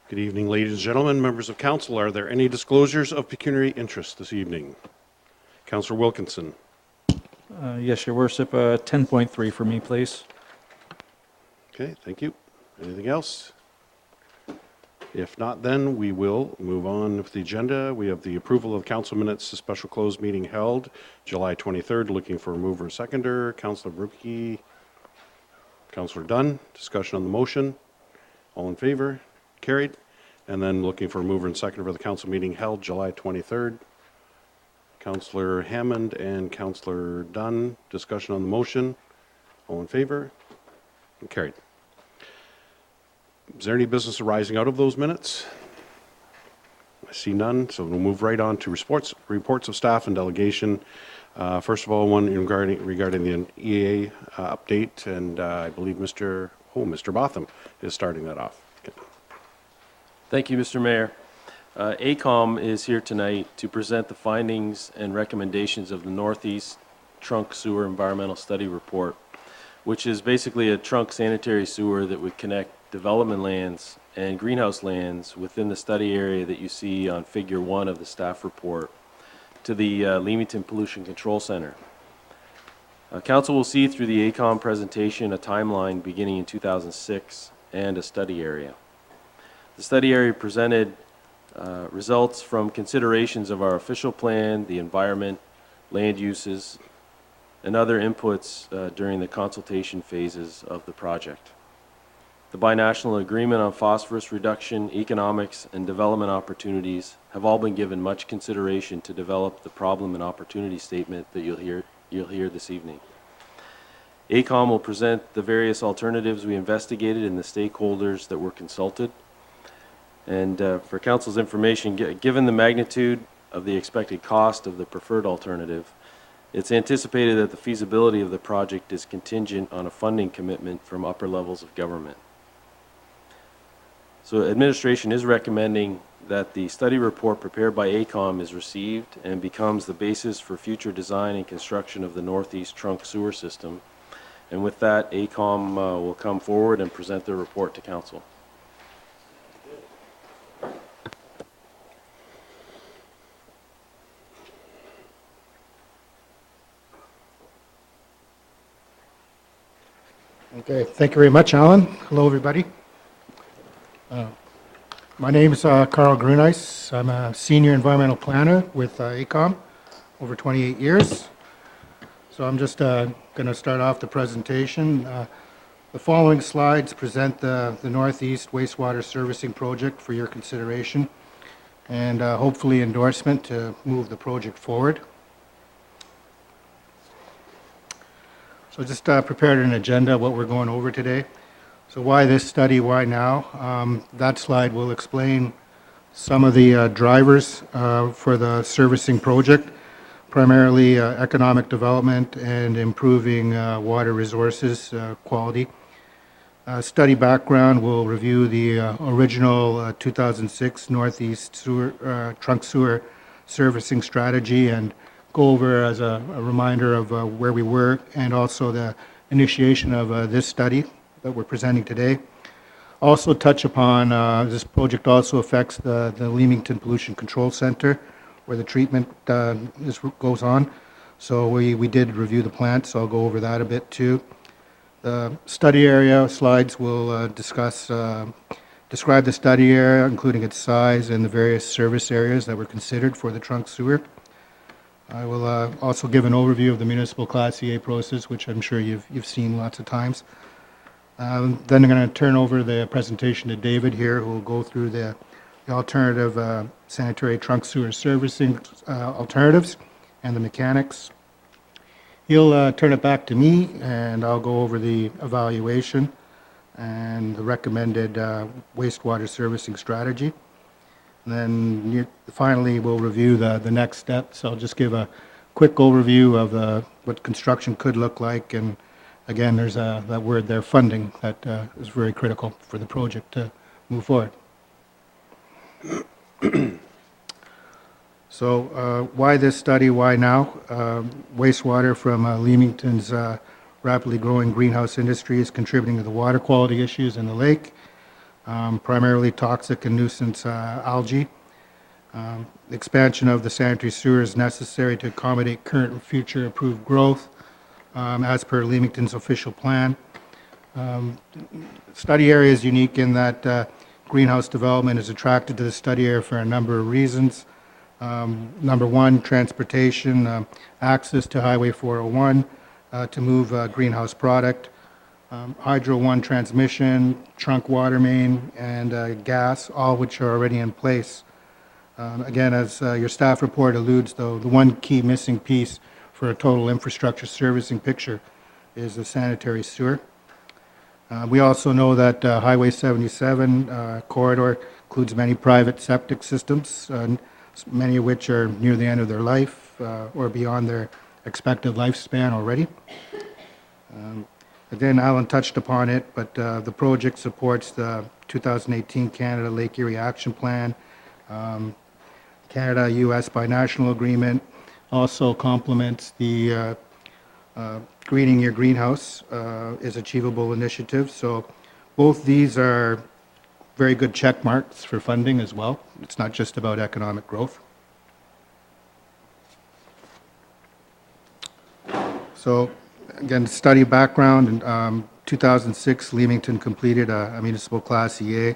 Good evening, ladies and gentlemen, members of council. Are there any disclosures of pecuniary interest this evening? Councillor Wilkinson. Yes, Your Worship, 10.3 for me, please. Okay, thank you. Anything else? If not, then we will move on with the agenda. We have the approval of council minutes, the special closed meeting held July 23rd. Looking for a mover and seconder. Councillor Brubke, Councillor Dunn. Discussion on the motion. All in favor? Carried. And then looking for a mover and seconder for the council meeting held July 23rd. Councillor Hammond and Councillor Dunn. Discussion on the motion. All in favor? Carried. Is there any business arising out of those minutes? I see none, so we'll move right on to reports of staff and delegation. First of all, one regarding the EA update, and I believe Mr. Botham is starting that off. Okay. Thank you, Mr. Mayor. ACOM is here tonight to present the findings and recommendations of the Northeast Trunk Sewer Environmental Study Report, which is basically a trunk sanitary sewer that would connect development lands and greenhouse lands within the study area that you see on Figure 1 of the staff report to the Leamington Pollution Control Center. Council will see through the ACOM presentation a timeline beginning in 2006 and a study area. The study area presented results from considerations of our official plan, the environment, land uses, and other inputs during the consultation phases of the project. The binational agreement on phosphorus reduction, economics, and development opportunities have all been given much consideration to develop the problem and opportunity statement that you'll hear this evening. ACOM will present the various alternatives we investigated and the stakeholders that were consulted. And for Council's information, given the magnitude of the expected cost of the preferred alternative, it's anticipated that the feasibility of the project is contingent on a funding commitment from upper levels of government. So administration is recommending that the study report prepared by ACOM is received and becomes the basis for future design and construction of the Northeast Trunk Sewer System. And with that, ACOM will come forward and present their report to Council. Okay, thank you very much, Alan. Hello, everybody. My name is Carl Grunice. I'm a senior environmental planner with ACOM, over 28 years. So I'm just going to start off the presentation. The following slides present the Northeast Wastewater Servicing Project for your consideration and hopefully endorsement to move the project forward. So just prepared an agenda, what we're going over today. So why this study, why now? That slide will explain some of the drivers for the servicing project, primarily economic development and improving water resources quality. Study background will review the original 2006 Northeast Trunk Sewer Servicing Strategy and go over as a reminder of where we were and also the initiation of this study that we're presenting today. Also touch upon this project also affects the Leamington Pollution Control Center where the treatment goes on. So we did review the plant, so I'll go over that a bit too. The study area slides will describe the study area, including its size and the various service areas that were considered for the trunk sewer. I will also give an overview of the municipal Class EA process, which I'm sure you've seen lots of times. Then I'm going to turn over the presentation to David here, who will go through the alternative sanitary trunk sewer servicing alternatives and the mechanics. He'll turn it back to me, and I'll go over the evaluation and the recommended wastewater servicing strategy. And then finally, we'll review the next steps. I'll just give a quick overview of what construction could look like. And again, there's that word there, funding, that is very critical for the project to move forward. So why this study, why now? Wastewater from Leamington's rapidly growing greenhouse industry is contributing to the water quality issues in the lake. primarily toxic and nuisance algae. The expansion of the sanitary sewer is necessary to accommodate current and future improved growth as per Leamington's official plan. Study area is unique in that greenhouse development is attracted to the study area for a number of reasons. Number one, transportation, access to Highway 401 to move greenhouse product, Hydro One transmission, trunk water main, and gas, all which are already in place. Again, as your staff report alludes, though, the one key missing piece for a total infrastructure servicing picture is the sanitary sewer. We also know that Highway 77 corridor includes many private septic systems, many of which are near the end of their life or beyond their expected lifespan already. Again, Alan touched upon it, but the project supports the 2018 Canada Lake Erie Action Plan, Canada-U.S. binational agreement, also complements the Greening Your Greenhouse is Achievable initiative. So both these are very good check marks for funding as well. It's not just about economic growth. So again, study background. In 2006, Leamington completed a municipal class EA,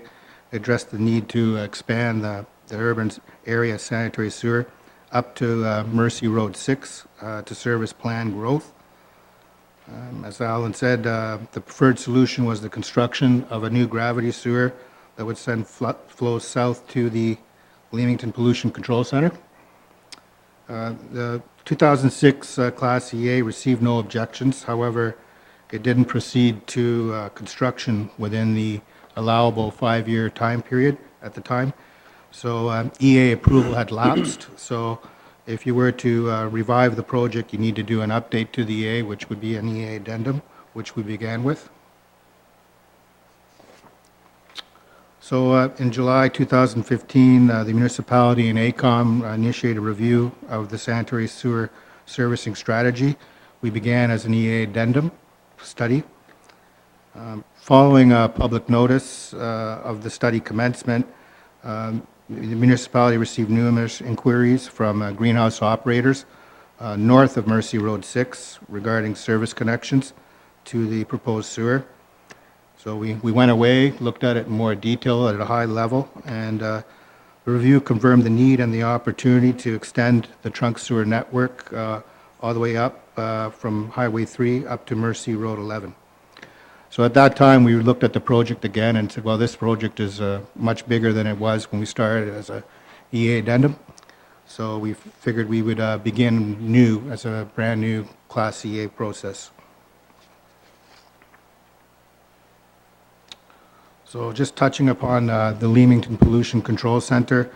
addressed the need to expand the urban area sanitary sewer up to Mercy Road 6 to service planned growth. As Alan said, the preferred solution was the construction of a new gravity sewer that would send flows south to the Leamington Pollution Control Center. The 2006 Class EA received no objections. However, it didn't proceed to construction within the allowable 5-year time period at the time. So EA approval had lapsed. So if you were to revive the project, you need to do an update to the EA, which would be an EA addendum, which we began with. So in July 2015, the municipality and AECOM initiated a review of the sanitary sewer servicing strategy. We began as an EA addendum study. Following a public notice of the study commencement, the municipality received numerous inquiries from greenhouse operators north of Mercy Road 6 regarding service connections to the proposed sewer. So we went away, looked at it in more detail at a high level, and the review confirmed the need and the opportunity to extend the trunk sewer network all the way up from Highway 3 up to Mercy Road 11. So at that time, we looked at the project again and said, well, this project is much bigger than it was when we started as a EA addendum. So we figured we would begin new as a brand new Class EA process. So just touching upon the Leamington Pollution Control Center,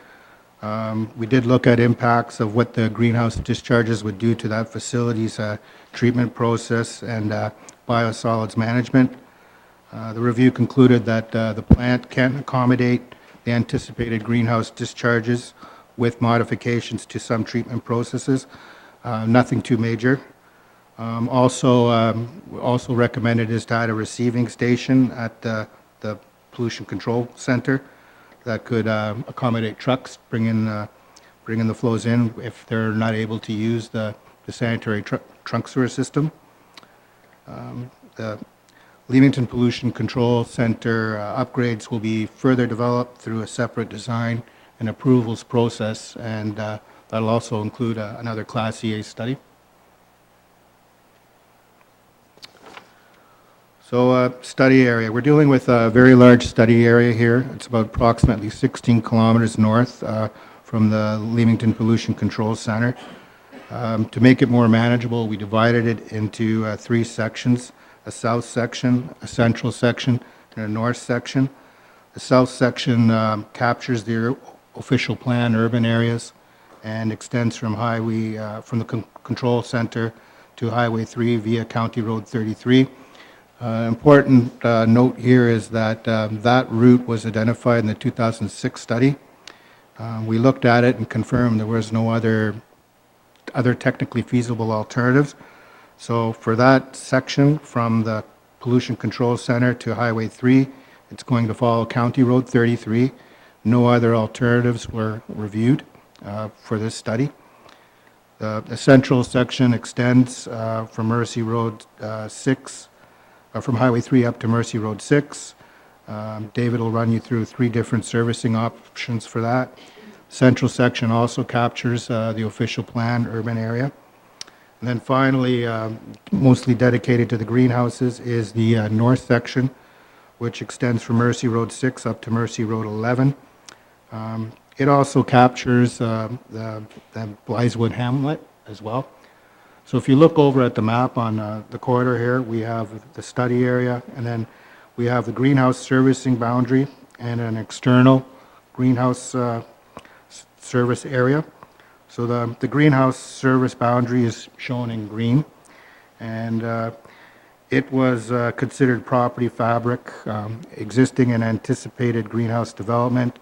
we did look at impacts of what the greenhouse discharges would do to that facility's treatment process and biosolids management. The review concluded that the plant can accommodate the anticipated greenhouse discharges with modifications to some treatment processes, nothing too major. Also recommended is to add a receiving station at the Pollution Control Center that could accommodate trucks bringing the flows in if they're not able to use the sanitary trunk sewer system. The Leamington Pollution Control Center upgrades will be further developed through a separate design and approvals process, and that'll also include another Class EA study. So study area. We're dealing with a very large study area here. It's about approximately 16 kilometers north from the Leamington Pollution Control Center. To make it more manageable, we divided it into 3 sections, a south section, a central section, and a north section. The south section captures the official plan urban areas and extends from from the control center to Highway 3 via County Road 33. Important note here is that that route was identified in the 2006 study. We looked at it and confirmed there was no other technically feasible alternatives. So for that section from the Pollution Control Center to Highway 3, It's going to follow County Road 33. No other alternatives were reviewed for this study. The central section extends from Mercy Road 6, from Highway 3 up to Mercy Road 6. David will run you through 3 different servicing options for that. Central section also captures the official plan urban area. And then finally, mostly dedicated to the greenhouses, is the north section, which extends from Mercy Road 6 up to Mercy Road 11. It also captures the Blythewood Hamlet as well. So if you look over at the map on the corridor here, we have the study area, and then we have the greenhouse servicing boundary and an external greenhouse service area. So the greenhouse service boundary is shown in green, and it was considered property fabric, existing and anticipated greenhouse development,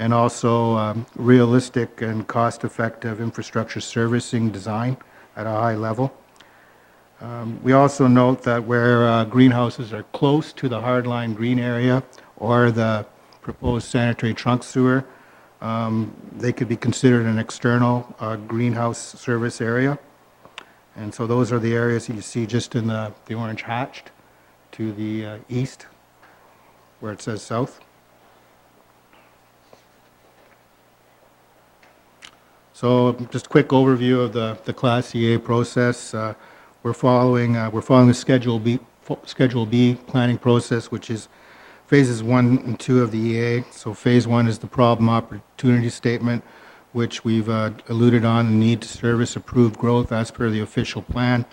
and also realistic and cost-effective infrastructure servicing design at a high level. We also note that where greenhouses are close to the hardline green area or the proposed sanitary trunk sewer, they could be considered an external greenhouse service area. And so those are the areas that you see just in the orange hatched to the east, where it says south. So just a quick overview of the Class EA process. We're following the Schedule B planning process, which is phases 1 and 2 of the EA. So phase 1 is the problem opportunity statement, which we've alluded on the need to service approved growth as per the official plan,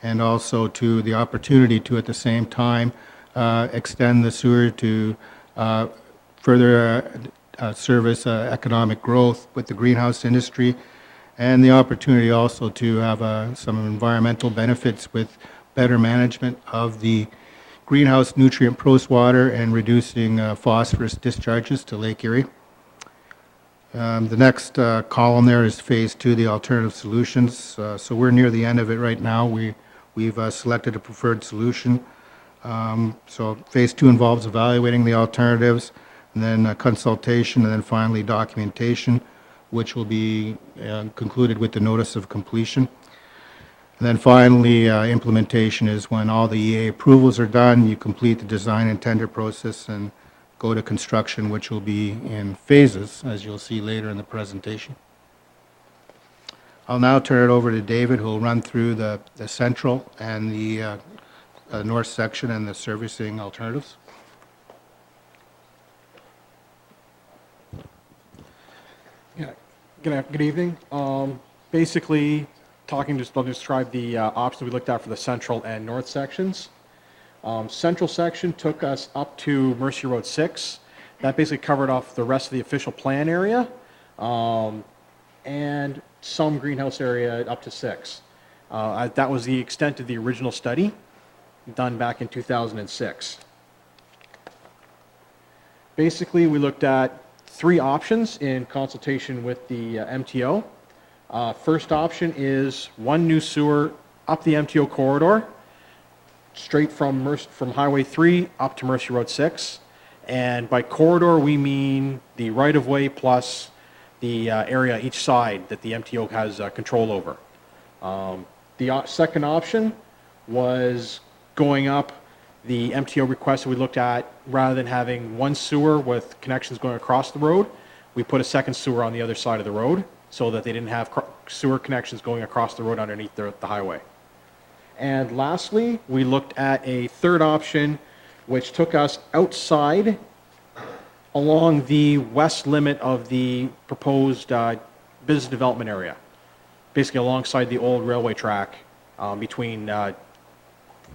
and also to the opportunity to, at the same time, extend the sewer to further service economic growth with the greenhouse industry, and the opportunity also to have some environmental benefits with better management of the greenhouse nutrient process water and reducing phosphorus discharges to Lake Erie. The next column there is phase 2, the alternative solutions. So we're near the end of it right now. We've selected a preferred solution. So phase 2 involves evaluating the alternatives, and then consultation, and then finally documentation, which will be concluded with the notice of completion. And then finally, implementation is when all the EA approvals are done, you complete the design and tender process and go to construction, which will be in phases, as you'll see later in the presentation. I'll now turn it over to David, who will run through the central and the north section and the servicing alternatives. Yeah, good evening. Basically, I'll describe the options we looked at for the central and north sections. Central section took us up to Mercy Road 6. That basically covered off the rest of the official plan area, and some greenhouse area up to 6. That was the extent of the original study done back in 2006. Basically, we looked at 3 options in consultation with the MTO. First option is 1 new sewer up the MTO corridor, straight from Highway 3 up to Mercy Road 6. And by corridor, we mean the right-of-way plus the area each side that the MTO has control over. The second option was going up the MTO request that we looked at. Rather than having 1 sewer with connections going across the road, we put a second sewer on the other side of the road so that they didn't have sewer connections going across the road underneath the highway. And lastly, we looked at a third option, which took us outside along the west limit of the proposed business development area, basically alongside the old railway track between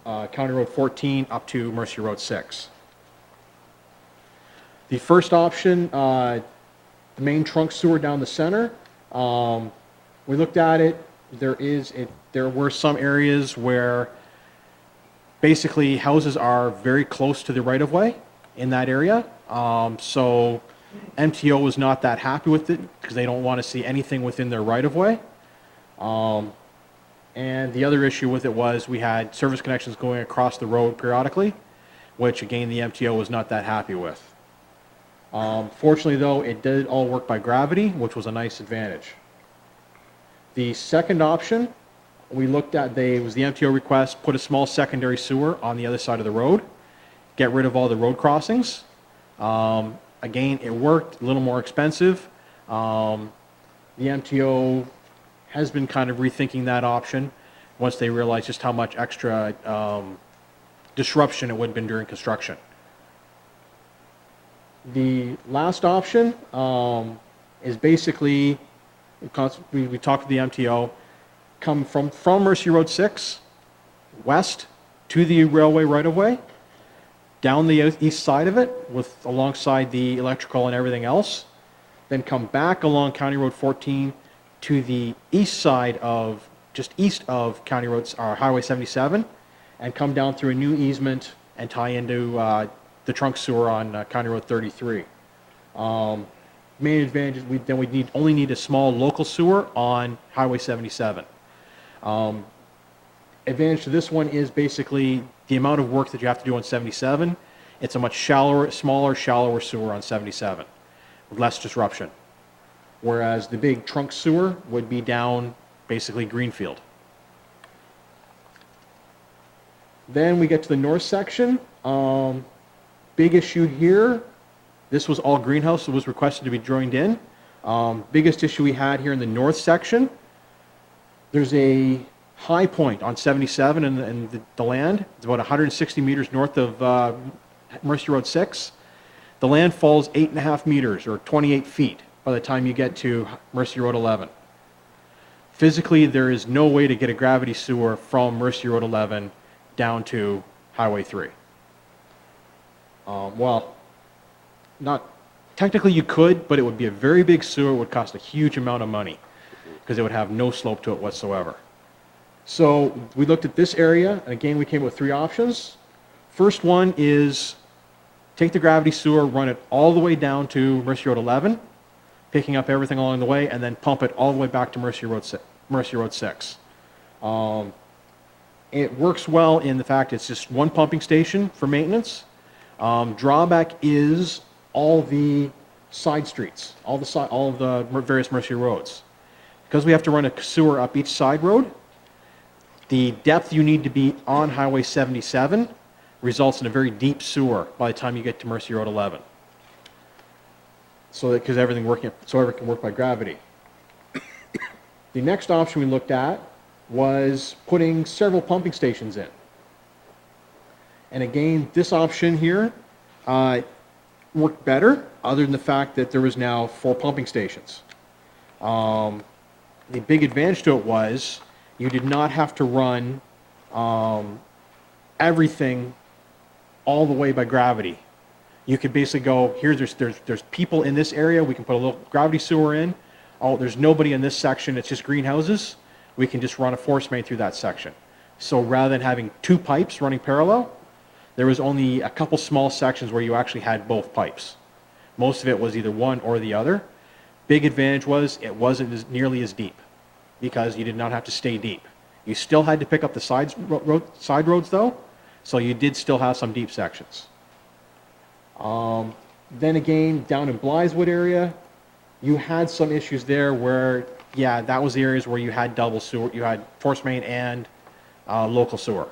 County Road 14 up to Mercy Road 6. The first option, the main trunk sewer down the center, we looked at it. There were some areas where basically houses are very close to the right-of-way in that area. So MTO was not that happy with it because they don't want to see anything within their right-of-way. And the other issue with it was we had service connections going across the road periodically, which again, the MTO was not that happy with. Fortunately though, it did all work by gravity, which was a nice advantage. The second option we looked at, was the MTO request, put a small secondary sewer on the other side of the road, get rid of all the road crossings. Again, it worked, a little more expensive. The MTO has been kind of rethinking that option once they realized just how much extra disruption it would have been during construction. The last option is basically, we talked with the MTO, come from Mercy Road 6 west to the railway right-of-way, down the east side of it alongside the electrical and everything else, then come back along County Road 14 to the east side of, just east of County Roads, Highway 77, and come down through a new easement and tie into the trunk sewer on County Road 33. Main advantage, we'd only need a small local sewer on Highway 77. Advantage to this one is basically the amount of work that you have to do on 77. It's a much smaller, shallower sewer on 77 with less disruption. Whereas the big trunk sewer would be down basically Greenfield. Then we get to the north section. Big issue here, this was all greenhouse, it was requested to be joined in. Biggest issue we had here in the north section, there's a high point on 77 and the land. It's about 160 meters north of Mercy Road 6. The land falls 8.5 meters or 28 feet by the time you get to Mercy Road 11. Physically, there is no way to get a gravity sewer from Mercy Road 11 down to Highway 3. Well, not technically you could, but it would be a very big sewer. It would cost a huge amount of money because it would have no slope to it whatsoever. So we looked at this area, and again, we came up with 3 options. First one is take the gravity sewer, run it all the way down to Mercy Road 11, picking up everything along the way, and then pump it all the way back to Mercy Road 6. It works well in the fact it's just one pumping station for maintenance. Drawback is all the side streets, all of the various Mercy roads. Because we have to run a sewer up each side road, the depth you need to be on Highway 77 results in a very deep sewer by the time you get to Mercy Road 11. So that, because everything can work by gravity. The next option we looked at was putting several pumping stations in. And again, this option here worked better, other than the fact that there was now 4 pumping stations. The big advantage to it was you did not have to run everything all the way by gravity. You could basically go, here, there's people in this area, we can put a little gravity sewer in. Oh, there's nobody in this section, it's just greenhouses. We can just run a force main through that section. So rather than having 2 pipes running parallel, there was only a couple small sections where you actually had both pipes. Most of it was either one or the other. Big advantage was it wasn't nearly as deep because you did not have to stay deep. You still had to pick up the side roads though, so you did still have some deep sections. Then again, down in Blythewood area, you had some issues there where, yeah, that was the areas where you had double sewer, you had force main and local sewer.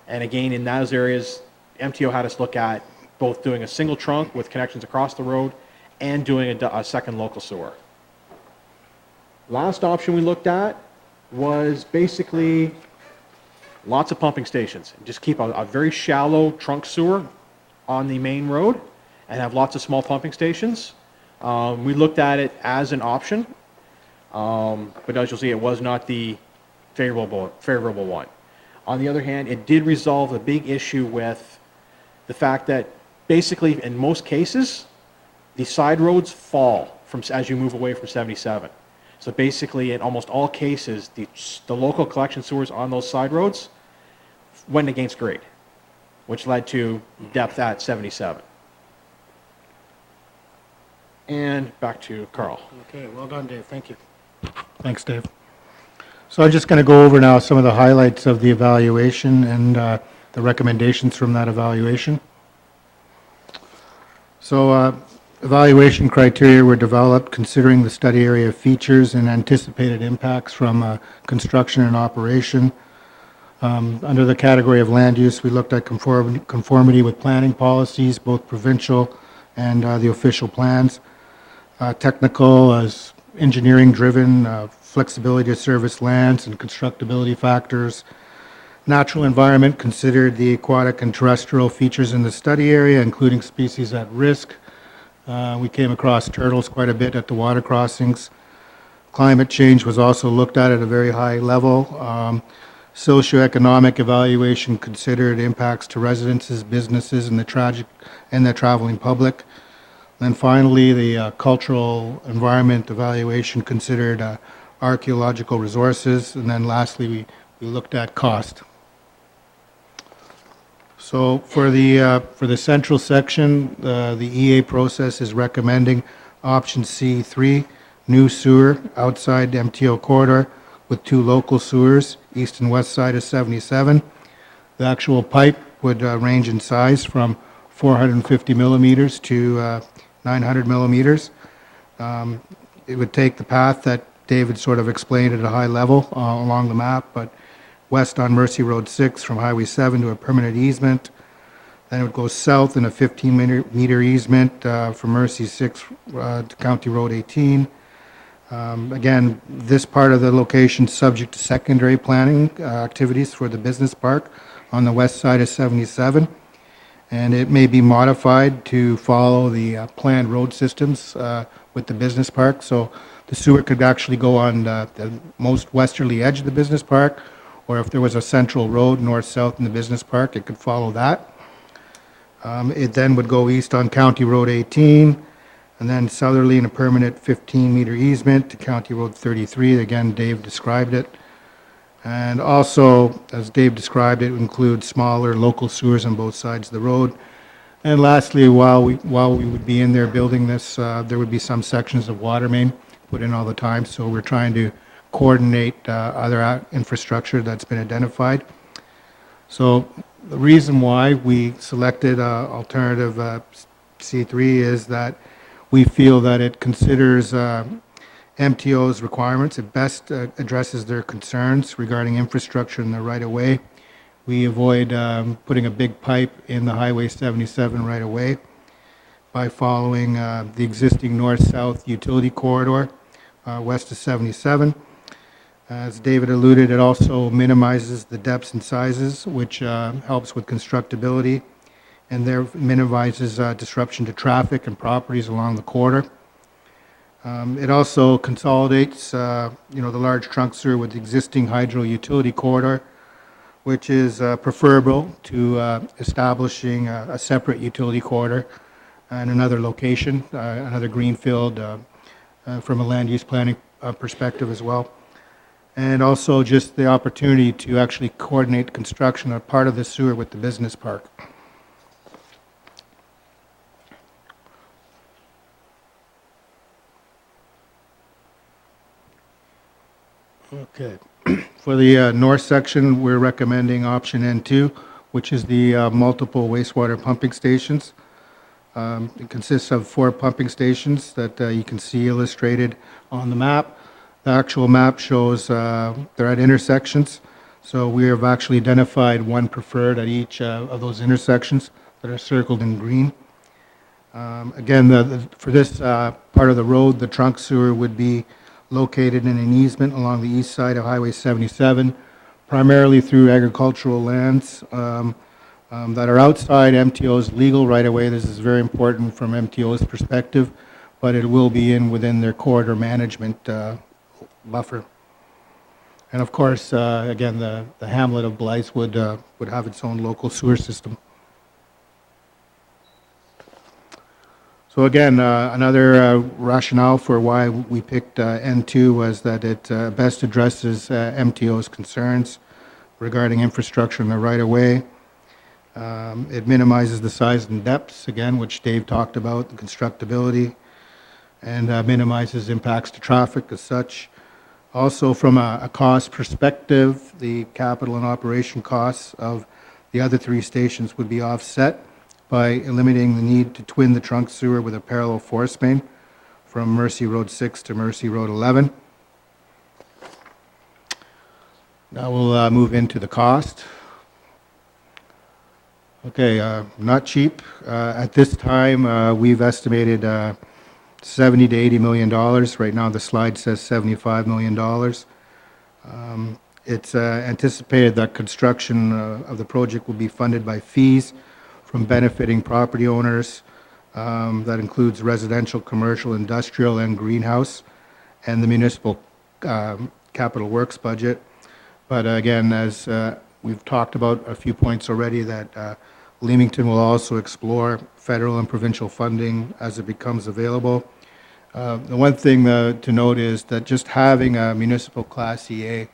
And again, in those areas, MTO had us look at both doing a single trunk with connections across the road and doing a second local sewer. Last option we looked at was basically lots of pumping stations. Just keep a very shallow trunk sewer on the main road and have lots of small pumping stations. We looked at it as an option, but as you'll see, it was not the favorable one. On the other hand, it did resolve a big issue with the fact that basically in most cases, the side roads fall as you move away from 77. So basically in almost all cases, the local collection sewers on those side roads went against grade, which led to depth at 77. And back to Carl. Okay, well done, Dave. Thank you. Thanks, Dave. So I'm just going to go over now some of the highlights of the evaluation and the recommendations from that evaluation. So evaluation criteria were developed considering the study area features and anticipated impacts from construction and operation. Under the category of land use, we looked at conformity with planning policies, both provincial and the official plans. Technical as engineering-driven, flexibility to service lands and constructability factors. Natural environment considered the aquatic and terrestrial features in the study area, including species at risk. We came across turtles quite a bit at the water crossings. Climate change was also looked at a very high level. Socioeconomic evaluation considered impacts to residences, businesses, and the traveling public. And finally, the cultural environment evaluation considered archaeological resources. And then lastly, we looked at cost. So for the central section, the EA process is recommending option C3, new sewer outside the MTO corridor with 2 local sewers, east and west side of 77. The actual pipe would range in size from 450 millimeters to 900 millimeters. It would take the path that David sort of explained at a high level along the map, but west on Mercy Road 6 from Highway 7 to a permanent easement. Then it would go south in a 15-meter easement from Mercy 6 to County Road 18. Again, this part of the location is subject to secondary planning activities for the business park on the west side of 77. And it may be modified to follow the planned road systems with the business park. So the sewer could actually go on the most westerly edge of the business park, or if there was a central road north-south in the business park, it could follow that. It then would go east on County Road 18, and then southerly in a permanent 15-meter easement to County Road 33. Again, Dave described it. And also, as Dave described, it would include smaller local sewers on both sides of the road. And lastly, while we would be in there building this, there would be some sections of water main put in all the time. So we're trying to coordinate other infrastructure that's been identified. So the reason why we selected alternative C3 is that we feel that it considers MTO's requirements. It best addresses their concerns regarding infrastructure in the right-of-way. We avoid putting a big pipe in the Highway 77 right-of-way by following the existing north-south utility corridor west of 77. As David alluded, it also minimizes the depths and sizes, which helps with constructability, and there minimizes disruption to traffic and properties along the corridor. It also consolidates, the large trunk sewer with the existing hydro utility corridor, which is preferable to establishing a separate utility corridor and another location, another greenfield from a land use planning perspective as well. And also just the opportunity to actually coordinate construction of part of the sewer with the business park. Okay. For the north section, we're recommending option N2, which is the multiple wastewater pumping stations. It consists of 4 pumping stations that you can see illustrated on the map. The actual map shows they're at intersections, so we have actually identified one preferred at each of those intersections that are circled in green. Again, for this part of the road, the trunk sewer would be located in an easement along the east side of Highway 77, primarily through agricultural lands that are outside MTO's legal right-of-way. This is very important from MTO's perspective, but it will be within their corridor management buffer. And of course, again, the hamlet of Blythe would have its own local sewer system. So again, another rationale for why we picked N2 was that it best addresses MTO's concerns regarding infrastructure in the right-of-way. It minimizes the size and depths, again, which Dave talked about, the constructability, and minimizes impacts to traffic as such. Also, from a cost perspective, the capital and operation costs of the other 3 stations would be offset by eliminating the need to twin the trunk sewer with a parallel force main from Mercy Road 6 to Mercy Road 11. Now we'll move into the cost. Okay, not cheap. At this time, we've estimated 70 to 80 million dollars. Right now, the slide says 75 million dollars. It's anticipated that construction of the project will be funded by fees from benefiting property owners. That includes residential, commercial, industrial, and greenhouse, and the municipal capital works budget. But again, as we've talked about a few points already, that Leamington will also explore federal and provincial funding as it becomes available. The one thing to note is that just having a municipal Class EA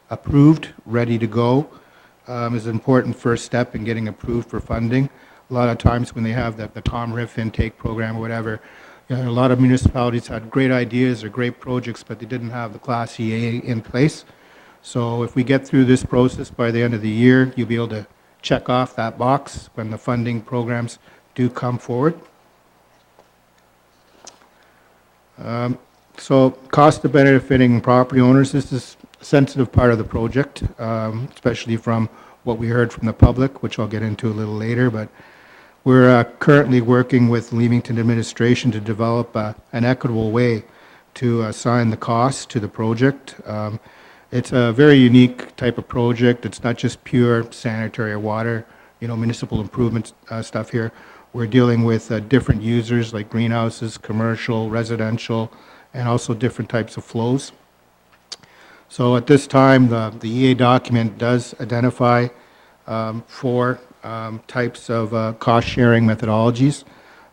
approved, ready to go, is an important first step in getting approved for funding. A lot of times when they have the ComRIF intake program or whatever, a lot of municipalities had great ideas or great projects, but they didn't have the Class EA in place. So if we get through this process by the end of the year, you'll be able to check off that box when the funding programs do come forward. So cost of benefiting property owners, this is a sensitive part of the project, especially from what we heard from the public, which I'll get into a little later. But we're currently working with Leamington administration to develop an equitable way to assign the cost to the project. It's a very unique type of project. It's not just pure sanitary or water, municipal improvement stuff here. We're dealing with different users like greenhouses, commercial, residential, and also different types of flows. So at this time, the EA document does identify 4 types of cost-sharing methodologies.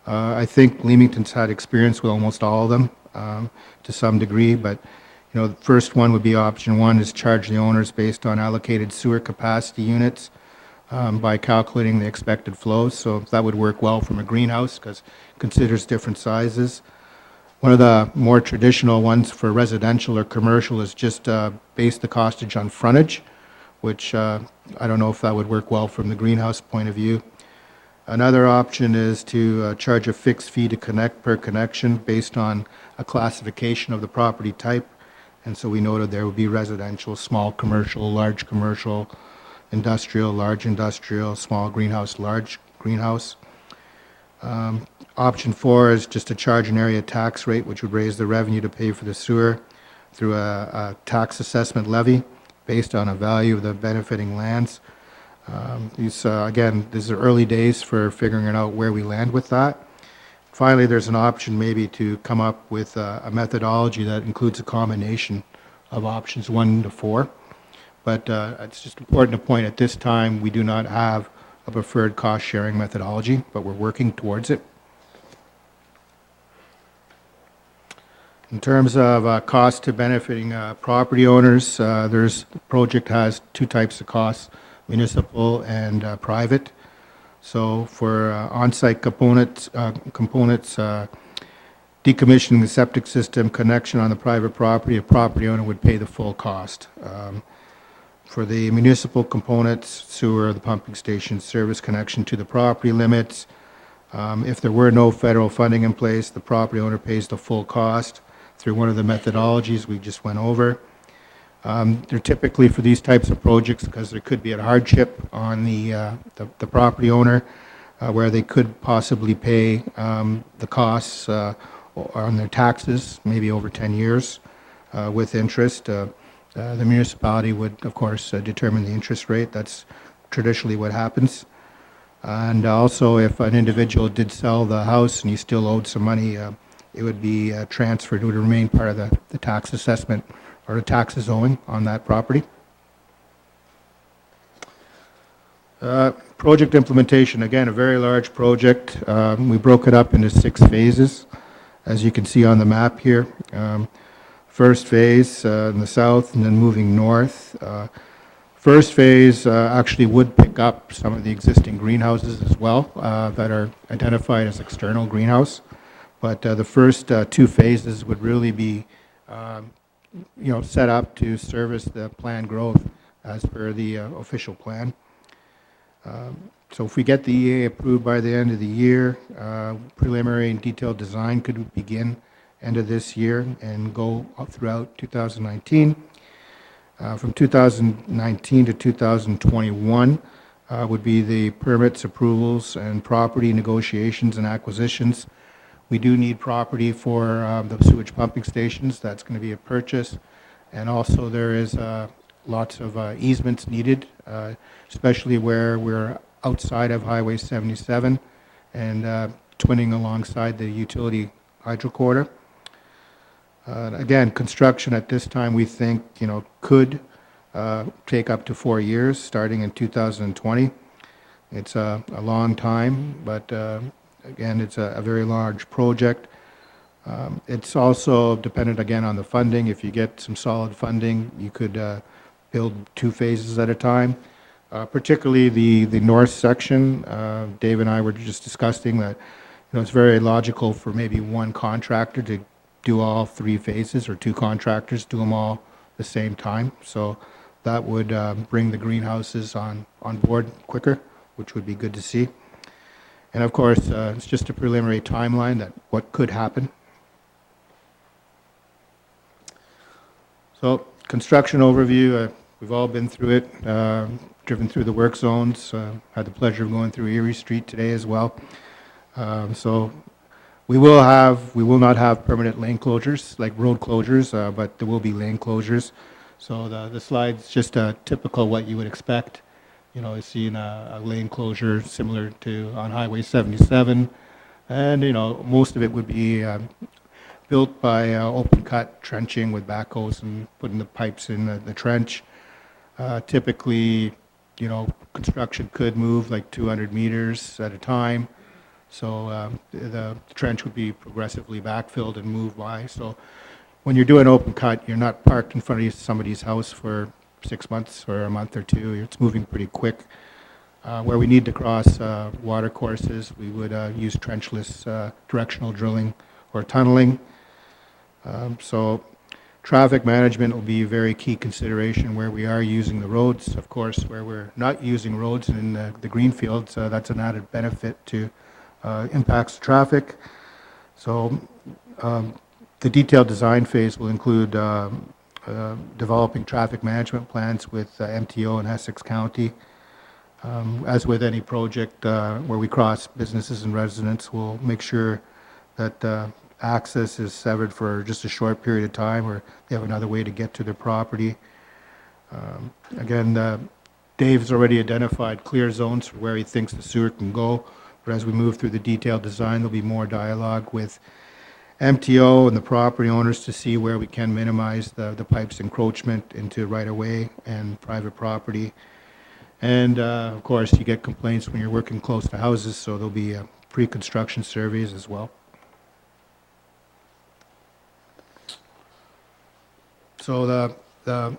I think Leamington's had experience with almost all of them to some degree, but the first one would be option 1 is charge the owners based on allocated sewer capacity units by calculating the expected flows. So that would work well from a greenhouse because it considers different sizes. One of the more traditional ones for residential or commercial is just base the costage on frontage, which I don't know if that would work well from the greenhouse point of view. Another option is to charge a fixed fee to connect per connection based on a classification of the property type. And so we noted there would be residential, small commercial, large commercial, industrial, large industrial, small greenhouse, large greenhouse. Option 4 is just to charge an area tax rate, which would raise the revenue to pay for the sewer through a tax assessment levy based on a value of the benefiting lands. These are early days for figuring out where we land with that. Finally, there's an option maybe to come up with a methodology that includes a combination of options 1 to 4. But it's just important to point at this time, we do not have a preferred cost-sharing methodology, but we're working towards it. In terms of cost to benefiting property owners, the project has 2 types of costs, municipal and private. So for on-site components, decommissioning the septic system connection on the private property, a property owner would pay the full cost. For the municipal components, sewer, the pumping station, service connection to the property limits, if there were no federal funding in place, the property owner pays the full cost through one of the methodologies we just went over. They're typically for these types of projects because there could be a hardship on the property owner where they could possibly pay the costs on their taxes, maybe over 10 years with interest. The municipality would, of course, determine the interest rate. That's traditionally what happens. And also, if an individual did sell the house and he still owed some money, it would be transferred. It would remain part of the tax assessment or the taxes owing on that property. Project implementation, again, a very large project. We broke it up into 6 phases, as you can see on the map here. First phase in the south and then moving north. First phase actually would pick up some of the existing greenhouses as well that are identified as external greenhouse. But the first 2 phases would really be set up to service the planned growth as per the official plan. So if we get the EA approved by the end of the year, preliminary and detailed design could begin end of this year and go up throughout 2019. From 2019 to 2021 would be the permits, approvals, and property negotiations and acquisitions. We do need property for the sewage pumping stations. That's going to be a purchase. And also there is lots of easements needed, especially where we're outside of Highway 77 and twinning alongside the utility hydro corridor. Again, construction at this time, we think, could take up to 4 years, starting in 2020. It's a long time, but again, it's a very large project. It's also dependent, again, on the funding. If you get some solid funding, you could build 2 phases at a time. Particularly the north section, Dave and I were just discussing that, it's very logical for maybe one contractor to do all 3 phases, or 2 contractors do them all the same time. So that would bring the greenhouses on board quicker, which would be good to see. And of course, it's just a preliminary timeline that what could happen. So construction overview, we've all been through it, driven through the work zones, had the pleasure of going through Erie Street today as well. So we will not have permanent lane closures, like road closures, but there will be lane closures. So the slide's just typical what you would expect. Seeing a lane closure similar to on Highway 77. And, most of it would be built by open cut trenching with backhoes and putting the pipes in the trench. Typically, construction could move like 200 meters at a time. So the trench would be progressively backfilled and moved by. So when you're doing open cut, you're not parked in front of somebody's house for 6 months or a month or 2. It's moving pretty quick. Where we need to cross water courses, we would use trenchless directional drilling or tunneling. So traffic management will be a very key consideration where we are using the roads. Of course, where we're not using roads in the greenfields, that's an added benefit to impacts traffic. So the detailed design phase will include developing traffic management plans with MTO and Essex County. As with any project where we cross businesses and residents, we'll make sure that access is severed for just a short period of time, or they have another way to get to their property. Again, Dave's already identified clear zones for where he thinks the sewer can go, but as we move through the detailed design, there'll be more dialogue with MTO and the property owners to see where we can minimize the pipe's encroachment into right-of-way and private property. And of course, you get complaints when you're working close to houses, so there'll be pre-construction surveys as well. So the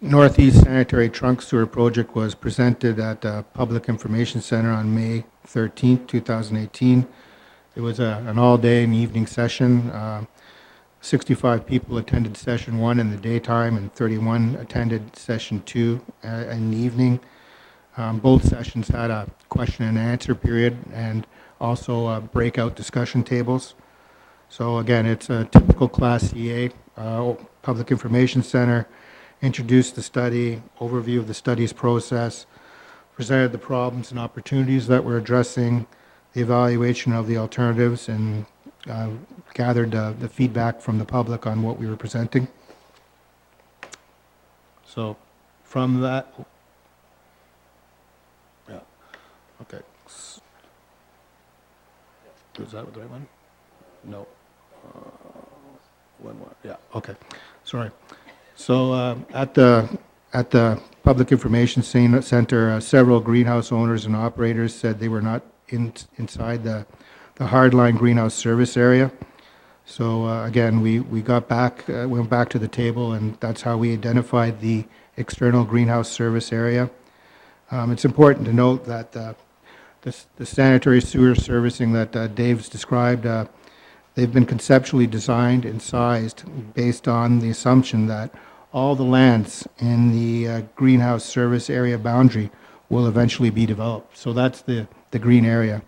Northeast Sanitary Trunk Sewer Project was presented at the Public Information Center on May 13th, 2018. It was an all-day and evening session. 65 people attended session 1 in the daytime, and 31 attended session 2 in the evening. Both sessions had a question and answer period and also breakout discussion tables. So again, it's a typical Class CA. Public Information Center introduced the study, overview of the study's process, presented the problems and opportunities that we're addressing, the evaluation of the alternatives, and gathered the feedback from the public on what we were presenting. So from that, yeah, okay. Is that the right one? No. One more. Yeah. Okay. Sorry. So at the Public Information Center, several greenhouse owners and operators said they were not inside the hardline greenhouse service area. So again, we got back, went back to the table, and that's how we identified the external greenhouse service area. It's important to note that the sanitary sewer servicing that Dave's described, they've been conceptually designed and sized based on the assumption that all the lands in the greenhouse service area boundary will eventually be developed. So that's the green area,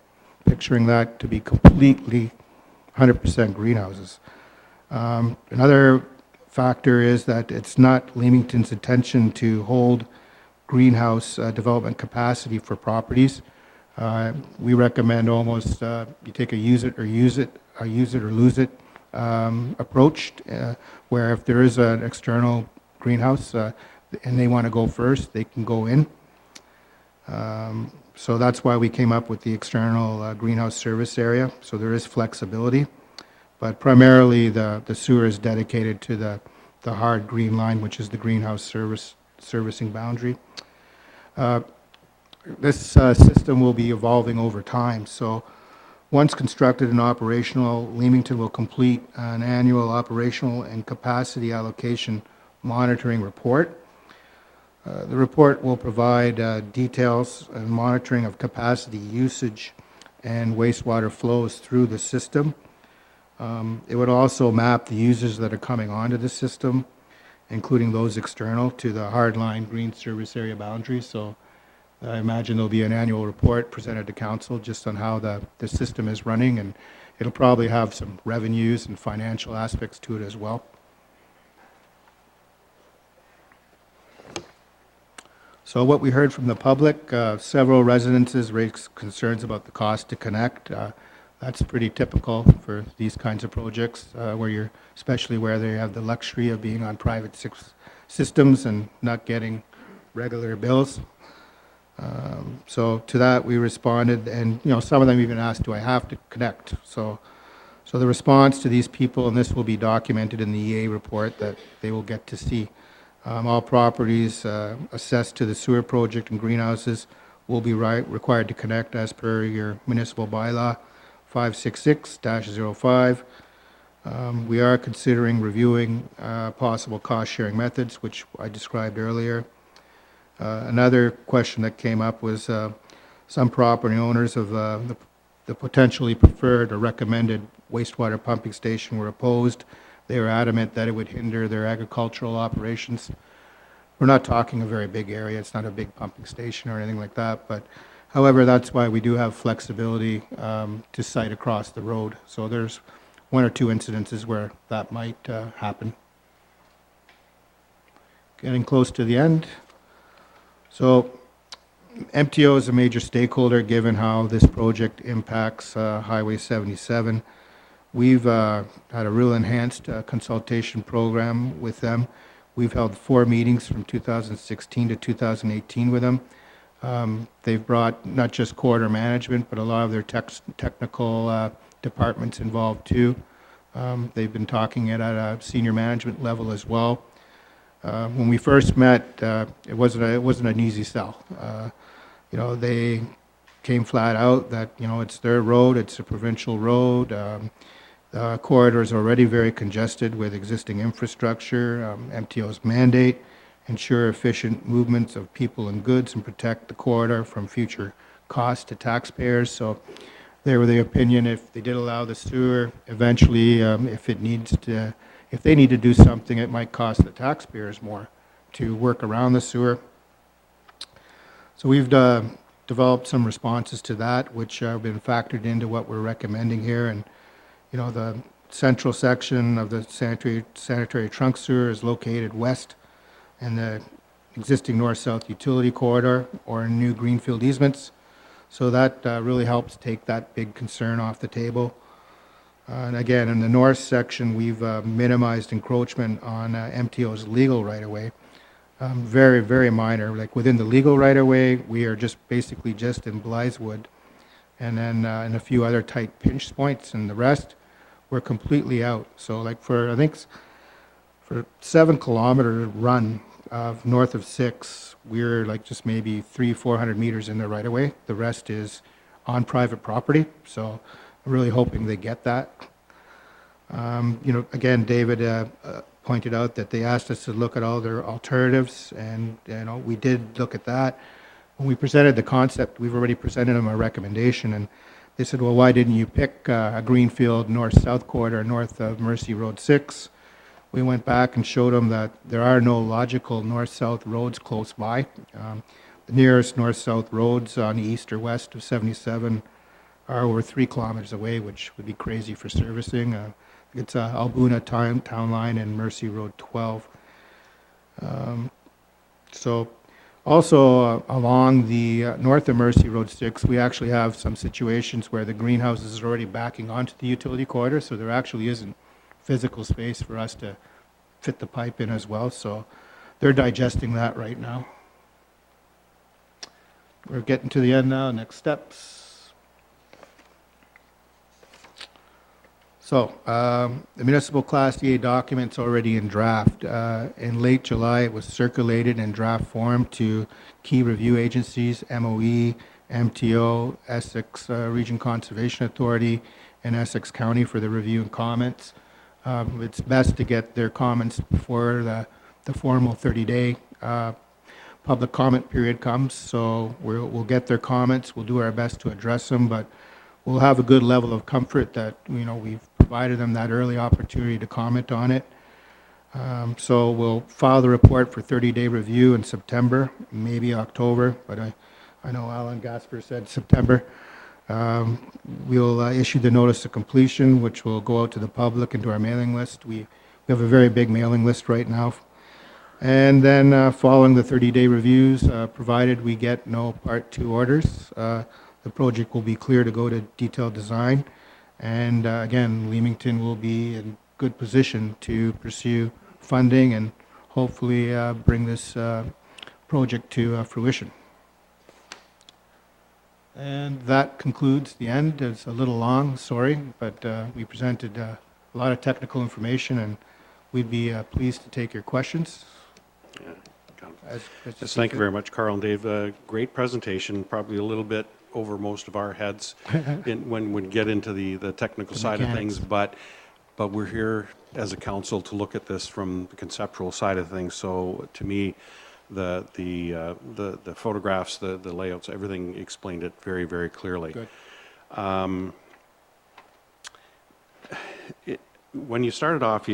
picturing that to be completely 100% greenhouses. Another factor is that it's not Leamington's intention to hold greenhouse development capacity for properties. We recommend almost you take a use it or lose it approach, where if there is an external greenhouse and they want to go first, they can go in. So that's why we came up with the external greenhouse service area. So there is flexibility, but primarily the sewer is dedicated to the hard green line, which is the greenhouse servicing boundary. This system will be evolving over time. So once constructed and operational, Leamington will complete an annual operational and capacity allocation monitoring report. The report will provide details and monitoring of capacity usage and wastewater flows through the system. It would also map the users that are coming onto the system, including those external, to the hardline green service area boundary. So I imagine there'll be an annual report presented to council just on how the system is running, and it'll probably have some revenues and financial aspects to it as well. So what we heard from the public, several residences raised concerns about the cost to connect. That's pretty typical for these kinds of projects, especially where they have the luxury of being on private systems and not getting regular bills. So to that we responded, and some of them even asked, do I have to connect? So the response to these people, and this will be documented in the EA report that they will get to see. All properties assessed to the sewer project and greenhouses will be required to connect as per your municipal bylaw 566-05. We are considering reviewing possible cost-sharing methods, which I described earlier. Another question that came up was some property owners of the potentially preferred or recommended wastewater pumping station were opposed. They were adamant that it would hinder their agricultural operations. We're not talking a very big area. It's not a big pumping station or anything like that. But however, that's why we do have flexibility to site across the road. So there's one or two incidences where that might happen. Getting close to the end. So MTO is a major stakeholder given how this project impacts Highway 77. We've had a real enhanced consultation program with them. We've held 4 meetings from 2016 to 2018 with them. They've brought not just corridor management, but a lot of their technical departments involved too. They've been talking at a senior management level as well. When we first met, it wasn't an easy sell. They came flat out that it's their road, it's a provincial road. The corridor is already very congested with existing infrastructure. MTO's mandate: ensure efficient movements of people and goods and protect the corridor from future costs to taxpayers. So they were the opinion if they did allow the sewer, eventually, if they need to do something, it might cost the taxpayers more to work around the sewer. So we've developed some responses to that, which have been factored into what we're recommending here. And the central section of the sanitary trunk sewer is located west in the existing north-south utility corridor or new greenfield easements. So that really helps take that big concern off the table. And again, in the north section, we've minimized encroachment on MTO's legal right-of-way. Very, very minor. Like within the legal right-of-way, we are basically just in Blythewood, and then in a few other tight pinch points, and the rest, we're completely out. So like for 7-kilometer run north of 6, we're like just maybe 300-400 meters in the right-of-way. The rest is on private property. So I'm really hoping they get that. Again, David pointed out that they asked us to look at all their alternatives, and we did look at that. When we presented the concept, we've already presented them a recommendation, and they said, well, why didn't you pick a greenfield north-south corridor north of Mercy Road 6? We went back and showed them that there are no logical north-south roads close by. The nearest north-south roads on the east or west of 77 are over 3 kilometers away, which would be crazy for servicing. It's Albuna Town Line and Mercy Road 12. So also along the north of Mercy Road 6, we actually have some situations where the greenhouses are already backing onto the utility corridor, so there actually isn't physical space for us to fit the pipe in as well. So they're digesting that right now. We're getting to the end now. Next steps. So, the municipal Class EA document's already in draft. In late July, it was circulated in draft form to key review agencies, MOE, MTO, Essex Region Conservation Authority, and Essex County for the review and comments. It's best to get their comments before the formal 30-day public comment period comes. So we'll get their comments. We'll do our best to address them, but we'll have a good level of comfort that, you know, we've provided them that early opportunity to comment on it. So we'll file the report for 30-day review in September, maybe October, but I know Alan Gasper said September. We'll issue the notice of completion, which will go out to the public and to our mailing list. We have a very big mailing list right now. And then following the 30-day reviews, provided we get no Part 2 orders, the project will be clear to go to detailed design. And again, Leamington will be in good position to pursue funding and hopefully bring this project to fruition. And that concludes the end. It's a little long, sorry, but we presented a lot of technical information, and we'd be pleased to take your questions. Yes, thank you very much, Carl and Dave. Great presentation, probably a little bit over most of our heads when we get into the technical side of things, but we're here as a council to look at this from the conceptual side of things. So to me, the photographs, the layouts, everything explained it very, very clearly. Good. When you started off,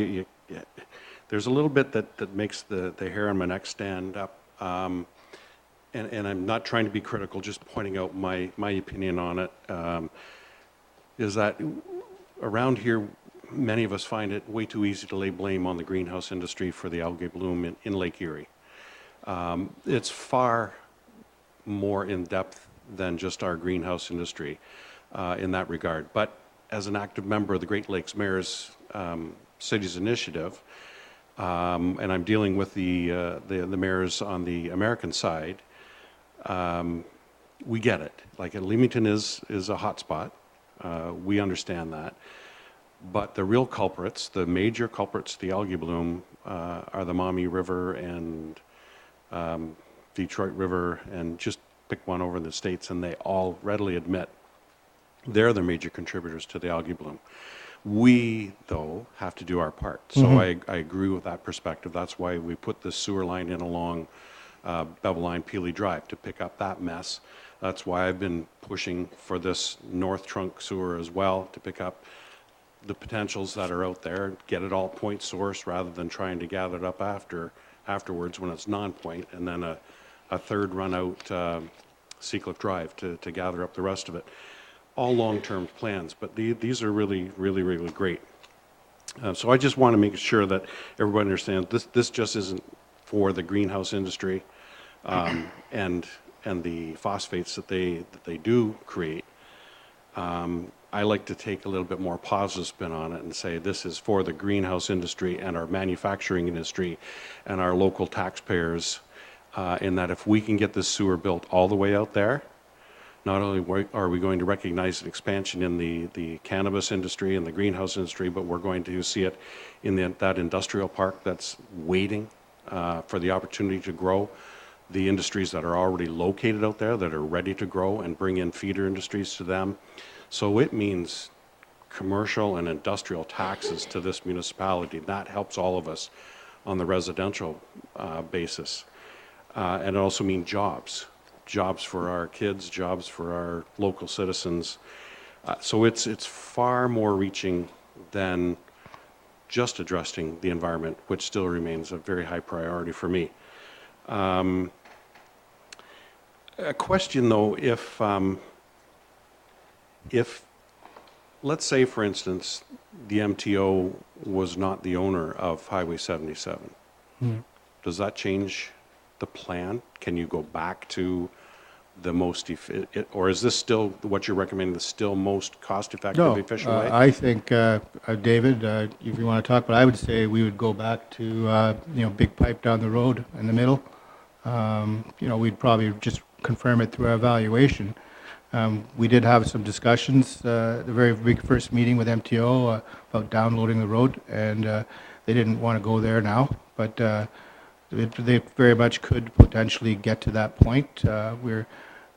there's a little bit that makes the hair on my neck stand up. And I'm not trying to be critical, just pointing out my opinion on it, is that around here, many of us find it way too easy to lay blame on the greenhouse industry for the algae bloom in Lake Erie. It's far more in depth than just our greenhouse industry in that regard. But as an active member of the Great Lakes Mayor's Cities Initiative, and I'm dealing with the mayors on the American side, we get it. Like Leamington is a hot spot. We understand that. But the real culprits, the major culprits to the algae bloom, are the Maumee River and Detroit River, and just pick one over in the States, and they all readily admit they're the major contributors to the algae bloom. We, though, have to do our part. So I agree with that perspective. That's why we put this sewer line in along Bevel Line Peely Drive to pick up that mess. That's why I've been pushing for this North Trunk sewer as well, to pick up the potentials that are out there, get it all point source rather than trying to gather it up afterwards when it's non-point, and then a third run out Seacliff Drive to gather up the rest of it. All long-term plans, but these are really, really, really great. So I just want to make sure that everybody understands this just isn't for the greenhouse industry and the phosphates that they do create. I like to take a little bit more positive spin on it and say this is for the greenhouse industry and our manufacturing industry and our local taxpayers, in that if we can get this sewer built all the way out there, not only are we going to recognize an expansion in the cannabis industry and the greenhouse industry, but we're going to see it in that industrial park that's waiting for the opportunity to grow. The industries that are already located out there that are ready to grow and bring in feeder industries to them. So it means commercial and industrial taxes to this municipality. That helps all of us on the residential basis. And it also means jobs. Jobs for our kids, jobs for our local citizens. So it's far more reaching than just addressing the environment, which still remains a very high priority for me. A question, though, if, let's say, for instance, the MTO was not the owner of Highway 77, does that change the plan? Can you go back to the most, or is this still, what you're recommending, the still most cost-effective, efficient way? I think, David, if you want to talk, but I would say we would go back to, big pipe down the road in the middle. We'd probably just confirm it through our evaluation. We did have some discussions, the very big first meeting with MTO about downloading the road, and they didn't want to go there now, but they very much could potentially get to that point.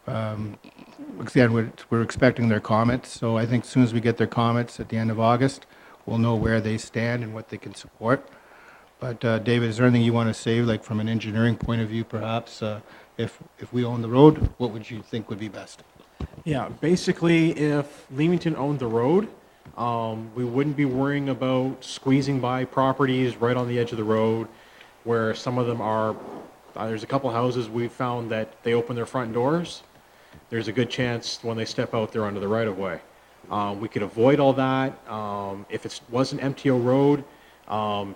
Again, we're expecting their comments, so I think as soon as we get their comments at the end of August, we'll know where they stand and what they can support. But David, is there anything you want to say, like from an engineering point of view, perhaps, if we own the road, what would you think would be best? Yeah, basically, if Leamington owned the road, we wouldn't be worrying about squeezing by properties right on the edge of the road, where some of them are, there's a couple houses we found that they open their front doors. There's a good chance when they step out, they're under the right-of-way. We could avoid all that. If it was an MTO road,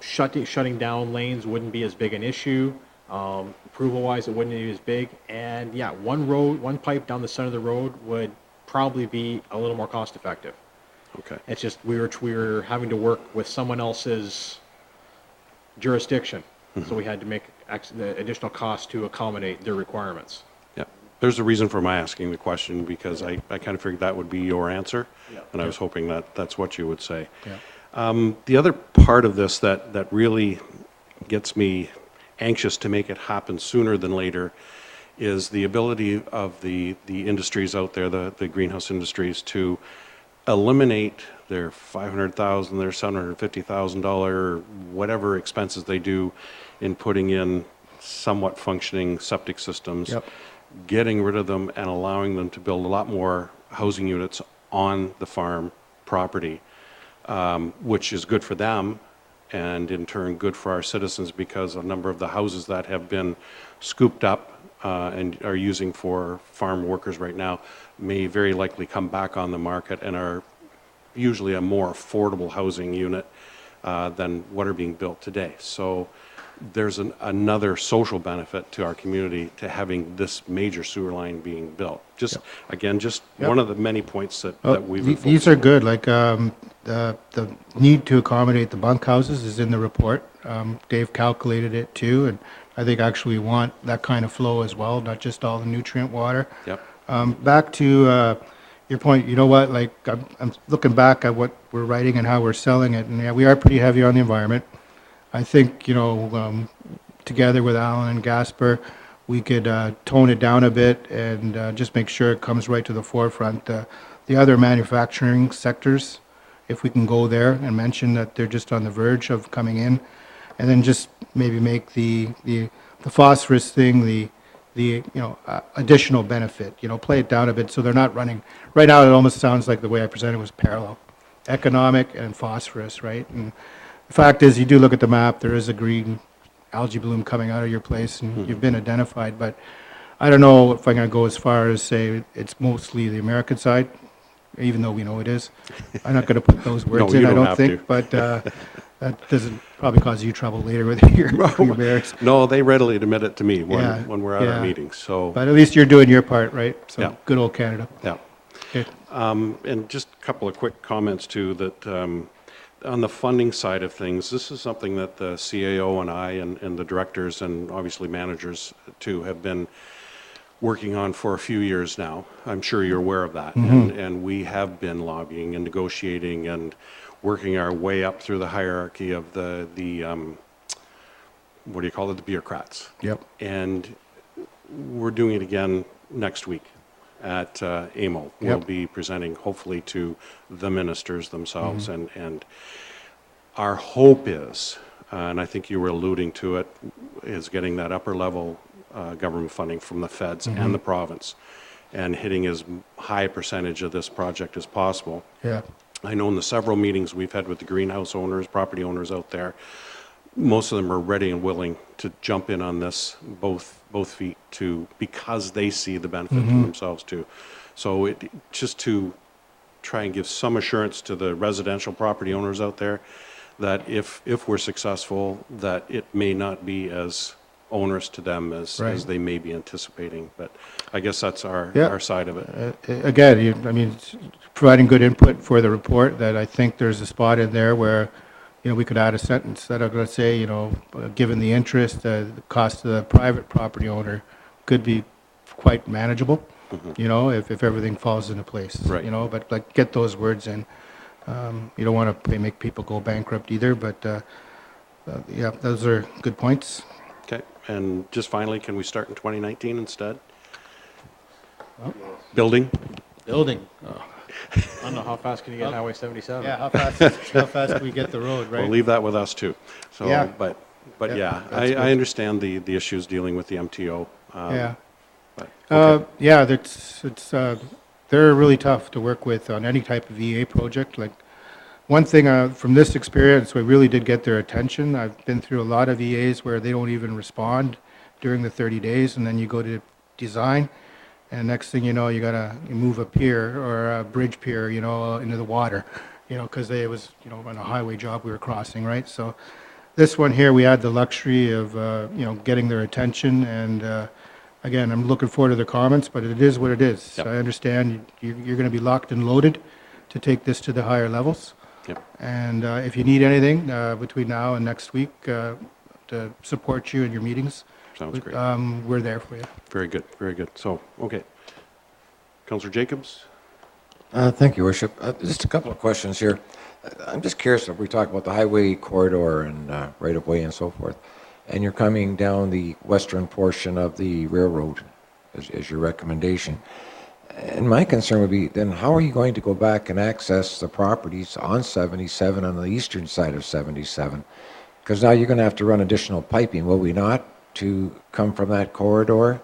shutting down lanes wouldn't be as big an issue. Approval-wise, it wouldn't be as big. And yeah, one pipe down the center of the road would probably be a little more cost-effective. Okay. It's just we were having to work with someone else's jurisdiction, so we had to make the additional cost to accommodate their requirements. Yeah. There's a reason for my asking the question, because I kind of figured that would be your answer, and I was hoping that that's what you would say. Yeah. The other part of this that really gets me anxious to make it happen sooner than later is the ability of the industries out there, the greenhouse industries, to eliminate their $500,000, their $750,000, whatever expenses they do in putting in somewhat functioning septic systems, Yep. getting rid of them and allowing them to build a lot more housing units on the farm property, which is good for them and in turn good for our citizens, because a number of the houses that have been scooped up and are using for farm workers right now may very likely come back on the market and are usually a more affordable housing unit than what are being built today. So there's another social benefit to our community to having this major sewer line being built. Just, again, just one of the many points that we've been These focusing are good, like the need to accommodate the bunkhouses is in the report. Dave calculated it too, and I think actually we want that kind of flow as well, not just all the nutrient water. Yep. Back to your point, you know what, like I'm looking back at what we're writing and how we're selling it, and yeah, we are pretty heavy on the environment. I think, together with Alan and Gasper, we could tone it down a bit and just make sure it comes right to the forefront. The other manufacturing sectors, if we can go there and mention that they're just on the verge of coming in, and then just maybe make the phosphorus thing the additional benefit. Play it down a bit so they're not running. Right now, it almost sounds like the way I presented was parallel, economic and phosphorus, right? And the fact is, you do look at the map, there is a green algae bloom coming out of your place, and you've been identified, but I don't know if I'm going to go as far as say it's mostly the American side, even though we know it is. I'm not going to put those words No, in, you I don't don't have think, to. but that doesn't probably cause you trouble later with your bears. No, they readily admit it to me Yeah, when we're at yeah. our meetings. So, But at least you're doing your part, right? So Yeah. good old Canada. yeah. Okay. And just a couple of quick comments too, that on the funding side of things, this is something that the CAO and I and the directors and obviously managers too have been working on for a few years now. I'm sure you're aware of that. And we have been lobbying and negotiating and working our way up through the hierarchy of the what do you call it, the bureaucrats. Yep. And we're doing it again next week at AMO. We'll Yep. be presenting hopefully to the ministers themselves, and our hope is, and I think you were alluding to it, is getting that upper level government funding from the feds and the province and hitting as high a percentage of this project as possible. Yeah. I know in the several meetings we've had with the greenhouse owners, property owners out there, most of them are ready and willing to jump in on this, both feet, because they see the benefit to themselves too. So just to try and give some assurance to the residential property owners out there that if we're successful, that it may not be as onerous to them as they may be anticipating. But I guess that's our side of it. Again, I mean, it's providing good input for the report, that I think there's a spot in there where, we could add a sentence that I'm going to say, given the interest, the cost to the private property owner could be quite manageable, if everything falls into place. Right. But like, get those words in. You don't want to make people go bankrupt either, but yeah, those are good points. Okay, and just finally, can we start in 2019 instead? Building? Building. I don't know, how fast can you get Highway 77? Yeah, how fast can we get the road, right? We'll leave that with us too. So, Yeah. but Yeah, yeah, that's good. I understand the issues dealing with the MTO. Yeah. But, okay. Yeah, they're really tough to work with on any type of EA project. Like, one thing from this experience, we really did get their attention. I've been through a lot of EAs where they don't even respond during the 30 days, and then you go to design, and next thing you know, you move a pier or a bridge pier, into the water, because it was, on a highway job we were crossing, right? So this one here, we had the luxury of, getting their attention, and again, I'm looking forward to their comments, but it is what it is. Yep. I understand you're going to be locked and loaded to take this to the higher levels. Yep. And if you need anything between now and next week to support you in your meetings, Sounds great. we're there for you. Very good, very good. So, okay. Councillor Jacobs? Thank you, Worship. Just a couple of questions here. I'm just curious, if we talk about the highway corridor and right-of-way and so forth, and you're coming down the western portion of the railroad as your recommendation. And my concern would be, then how are you going to go back and access the properties on 77 on the eastern side of 77? Because now you're going to have to run additional piping, will we not, to come from that corridor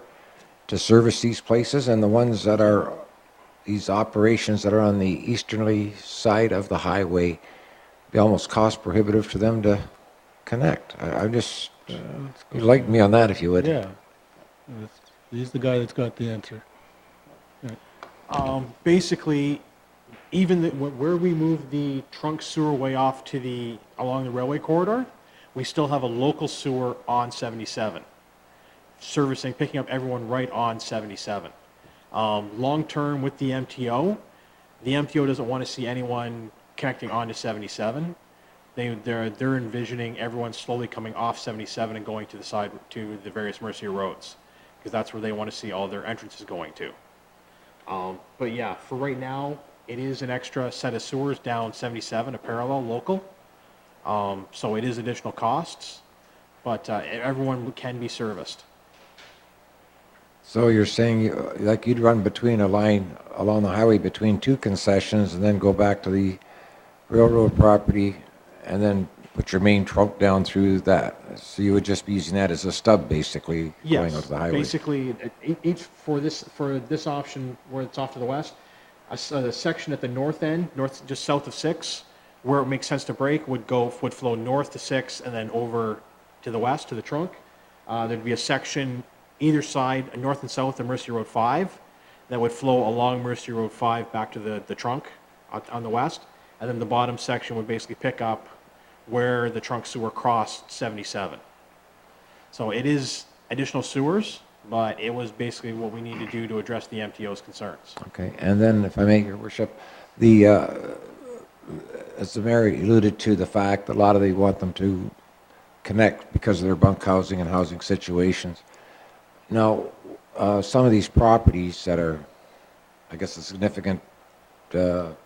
to service these places? And the ones that are, these operations that are on the easterly side of the highway, be almost cost prohibitive to them to connect. I'm just, enlighten me on that if you would. Yeah. He's the guy that's got the answer. Basically, even where we move the trunk sewer way off to along the railway corridor, we still have a local sewer on 77, picking up everyone right on 77. Long term with the MTO doesn't want to see anyone connecting onto 77. They're envisioning everyone slowly coming off 77 and going to the side to the various Mercier roads, because that's where they want to see all their entrances going to. But yeah, for right now, it is an extra set of sewers down 77, a parallel local. So it is additional costs, but everyone can be serviced. So you're saying, like you'd run between a line along the highway between two concessions and then go back to the railroad property and then put your main trunk down through that. So you would just be using that as a stub, basically, going out to the highway. Basically, for this option where it's off to the west, a section at the north end, just south of 6, where it makes sense to break, would flow north to 6 and then over to the west to the trunk. There'd be a section either side, north and south of Mercier Road 5, that would flow along Mercier Road 5 back to the trunk on the west, and then the bottom section would basically pick up where the trunk sewer crossed 77. So it is additional sewers, but it was basically what we need to do to address the MTO's concerns. Okay, and then if I may, Your Worship, as the mayor alluded to, the fact that a lot of they want them to connect because of their bunk housing and housing situations. Now, some of these properties that are, I guess, a significant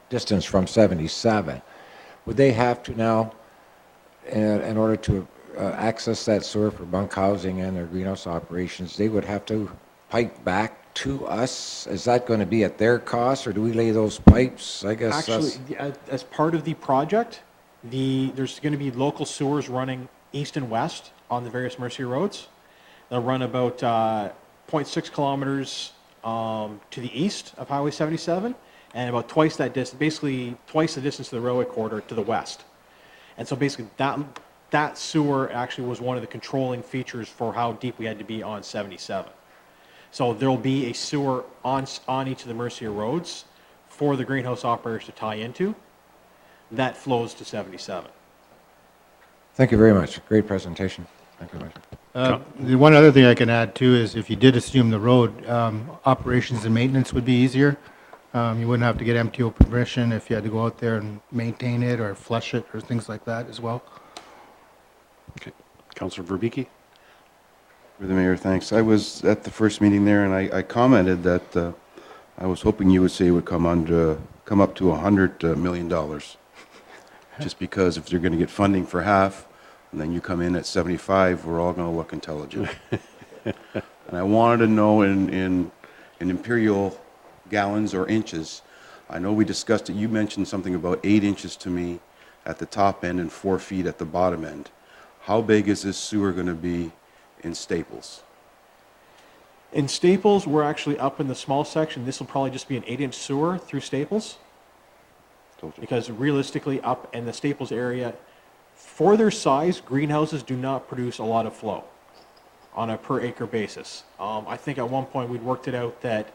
distance from 77, would they have to now, in order to access that sewer for bunk housing and their greenhouse operations, they would have to pipe back to us? Is that going to be at their cost, or do we lay those pipes? I guess Actually, as part of the project, there's going to be local sewers running east and west on the various Mercier roads. They'll run about 0.6 kilometers to the east of Highway 77, and about twice that distance, basically twice the distance to the railway corridor to the west. And so basically that sewer actually was one of the controlling features for how deep we had to be on 77. So there'll be a sewer on each of the Mercier roads for the greenhouse operators to tie into. That flows to 77. Thank you very much. Great presentation. Thank you, Worship. The one other thing I can add too is if you did assume the road, operations and maintenance would be easier. You wouldn't have to get MTO permission if you had to go out there and maintain it or flush it or things like that as well. Okay. Councillor Verbicki? For the mayor, thanks. I was at the first meeting there, and I commented that I was hoping you would say it would come up to $100 million. Just because if they're going to get funding for half, and then you come in at 75, we're all going to look intelligent. And I wanted to know in imperial gallons or inches. I know we discussed it. You mentioned something about 8 inches to me at the top end and 4 feet at the bottom end. How big is this sewer going to be in Staples? In Staples, we're actually up in the small section. This will probably just be an 8-inch sewer through Staples. Told you. Because realistically, up in the Staples area, for their size, greenhouses do not produce a lot of flow on a per acre basis. I think at one point we'd worked it out that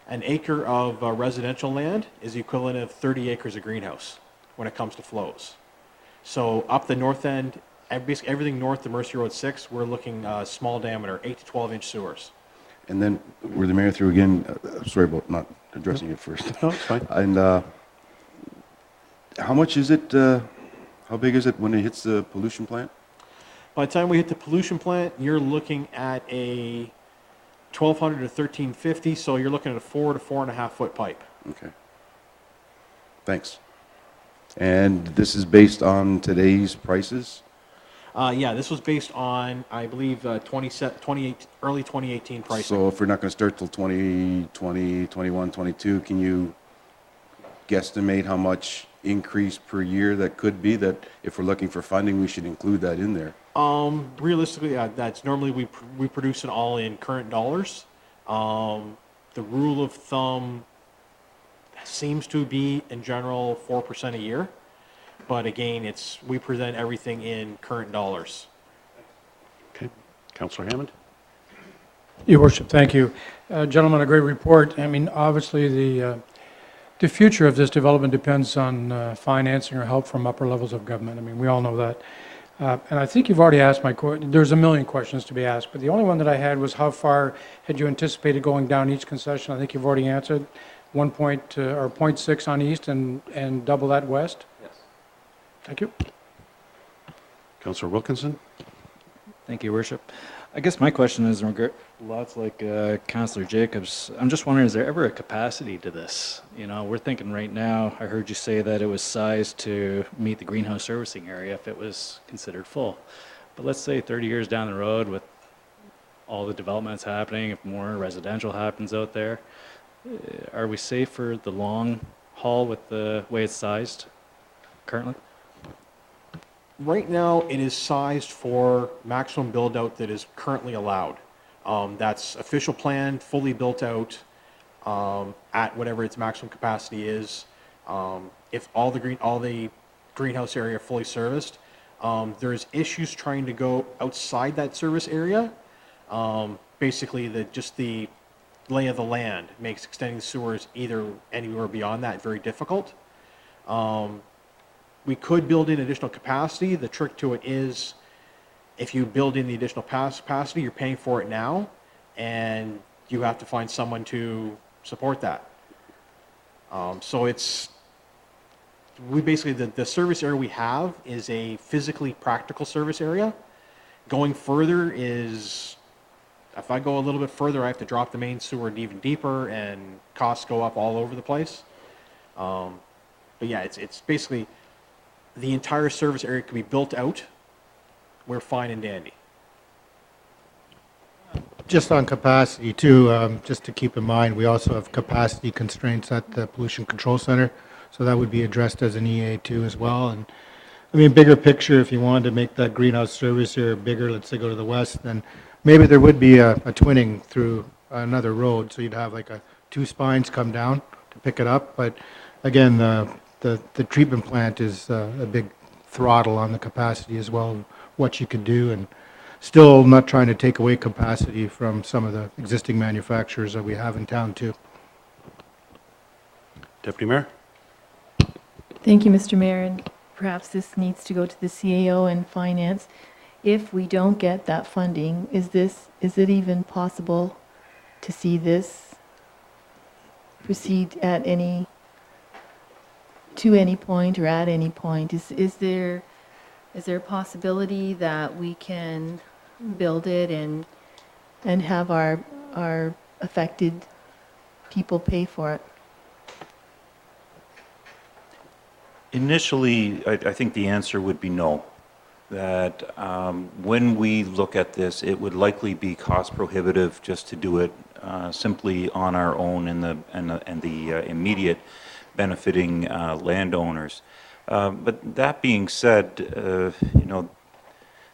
an acre of residential land is the equivalent of 30 acres of greenhouse when it comes to flows. So up the north end, basically everything north of Mercy Road 6, we're looking small diameter, 8 to 12-inch sewers. And then, were the mayor through again? Sorry about not addressing it first. No, it's fine. And how much is it, how big is it when it hits the pollution plant? By the time we hit the pollution plant, you're looking at a 1,200 to 1,350, so you're looking at a 4 to 4.5 foot pipe. Okay. Thanks. And this is based on today's prices? Yeah, this was based on, I believe, early 2018 pricing. So if we're not going to start till 2020, 21, 22, can you guesstimate how much increase per year that could be, that if we're looking for funding, we should include that in there? Realistically, that's normally we produce it all in current dollars. The rule of thumb seems to be, in general, 4% a year. But again, we present everything in current dollars. Okay. Councillor Hammond? Your worship, thank you. Gentlemen, a great report. I mean, obviously, the future of this development depends on financing or help from upper levels of government. I mean, we all know that. And I think you've already asked my question. There's a million questions to be asked, but the only one that I had was how far had you anticipated going down each concession? I think you've already answered 0.6 on east and double that west. Yes. Thank you. Councillor Wilkinson? Thank you, Worship. I guess my question is, lots like Councillor Jacobs, I'm just wondering, is there ever a capacity to this? You know, we're thinking right now, I heard you say that it was sized to meet the greenhouse servicing area if it was considered full. But let's say 30 years down the road with all the developments happening, if more residential happens out there, are we safe for the long haul with the way it's sized currently? Right now, it is sized for maximum build out that is currently allowed. That's official plan, fully built out at whatever its maximum capacity is. If all the greenhouse area fully serviced, there's issues trying to go outside that service area. Basically, just the lay of the land makes extending sewers anywhere beyond that very difficult. We could build in additional capacity. The trick to it is if you build in the additional capacity, you're paying for it now, and you have to find someone to support that. So we basically, the service area we have is a physically practical service area. Going further is, if I go a little bit further, I have to drop the main sewer even deeper, and costs go up all over the place. But yeah, it's basically, the entire service area could be built out. We're fine and dandy. Just on capacity too, just to keep in mind, we also have capacity constraints at the Pollution Control Center, so that would be addressed as an EA too as well. And I mean, bigger picture, if you wanted to make that greenhouse service area bigger, let's say go to the west, then maybe there would be a twinning through another road, so you'd have like 2 spines come down to pick it up. But again, the treatment plant is a big throttle on the capacity as well, what you could do, and still not trying to take away capacity from some of the existing manufacturers that we have in town too. Deputy Mayor? Thank you, Mr. Mayor, and perhaps this needs to go to the CAO and Finance. If we don't get that funding, is it even possible to see this proceed to any point or at any point? Is there a possibility that we can build it and have our affected people pay for it? Initially, I think the answer would be no. That when we look at this, it would likely be cost prohibitive just to do it simply on our own and the immediate benefiting landowners. But that being said,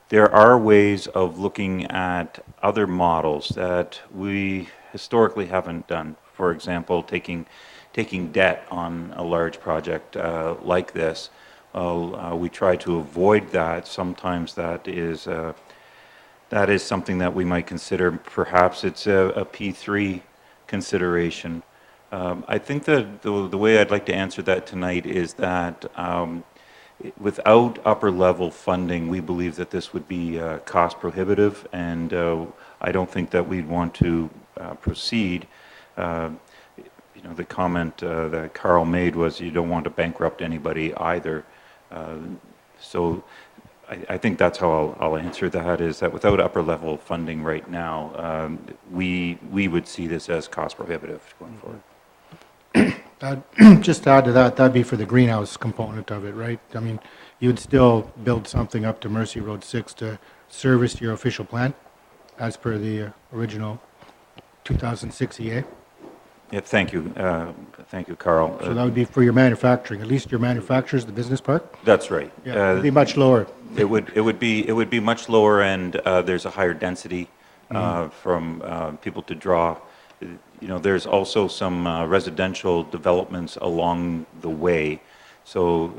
there are ways of looking at other models that we historically haven't done. For example, taking debt on a large project like this. We try to avoid that. Sometimes that is something that we might consider. Perhaps it's a P3 consideration. I think that the way I'd like to answer that tonight is that without upper level funding, we believe that this would be cost prohibitive, and I don't think that we'd want to proceed. The comment that Carl made was you don't want to bankrupt anybody either. So I think that's how I'll answer that, is that without upper level funding right now, we would see this as cost prohibitive going forward. Just to add to that, that'd be for the greenhouse component of it, right? I mean, you'd still build something up to Mercy Road 6 to service your official plan as per the original 2006 EA. Yeah, thank you, Carl. So that would be for your manufacturing, at least your manufacturers, the business park? That's right. Yeah, it'd be much lower. It would be much lower, and there's a higher density from people to draw. There's also some residential developments along the way. So,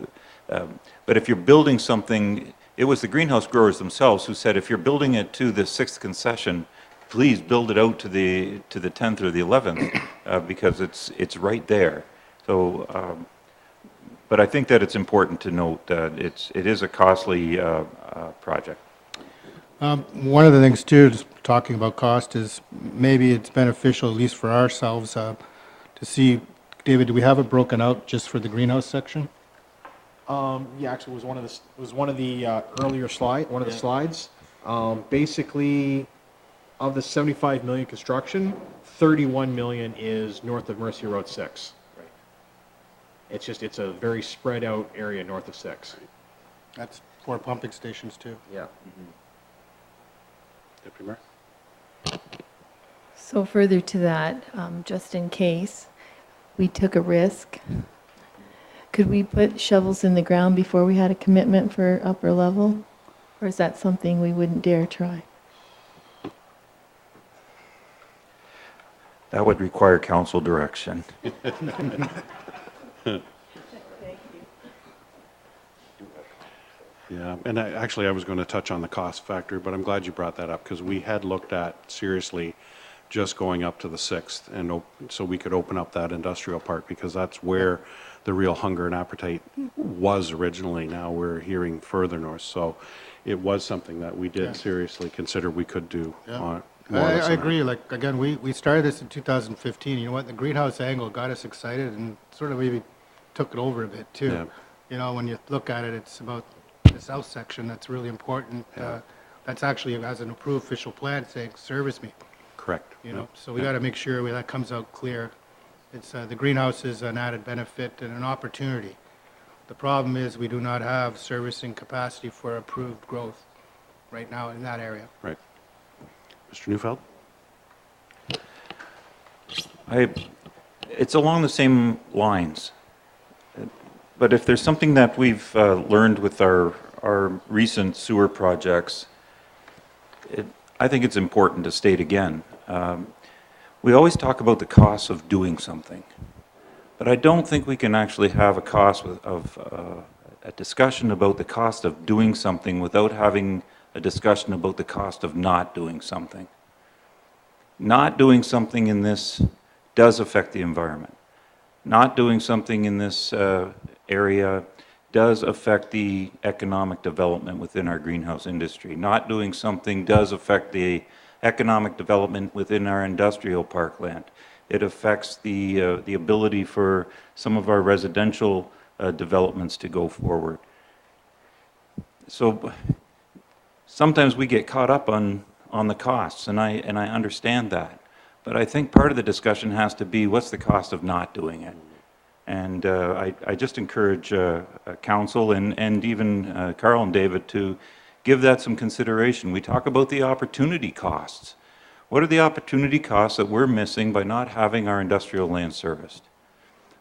but if you're building something, it was the greenhouse growers themselves who said, if you're building it to the 6th concession, please build it out to the 10th or the 11th because it's right there. So, but I think that it's important to note that it is a costly project. One of the things too, just talking about cost, is maybe it's beneficial, at least for ourselves, to see, David, do we have it broken out just for the greenhouse section? Yeah, actually, it was one of the earlier slides. Basically, of the 75 million construction, 31 million is north of Mercy Road 6. Right. It's a very spread out area north of 6. That's 4 pumping stations too. Yeah. Deputy Mayor? So further to that, just in case we took a risk, could we put shovels in the ground before we had a commitment for upper level? Or is that something we wouldn't dare try? That would require council direction. Yeah, and actually I was going to touch on the cost factor, but I'm glad you brought that up because we had looked at seriously just going up to the 6th, and so we could open up that industrial park because that's where the real hunger and appetite was originally. Now we're hearing further north, so it was something that we did seriously consider we could do. I agree. Like, again, we started this in 2015. You know what? The greenhouse angle got us excited and sort of maybe took it over a bit too. Yeah. You know, when you look at it, it's about the south section that's really important. That's actually has an approved official plan saying, service me. Correct. You know, so we got to make sure that comes out clear. It's the greenhouse is an added benefit and an opportunity. The problem is we do not have servicing capacity for approved growth right now in that area. Right. Mr. Neufeld? It's along the same lines. But if there's something that we've learned with our recent sewer projects, I think it's important to state again. We always talk about the cost of doing something, but I don't think we can actually have a cost of a discussion about the cost of doing something without having a discussion about the cost of not doing something. Not doing something in this does affect the environment. Not doing something in this area does affect the economic development within our greenhouse industry. Not doing something does affect the economic development within our industrial parkland. It affects the ability for some of our residential developments to go forward. So sometimes we get caught up on the costs, and I understand that. But I think part of the discussion has to be, what's the cost of not doing it? And I just encourage council and even Carl and David to give that some consideration. We talk about the opportunity costs. What are the opportunity costs that we're missing by not having our industrial land serviced?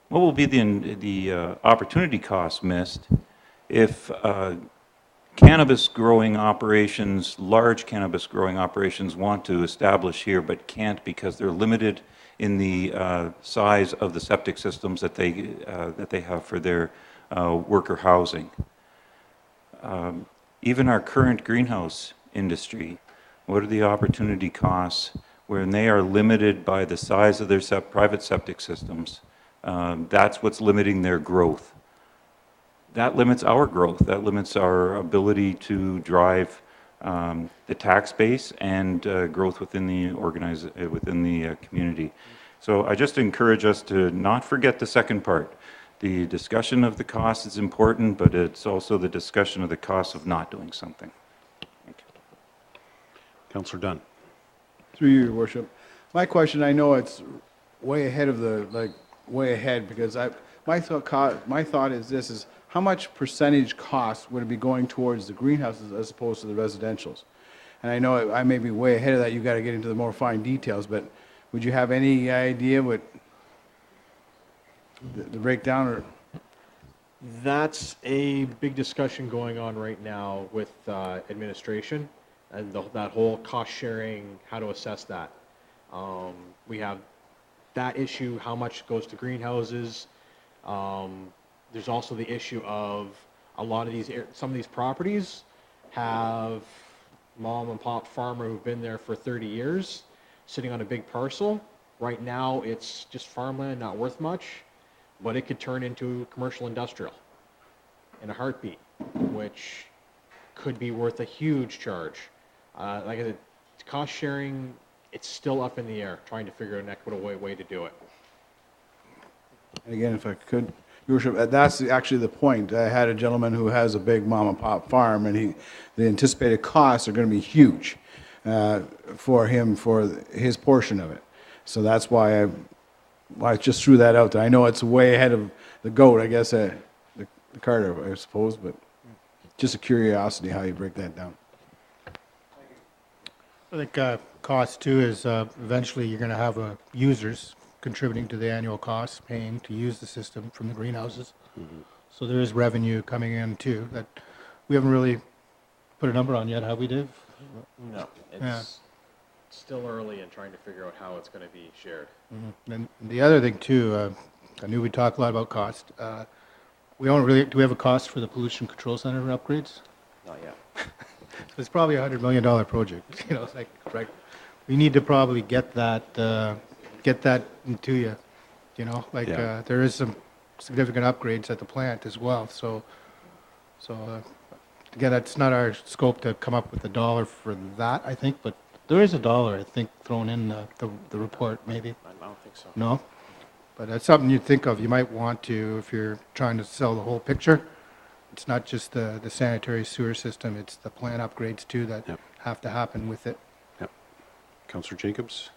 What will be the opportunity costs missed if cannabis growing operations, large cannabis growing operations want to establish here but can't because they're limited in the size of the septic systems that they have for their worker housing. Even our current greenhouse industry, what are the opportunity costs when they are limited by the size of their private septic systems? That's what's limiting their growth. That limits our growth. That limits our ability to drive the tax base and growth within the community. So I just encourage us to not forget the second part. The discussion of the cost is important, but it's also the discussion of the cost of not doing something. Thank you. Councillor Dunn. Through you, Your Worship. My question, I know it's way ahead of way ahead, because my thought is this, is how much percentage cost would it be going towards the greenhouses as opposed to the residentials? And I know I may be way ahead of that, you've got to get into the more fine details, but would you have any idea what the breakdown, or? That's a big discussion going on right now with administration and that whole cost sharing, how to assess that. We have that issue, how much goes to greenhouses. There's also the issue of a lot of some of these properties have mom and pop farmer who've been there for 30 years sitting on a big parcel. Right now it's just farmland, not worth much, but it could turn into commercial industrial in a heartbeat, which could be worth a huge charge. Like I said, cost sharing, it's still up in the air, trying to figure out an equitable way to do it. And again, if I could, Your Worship, that's actually the point. I had a gentleman who has a big mom and pop farm, and the anticipated costs are going to be huge for him, for his portion of it. So that's why I just threw that out there. I know it's way ahead of the goat, I guess, the cart, I suppose, but just a curiosity how you break that down. I think cost too is eventually you're going to have users contributing to the annual costs, paying to use the system from the greenhouses. So there is revenue coming in too that we haven't really put a number on yet, have we, Dave? No, it's still early in trying to figure out how it's going to be shared. And the other thing too, I knew we talked a lot about cost. We don't really, do we have a cost for the pollution control center upgrades? Not yet. It's probably a $100 million project, you know, it's like, right, we need to probably get that into you know, like, Yeah. there is some significant upgrades at the plant as well, so, again, that's not our scope to come up with a dollar for that, I think, but there is a dollar, I think, thrown in the report, maybe. I don't think so. No? But that's something you'd think of, you might want to, if you're trying to sell the whole picture. It's not just the sanitary sewer system, it's the plant upgrades too that Yep. have to happen with it. Yep. Councillor Jacobs.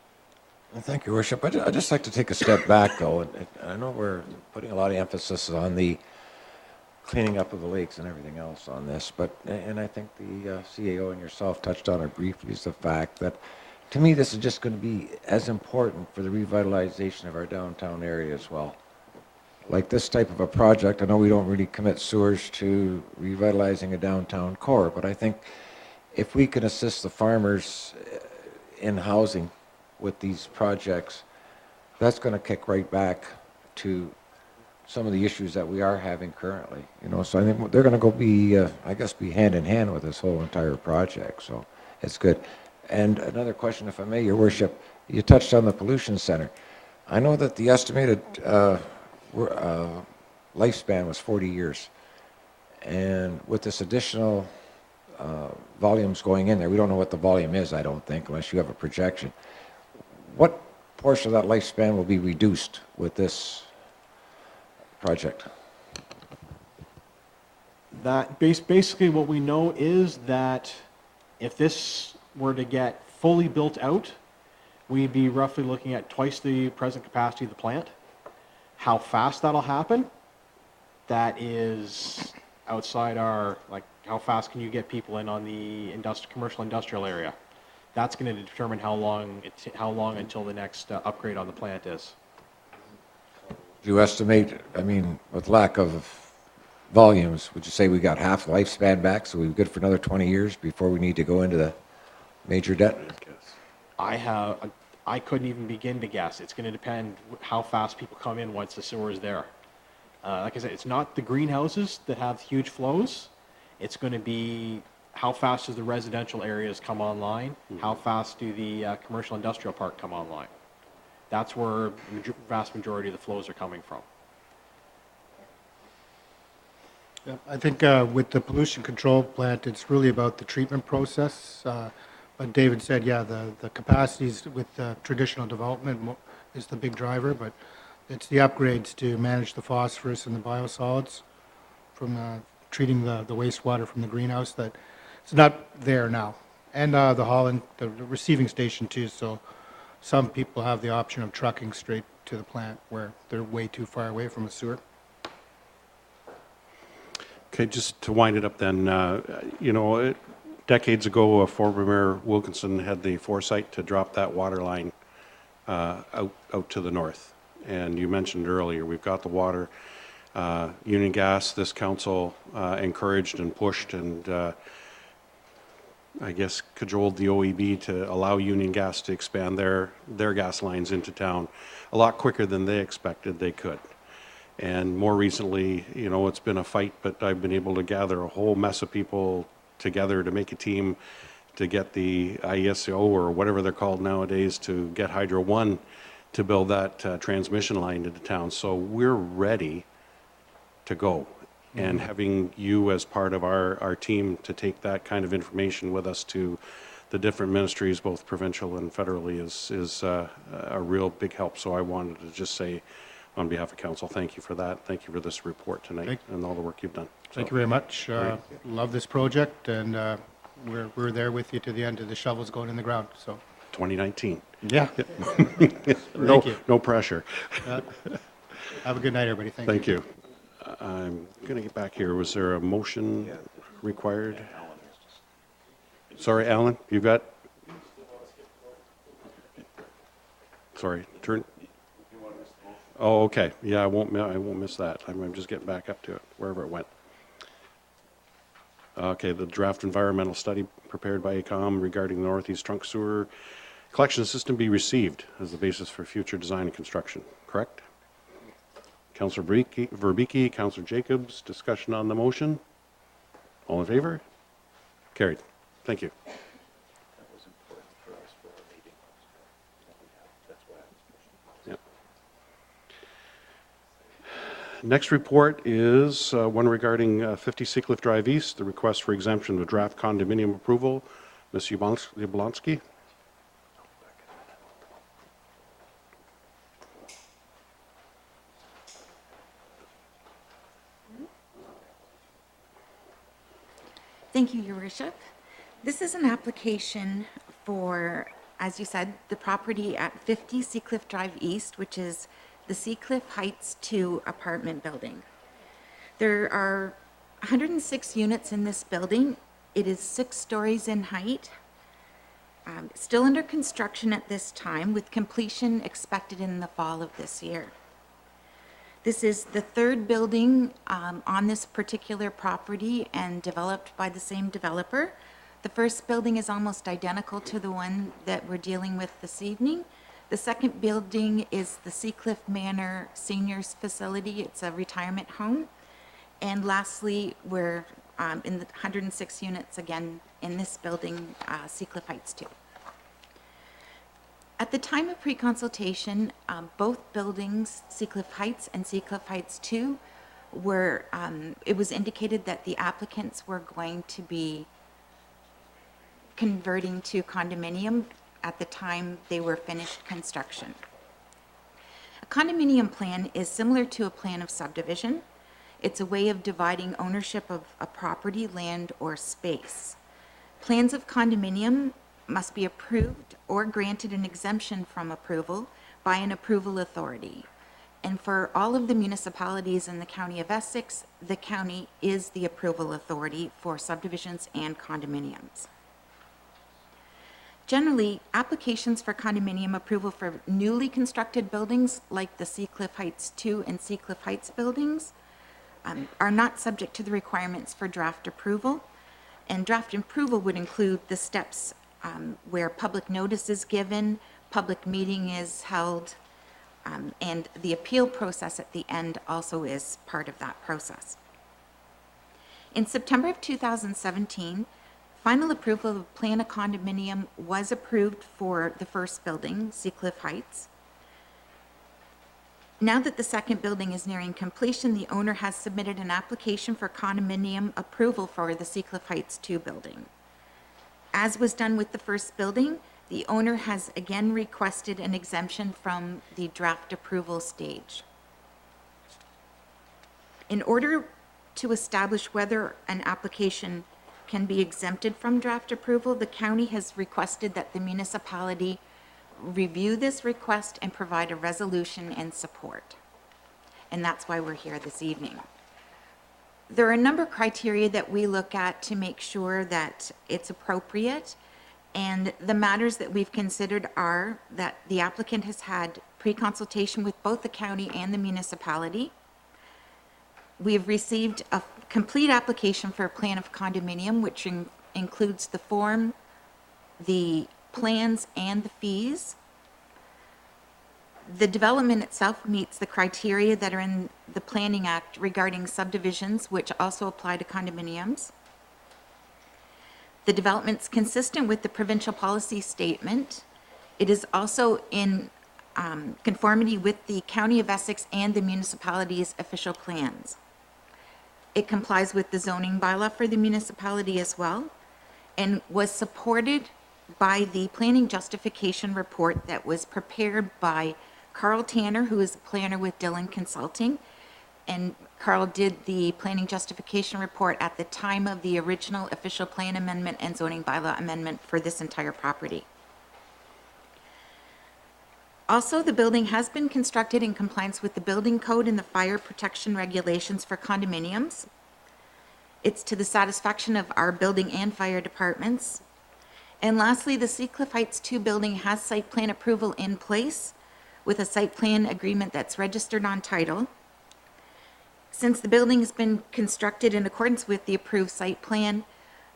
Well, thank you, Worship. I'd just like to take a step back, though. And I know we're putting a lot of emphasis on the cleaning up of the lakes and everything else on this, and I think the CAO and yourself touched on it briefly, is the fact that, to me, this is just going to be as important for the revitalization of our downtown area as well. Like this type of a project, I know we don't really commit sewers to revitalizing a downtown core, but I think if we can assist the farmers in housing with these projects, that's going to kick right back to some of the issues that we are having currently, you know, so I think they're going to go be, I guess, be hand in hand with this whole entire project, so it's good. And another question, if I may, Your Worship, you touched on the pollution center. I know that the estimated lifespan was 40 years, and with this additional volumes going in there, we don't know what the volume is, I don't think, unless you have a projection. What portion of that lifespan will be reduced with this project? That basically what we know is that if this were to get fully built out, we'd be roughly looking at twice the present capacity of the plant. How fast that'll happen, that is outside our, like, how fast can you get people in on the commercial industrial area? That's going to determine how long until the next upgrade on the plant is. Do you estimate, I mean, with lack of volumes, would you say we got half lifespan back, so we're good for another 20 years before we need to go into the major debt? I couldn't even begin to guess. It's going to depend how fast people come in once the sewer is there. Like I said, it's not the greenhouses that have huge flows. It's going to be how fast does the residential areas come online? How fast do the commercial industrial park come online? That's where the vast majority of the flows are coming from. Yeah, I think with the pollution control plant, it's really about the treatment process. But David said, yeah, the capacities with traditional development is the big driver, but it's the upgrades to manage the phosphorus and the biosolids from treating the wastewater from the greenhouse that it's not there now. And the Holland, the receiving station too, so some people have the option of trucking straight to the plant where they're way too far away from the sewer. Okay, just to wind it up then, decades ago, former Mayor Wilkinson had the foresight to drop that water line out to the north. And you mentioned earlier, we've got the water. Union Gas, this council encouraged and pushed and I guess cajoled the OEB to allow Union Gas to expand their gas lines into town a lot quicker than they expected they could. And more recently, it's been a fight, but I've been able to gather a whole mess of people together to make a team to get the IESO or whatever they're called nowadays to get Hydro One to build that transmission line into town. So we're ready to go. And having you as part of our team to take that kind of information with us to the different ministries, both provincial and federally, is a real big help. So I wanted to just say, on behalf of council, thank you for that. Thank you for this report tonight and all the work you've done. Thank you very much. Love this project, and we're there with you to the end of the shovels going in the ground. So 2019. Yeah. Thank you. No pressure. Have a good night, everybody. Thank you. I'm going to get back here. Was there a motion required? Sorry, Alan, you got? Sorry, turn. Oh, okay. Yeah, I won't miss that. I'm just getting back up to it, wherever it went. Okay, the draft environmental study prepared by AECOM regarding the Northeast Trunk Sewer collection system be received as the basis for future design and construction, correct? Councillor Verbicki, Councillor Jacobs, discussion on the motion? All in favor? Carried. Thank you. Yep. Next report is one regarding 50 Seacliff Drive East, the request for exemption of draft condominium approval. Ms. Yablonsky? Thank you, Your Worship. This is an application for, as you said, the property at 50 Seacliff Drive East, which is the Seacliff Heights 2 apartment building. There are 106 units in this building. It is 6 stories in height. Still under construction at this time, with completion expected in the fall of this year. This is the third building on this particular property and developed by the same developer. The first building is almost identical to the one that we're dealing with this evening. The second building is the Seacliff Manor Seniors Facility. It's a retirement home. And lastly, we're in the 106 units again in this building, Seacliff Heights 2. At the time of pre-consultation, both buildings, Seacliff Heights and Seacliff Heights 2, were, it was indicated that the applicants were going to be converting to condominium at the time they were finished construction. A condominium plan is similar to a plan of subdivision. It's a way of dividing ownership of a property, land, or space. Plans of condominium must be approved or granted an exemption from approval by an approval authority. And for all of the municipalities in the County of Essex, the county is the approval authority for subdivisions and condominiums. Generally, applications for condominium approval for newly constructed buildings like the Seacliff Heights 2 and Seacliff Heights buildings are not subject to the requirements for draft approval. And draft approval would include the steps where public notice is given, public meeting is held, and the appeal process at the end also is part of that process. In September of 2017, final approval of a plan of condominium was approved for the first building, Seacliff Heights. Now that the second building is nearing completion, the owner has submitted an application for condominium approval for the Seacliff Heights 2 building. As was done with the first building, the owner has again requested an exemption from the draft approval stage. In order to establish whether an application can be exempted from draft approval, the county has requested that the municipality review this request and provide a resolution and support. And that's why we're here this evening. There are a number of criteria that we look at to make sure that it's appropriate. And the matters that we've considered are that the applicant has had pre-consultation with both the county and the municipality. We have received a complete application for a plan of condominium, which includes the form, the plans, and the fees. The development itself meets the criteria that are in the Planning Act regarding subdivisions, which also apply to condominiums. The development's consistent with the provincial policy statement. It is also in conformity with the County of Essex and the municipality's official plans. It complies with the zoning bylaw for the municipality as well, and was supported by the planning justification report that was prepared by Carl Tanner, who is a planner with Dillon Consulting. And Carl did the planning justification report at the time of the original official plan amendment and zoning bylaw amendment for this entire property. Also, the building has been constructed in compliance with the building code and the fire protection regulations for condominiums. It's to the satisfaction of our building and fire departments. And lastly, the Seacliff Heights 2 building has site plan approval in place with a site plan agreement that's registered on title. Since the building has been constructed in accordance with the approved site plan,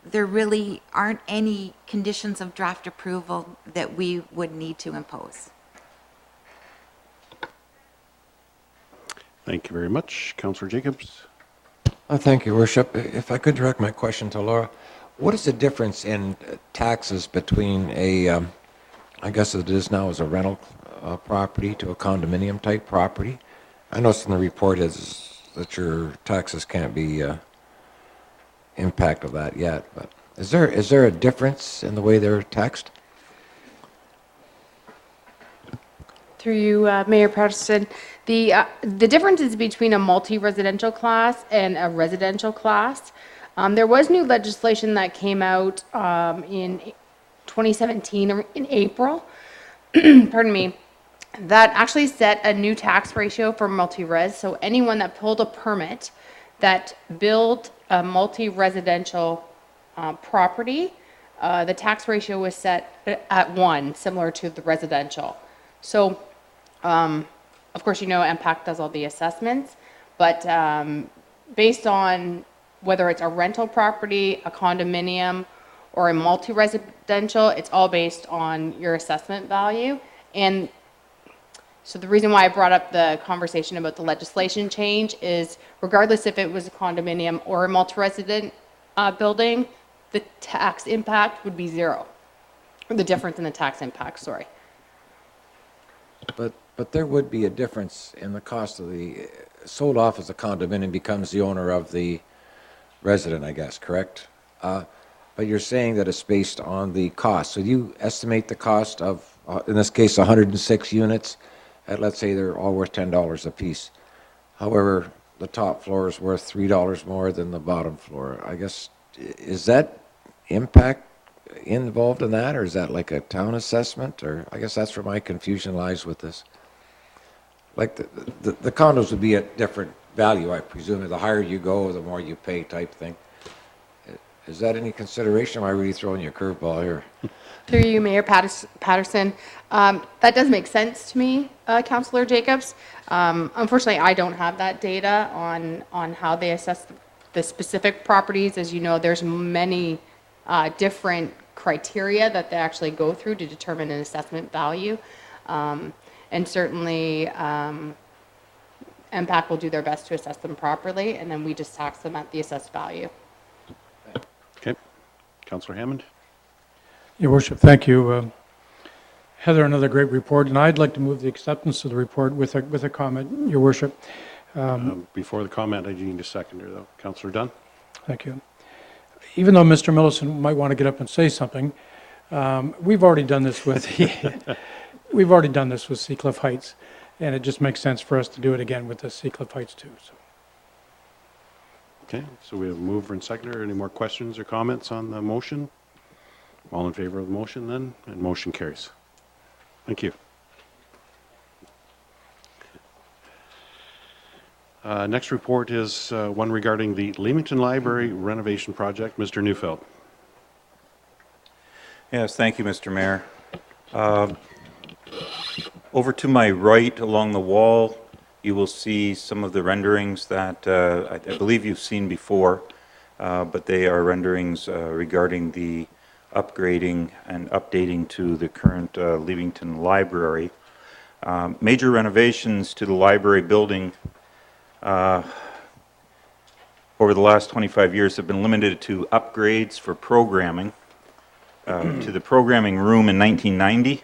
there really aren't any conditions of draft approval that we would need to impose. Thank you very much. Councillor Jacobs? Thank you, Worship. If I could direct my question to Laura, what is the difference in taxes between a, I guess it is now as a rental property to a condominium type property? I noticed in the report is that your taxes can't be impact of that yet, but is there a difference in the way they're taxed? Through you, Mayor Patterson, the difference is between a multi-residential class and a residential class. There was new legislation that came out in 2017 or in April, pardon me, that actually set a new tax ratio for multi-res. So anyone that pulled a permit that built a multi-residential property, the tax ratio was set at 1, similar to the residential. So, of course, you know, MPAC does all the assessments, but based on whether it's a rental property, a condominium, or a multi-residential, it's all based on your assessment value. And So the reason why I brought up the conversation about the legislation change is regardless if it was a condominium or a multi-resident building, the tax impact would be zero. Or the difference in the tax impact, sorry. But there would be a difference in the cost of the, sold off as a condominium becomes the owner of the resident, I guess, correct? But you're saying that it's based on the cost. So you estimate the cost of, in this case, 106 units, at let's say they're all worth $10 a piece. However, the top floor is worth $3 more than the bottom floor. I guess, is that impact involved in that, or is that like a town assessment? Or I guess that's where my confusion lies with this. Like the condos would be at different value, I presume. The higher you go, the more you pay type thing. Is that any consideration? Or am I really throwing you a curveball here? Through you, Mayor Patterson. That does make sense to me, Councillor Jacobs. Unfortunately, I don't have that data on how they assess the specific properties. As you know, there's many different criteria that they actually go through to determine an assessment value. And certainly, MPAC will do their best to assess them properly, and then we just tax them at the assessed value. Okay. Councillor Hammond? Your worship, thank you. Heather, another great report, and I'd like to move the acceptance of the report with a comment, your worship. Before the comment, I do need a seconder, though. Councillor Dunn? Thank you. Even though Mr. Millicent might want to get up and say something, we've already done this with Seacliff Heights, and it just makes sense for us to do it again with the Seacliff Heights too. So. Okay, so we have a mover and seconder. Any more questions or comments on the motion? All in favor of the motion then, and motion carries. Thank you. Next report is one regarding the Leamington Library renovation project. Mr. Neufeld. Yes, thank you, Mr. Mayor. Over to my right along the wall, you will see some of the renderings that I believe you've seen before, but they are renderings regarding the upgrading and updating to the current Leamington Library. Major renovations to the library building over the last 25 years have been limited to upgrades for programming, to the programming room in 1990,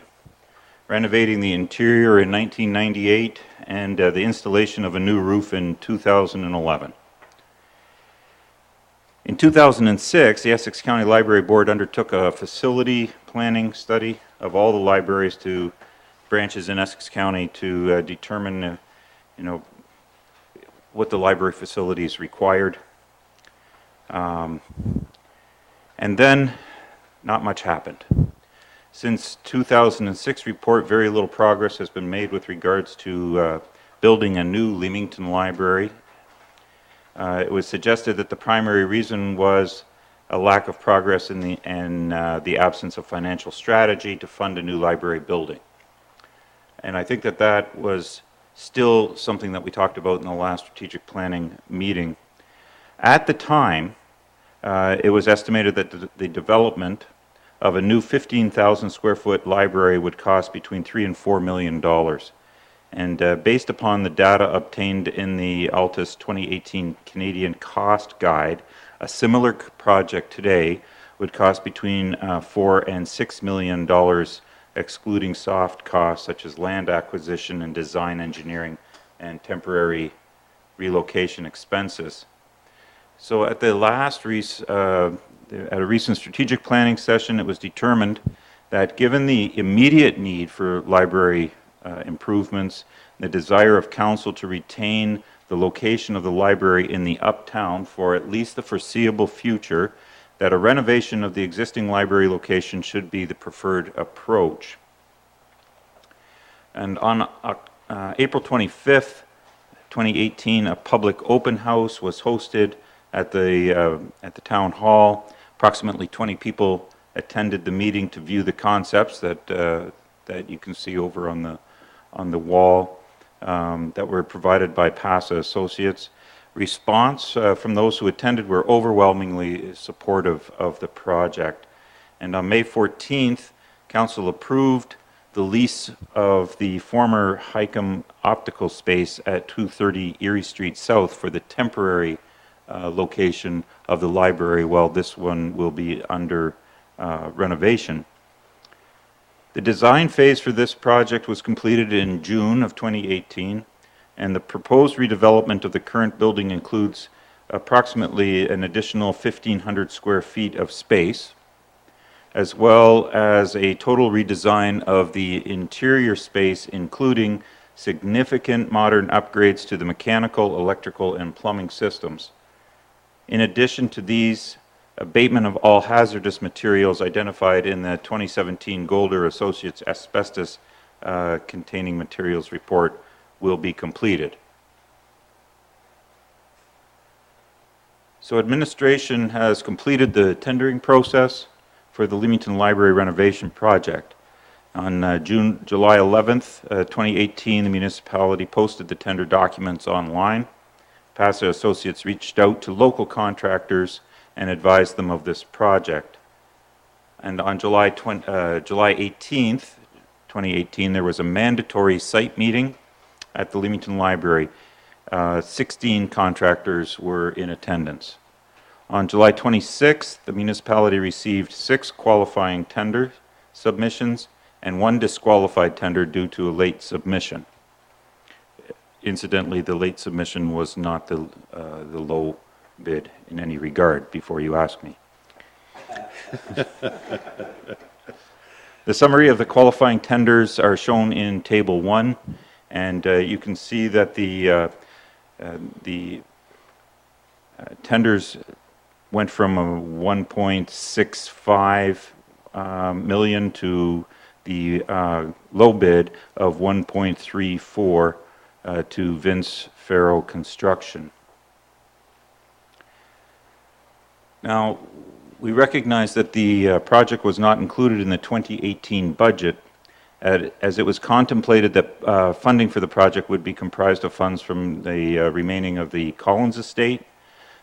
renovating the interior in 1998, and the installation of a new roof in 2011. In 2006, the Essex County Library Board undertook a facility planning study of all the libraries to branches in Essex County to determine, what the library facilities required. And then not much happened. Since 2006 report, very little progress has been made with regards to building a new Leamington library. It was suggested that the primary reason was a lack of progress in the absence of financial strategy to fund a new library building. And I think that that was still something that we talked about in the last strategic planning meeting. At the time, it was estimated that the development of a new 15,000 square foot library would cost between $3 and $4 million. And based upon the data obtained in the Altus 2018 Canadian Cost Guide, a similar project today would cost between $4 and $6 million, excluding soft costs such as land acquisition and design engineering and temporary relocation expenses. So at the last at a recent strategic planning session, it was determined that given the immediate need for library improvements, the desire of council to retain the location of the library in the uptown for at least the foreseeable future, that a renovation of the existing library location should be the preferred approach. And on April 25th, 2018, a public open house was hosted at the town hall. Approximately 20 people attended the meeting to view the concepts that you can see over on the wall that were provided by PASA Associates. Response from those who attended were overwhelmingly supportive of the project. And on May 14th, Council approved the lease of the former Highcombe optical space at 230 Erie Street South for the temporary location of the library, while this one will be under renovation. The design phase for this project was completed in June of 2018, and the proposed redevelopment of the current building includes approximately an additional 1,500 square feet of space, as well as a total redesign of the interior space, including significant modern upgrades to the mechanical, electrical, and plumbing systems. In addition to these, abatement of all hazardous materials identified in the 2017 Golder Associates asbestos containing materials report will be completed. So administration has completed the tendering process for the Leamington Library renovation project. On July 11th, 2018, the municipality posted the tender documents online. PASA Associates reached out to local contractors and advised them of this project. And on July 18th, 2018, there was a mandatory site meeting at the Leamington Library. 16 contractors were in attendance. On July 26th, the municipality received 6 qualifying tender submissions and 1 disqualified tender due to a late submission. Incidentally, the late submission was not the low bid in any regard, before you ask me. The summary of the qualifying tenders are shown in Table 1, and you can see that the tenders went from a 1.65 million to the low bid of 1.34 to Vince Farrow Construction. Now, we recognize that the project was not included in the 2018 budget, as it was contemplated that funding for the project would be comprised of funds from the remaining of the Collins estate,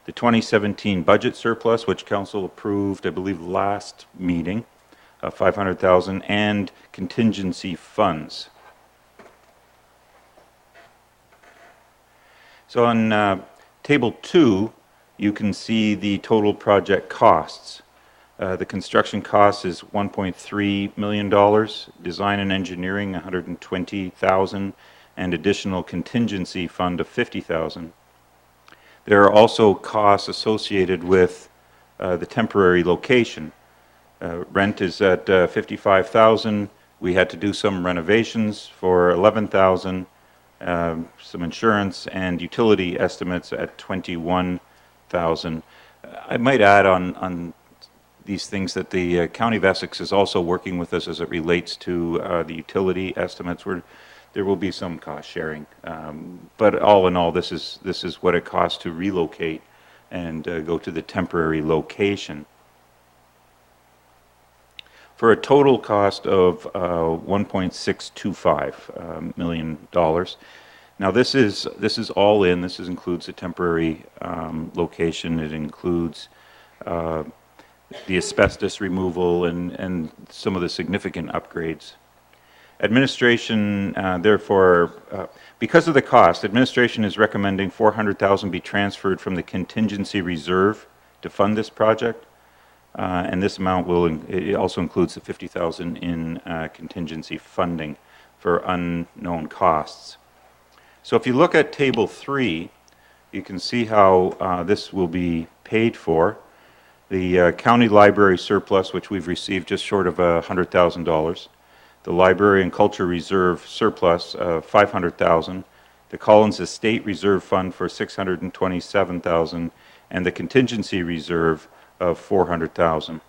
the 2017 budget surplus, which council approved, I believe, last meeting, of $500,000, and contingency funds. So on Table 2, you can see the total project costs. The construction cost is $1.3 million, design and engineering $120,000, and additional contingency fund of $50,000. There are also costs associated with the temporary location. Rent is at $55,000. We had to do some renovations for $11,000, some insurance and utility estimates at $21,000. I might add on these things that the County of Essex is also working with us as it relates to the utility estimates, where there will be some cost sharing. But all in all, this is what it costs to relocate and go to the temporary location, for a total cost of $1.625 million. Now this is all in. This includes a temporary location. It includes the asbestos removal and some of the significant upgrades. Administration, therefore, because of the cost, administration is recommending $400,000 be transferred from the contingency reserve to fund this project. And this amount it also includes the $50,000 in contingency funding for unknown costs. So if you look at Table 3, you can see how this will be paid for. The county library surplus, which we've received just short of $100,000. The library and culture reserve surplus of $500,000. The Collins Estate Reserve Fund for $627,000, and the contingency reserve of $400,000.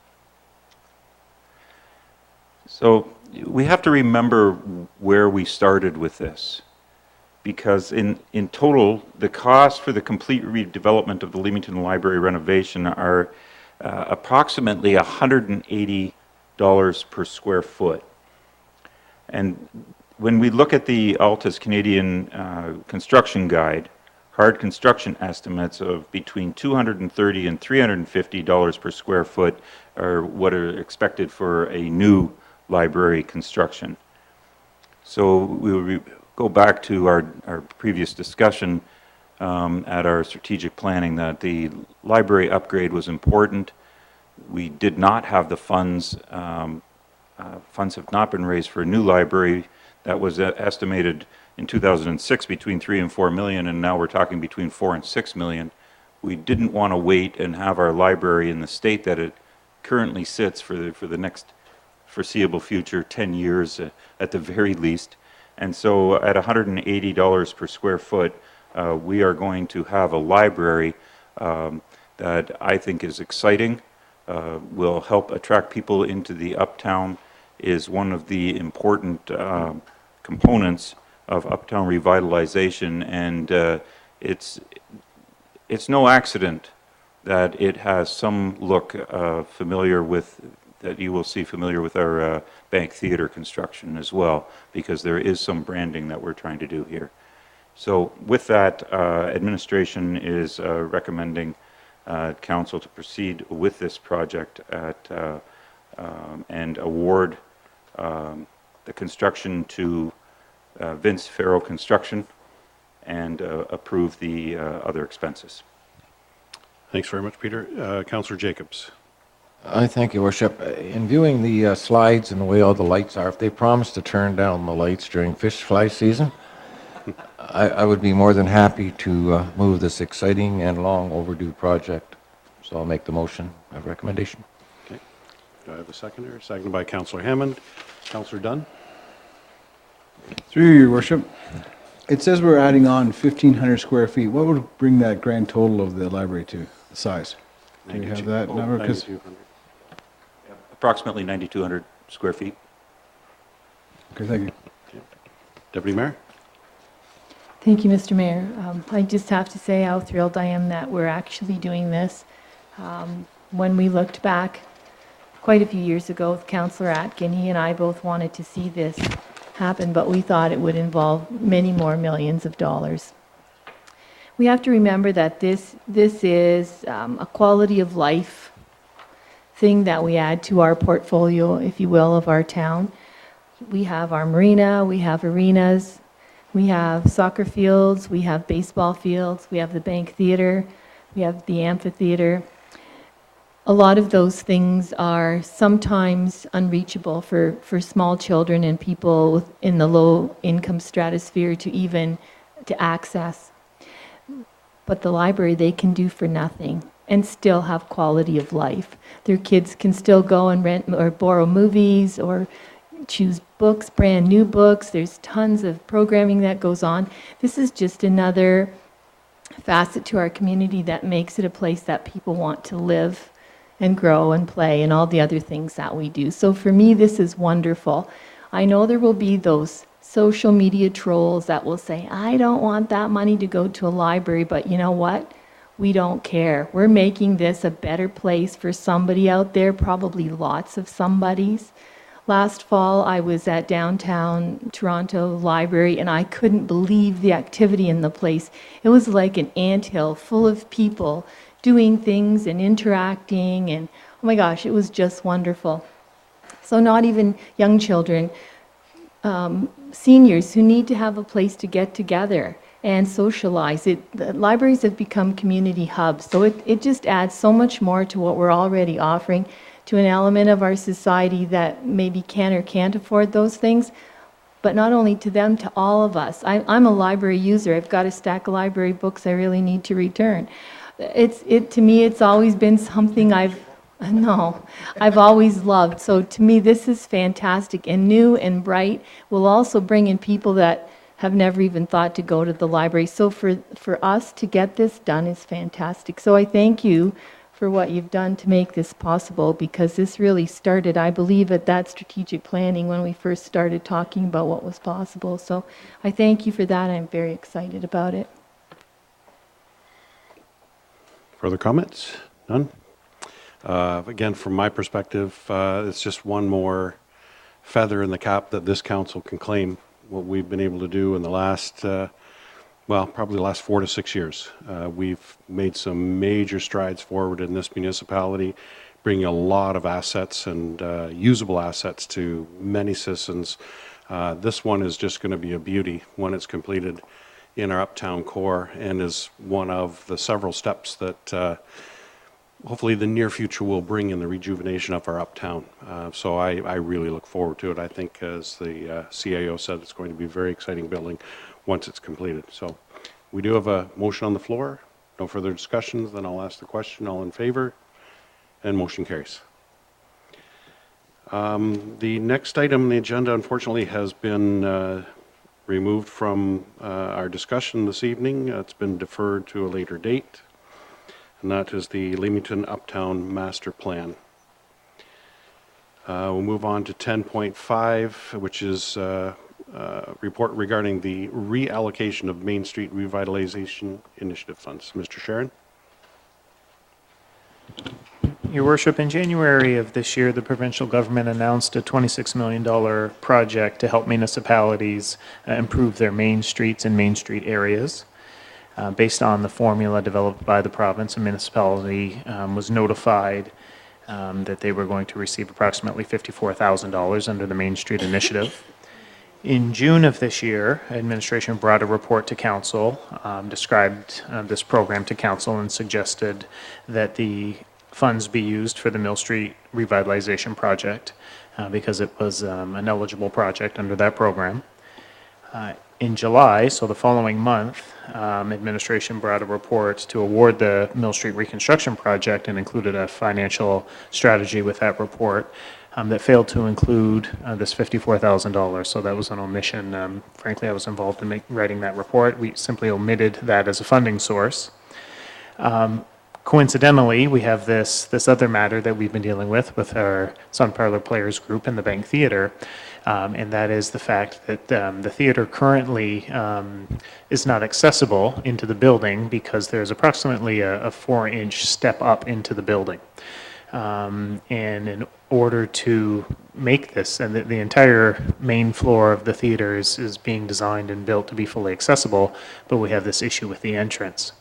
So we have to remember where we started with this, because in total, the cost for the complete redevelopment of the Leamington Library renovation are approximately $180 per square foot. And when we look at the Altus Canadian construction guide, hard construction estimates of between $230 and $350 per square foot are what are expected for a new library construction. So we would go back to our previous discussion at our strategic planning that the library upgrade was important. We did not have the funds. Funds have not been raised for a new library that was estimated in 2006 between 3 and 4 million, and now we're talking between 4 and 6 million. We didn't want to wait and have our library in the state that it currently sits for the next foreseeable future, 10 years at the very least. And so at $180 per square foot, we are going to have a library that I think is exciting, will help attract people into the uptown, is one of the important components of uptown revitalization, and it's no accident that it has some look familiar with, that you will see familiar with our Bank Theater construction as well, because there is some branding that we're trying to do here. So with that, administration is recommending council to proceed with this project and award the construction to Vince Farrow Construction and approve the other expenses. Thanks very much, Peter. Councillor Jacobs. I thank you, Worship. In viewing the slides and the way all the lights are, if they promise to turn down the lights during fish fly season, I would be more than happy to move this exciting and long overdue project. So I'll make the motion of recommendation. Okay. Do I have a seconder? Seconded by Councillor Hammond. Councillor Dunn. Through you, Your Worship. It says we're adding on 1,500 square feet. What would bring that grand total of the library to, the size? Do you have that number? 'Cause- 9,200. Approximately 9,200 square feet. Okay, thank you. Deputy Mayor. Thank you, Mr. Mayor. I just have to say how thrilled I am that we're actually doing this. When we looked back quite a few years ago with Councillor Atkin, he and I both wanted to see this happen, but we thought it would involve many more millions of dollars. We have to remember that this is a quality of life thing that we add to our portfolio, if you will, of our town. We have our marina, we have arenas, we have soccer fields, we have baseball fields, we have the Bank Theater, we have the amphitheater. A lot of those things are sometimes unreachable for small children and people in the low income stratosphere to access. But the library they can do for nothing and still have quality of life. Their kids can still go and rent or borrow movies or choose books, brand new books. There's tons of programming that goes on. This is just another facet to our community that makes it a place that people want to live and grow and play and all the other things that we do. So for me, this is wonderful. I know there will be those social media trolls that will say, I don't want that money to go to a library, but you know what? We don't care. We're making this a better place for somebody out there, probably lots of somebodies. Last fall, I was at downtown Toronto Library, and I couldn't believe the activity in the place. It was like an anthill full of people doing things and interacting, and oh my gosh, it was just wonderful. So not even young children, seniors who need to have a place to get together and socialize. The libraries have become community hubs, so it just adds so much more to what we're already offering to an element of our society that maybe can or can't afford those things, but not only to them, to all of us. I'm a library user. I've got a stack of library books I really need to return. To me, it's always been something I've always loved. So to me, this is fantastic and new and bright. Will also bring in people that have never even thought to go to the library. So for us to get this done is fantastic. So I thank you for what you've done to make this possible, because this really started, I believe, at that strategic planning when we first started talking about what was possible. So I thank you for that. I'm very excited about it. Further comments? None? Again, from my perspective, it's just one more feather in the cap that this council can claim what we've been able to do in the last, probably the last 4 to 6 years. We've made some major strides forward in this municipality, bringing a lot of assets and usable assets to many citizens This one is just going to be a beauty when it's completed in our uptown core, and is one of the several steps that hopefully the near future will bring in the rejuvenation of our uptown. So I really look forward to it. I think, as the CAO said, it's going to be a very exciting building once it's completed. So we do have a motion on the floor. No further discussions, then I'll ask the question. All in favor? And motion carries. The next item on the agenda, unfortunately, has been removed from our discussion this evening. It's been deferred to a later date, and that is the Leamington Uptown Master Plan. We'll move on to 10.5, which is report regarding the reallocation of Main Street Revitalization Initiative funds. Mr. Sharon? Your Worship, in January of this year, the provincial government announced a $26 million project to help municipalities improve their main streets and main street areas. Based on the formula developed by the province, a municipality was notified that they were going to receive approximately $54,000 under the Main Street Initiative. In June of this year, administration brought a report to council, described this program to council, and suggested that the funds be used for the Mill Street Revitalization Project because it was an eligible project under that program. In July, so the following month, administration brought a report to award the Mill Street Reconstruction Project and included a financial strategy with that report that failed to include this $54,000. So that was an omission. Frankly, I was involved in writing that report. We simply omitted that as a funding source. Coincidentally, we have this other matter that we've been dealing with our Sun Parlor Players Group and the Bank Theatre, and that is the fact that the theater currently is not accessible into the building because there's approximately a 4-inch step up into the building. And in order to make this, and the entire main floor of the theater is being designed and built to be fully accessible, but we have this issue with the entrance.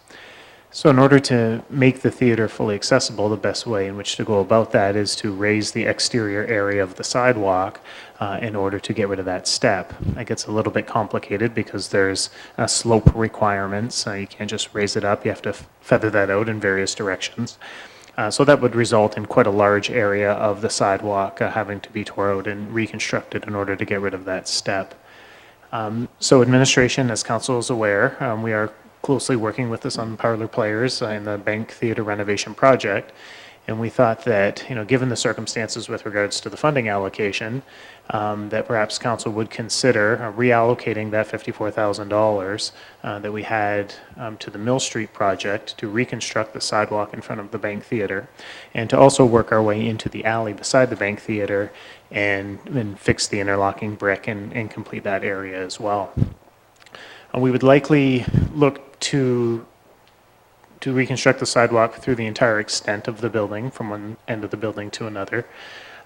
So in order to make the theater fully accessible, the best way in which to go about that is to raise the exterior area of the sidewalk in order to get rid of that step. It gets a little bit complicated because there's slope requirements. You can't just raise it up. You have to feather that out in various directions. So that would result in quite a large area of the sidewalk having to be tore out and reconstructed in order to get rid of that step. So administration, as council is aware, we are closely working with the Sun Parlor Players in the Bank Theatre renovation project, and we thought that, given the circumstances with regards to the funding allocation, that perhaps council would consider reallocating that $54,000 that we had to the Mill Street project to reconstruct the sidewalk in front of the Bank Theatre, and to also work our way into the alley beside the Bank Theatre and fix the interlocking brick and complete that area as well. We would likely look to reconstruct the sidewalk through the entire extent of the building, from one end of the building to another.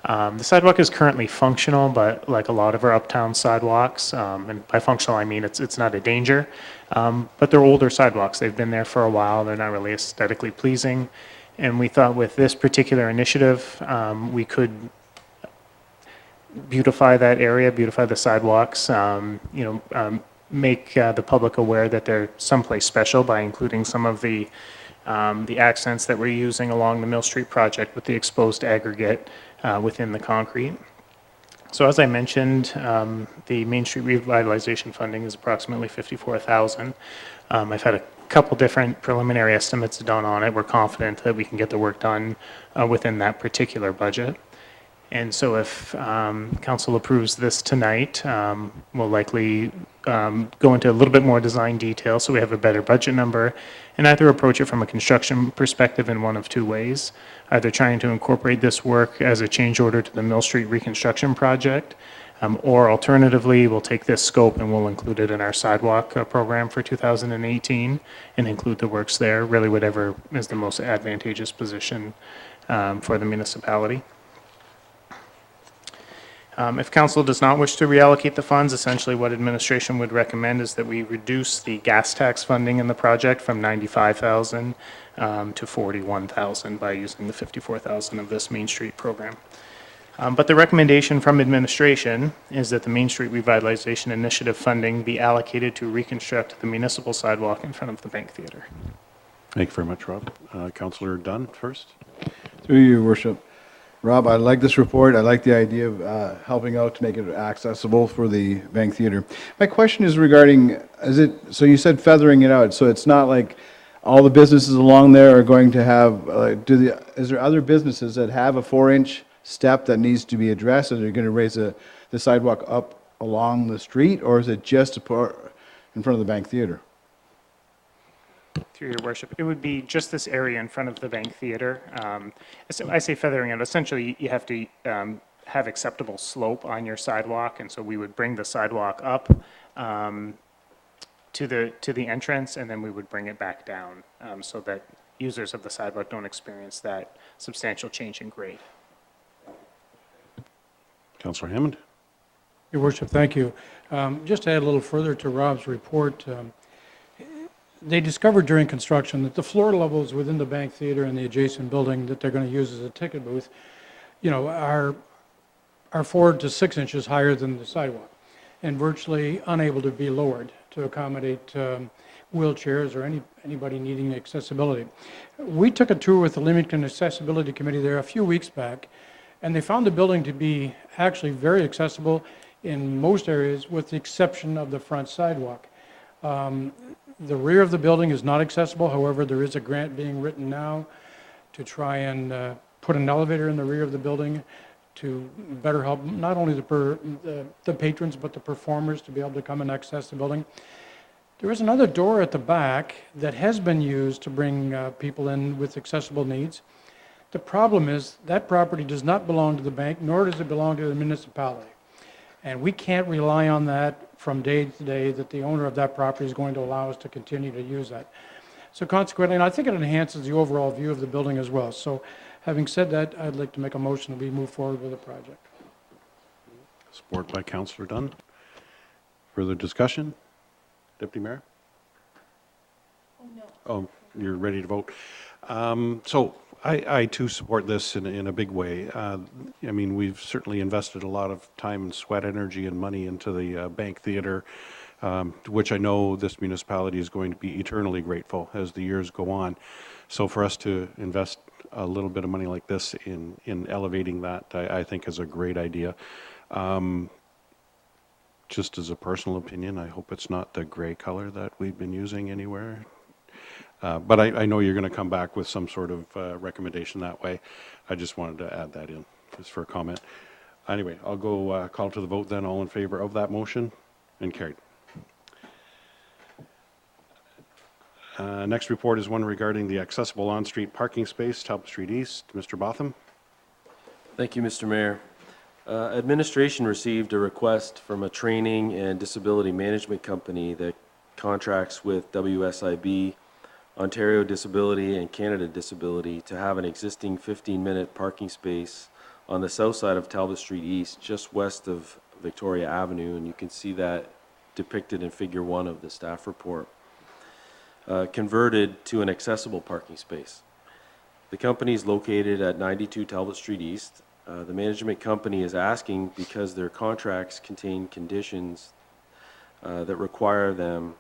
The sidewalk is currently functional, but like a lot of our uptown sidewalks, and by functional I mean it's not a danger, but they're older sidewalks. They've been there for a while. They're not really aesthetically pleasing. And we thought with this particular initiative, we could beautify that area, beautify the sidewalks, make the public aware that they're someplace special by including some of the accents that we're using along the Mill Street project with the exposed aggregate within the concrete. So as I mentioned, the Main Street revitalization funding is approximately $54,000. I've had a couple different preliminary estimates done on it. We're confident that we can get the work done within that particular budget. And so if council approves this tonight, we'll likely go into a little bit more design detail so we have a better budget number, and either approach it from a construction perspective in one of two ways, either trying to incorporate this work as a change order to the Mill Street reconstruction project, or alternatively, we'll take this scope and we'll include it in our sidewalk program for 2018 and include the works there, really whatever is the most advantageous position for the municipality. If council does not wish to reallocate the funds, essentially what administration would recommend is that we reduce the gas tax funding in the project from $95,000 to $41,000 by using the $54,000 of this Main Street program. But the recommendation from administration is that the Main Street Revitalization Initiative funding be allocated to reconstruct the municipal sidewalk in front of the Bank Theatre. Thank you very much, Rob. Councillor Dunn first. Through you, Your Worship. Rob, I like this report. I like the idea of helping out to make it accessible for the Bank Theatre. My question is regarding, so you said feathering it out, so it's not like all the businesses along there are going to have, is there other businesses that have a 4-inch step that needs to be addressed, and they're going to raise the sidewalk up along the street, or is it just in front of the Bank Theatre? Through your worship, it would be just this area in front of the Bank Theatre. So I say feathering it. Essentially, you have to have acceptable slope on your sidewalk, and so we would bring the sidewalk up to the entrance, and then we would bring it back down so that users of the sidewalk don't experience that substantial change in grade. Councillor Hammond. Your Worship, thank you. Just to add a little further to Rob's report, they discovered during construction that the floor levels within the Bank Theatre and the adjacent building that they're going to use as a ticket booth, are 4 to 6 inches higher than the sidewalk and virtually unable to be lowered to accommodate wheelchairs or anybody needing accessibility. We took a tour with the Leamington Accessibility Committee there a few weeks back, and they found the building to be actually very accessible in most areas with the exception of the front sidewalk. The rear of the building is not accessible. However, there is a grant being written now to try and put an elevator in the rear of the building to better help not only the patrons but the performers to be able to come and access the building. There is another door at the back that has been used to bring people in with accessible needs. The problem is that property does not belong to the bank, nor does it belong to the municipality. And we can't rely on that from day to day that the owner of that property is going to allow us to continue to use that. So consequently, and I think it enhances the overall view of the building as well. So having said that, I'd like to make a motion that we move forward with the project. Support by Councillor Dunn. Further discussion? Deputy Mayor? Oh, no. Oh, you're ready to vote. So I too support this in a big way. I mean, we've certainly invested a lot of time and sweat, energy, and money into the Bank Theatre, to which I know this municipality is going to be eternally grateful as the years go on. So for us to invest a little bit of money like this in elevating that, I think is a great idea. Just as a personal opinion, I hope it's not the gray color that we've been using anywhere. But I know you're going to come back with some sort of recommendation that way. I just wanted to add that in, just for a comment. Anyway, I'll go call to the vote then. All in favor of that motion? And carried. Next report is one regarding the accessible on-street parking space, Talbot Street East. Mr. Botham. Thank you, Mr. Mayor. Administration received a request from a training and disability management company that contracts with WSIB, Ontario Disability, and Canada Disability to have an existing 15-minute parking space on the south side of Talbot Street East, just west of Victoria Avenue, and you can see that depicted in Figure 1 of the staff report, converted to an accessible parking space. The company is located at 92 Talbot Street East. The management company is asking because their contracts contain conditions that require them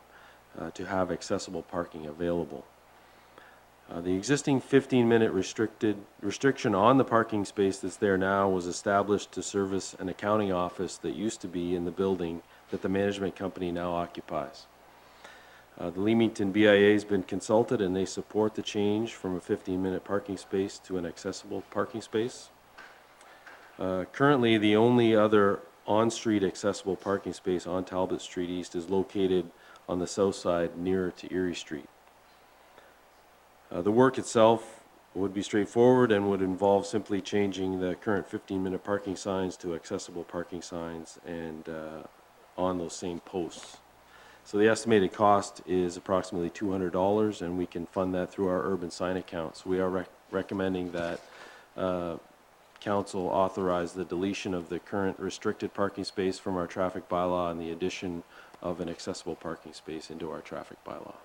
to have accessible parking available. The existing 15-minute restriction on the parking space that's there now was established to service an accounting office that used to be in the building that the management company now occupies. The Leamington BIA has been consulted and they support the change from a 15-minute parking space to an accessible parking space. Currently, the only other on-street accessible parking space on Talbot Street East is located on the south side nearer to Erie Street. The work itself would be straightforward and would involve simply changing the current 15-minute parking signs to accessible parking signs and on those same posts. So the estimated cost is approximately $200, and we can fund that through our urban sign account. So we are recommending that Council authorize the deletion of the current restricted parking space from our traffic bylaw and the addition of an accessible parking space into our traffic bylaw.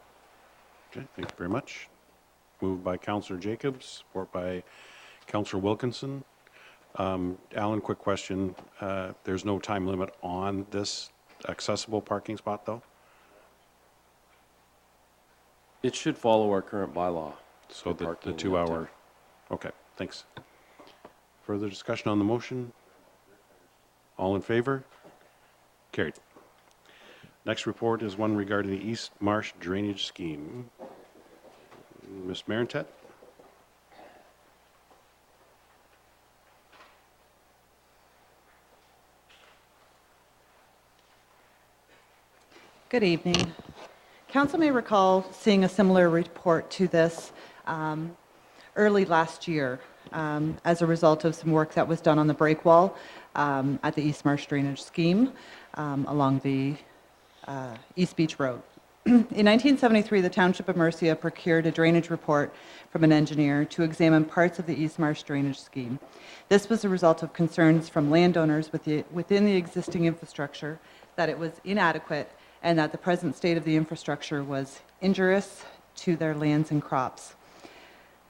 Okay, thank you very much. Moved by Councillor Jacobs, support by Councillor Wilkinson. Alan, quick question. There's no time limit on this accessible parking spot, though? It should follow our current bylaw. So for the parking in 2 hour, downtown. okay, thanks. Further discussion on the motion? All in favor? Carried. Next report is one regarding the East Marsh Drainage Scheme. Ms. Marentet? Good evening. Council may recall seeing a similar report to this early last year as a result of some work that was done on the break wall at the East Marsh Drainage Scheme along the East Beach Road. In 1973, the Township of Mercia procured a drainage report from an engineer to examine parts of the East Marsh Drainage Scheme. This was a result of concerns from landowners within the existing infrastructure that it was inadequate and that the present state of the infrastructure was injurious to their lands and crops.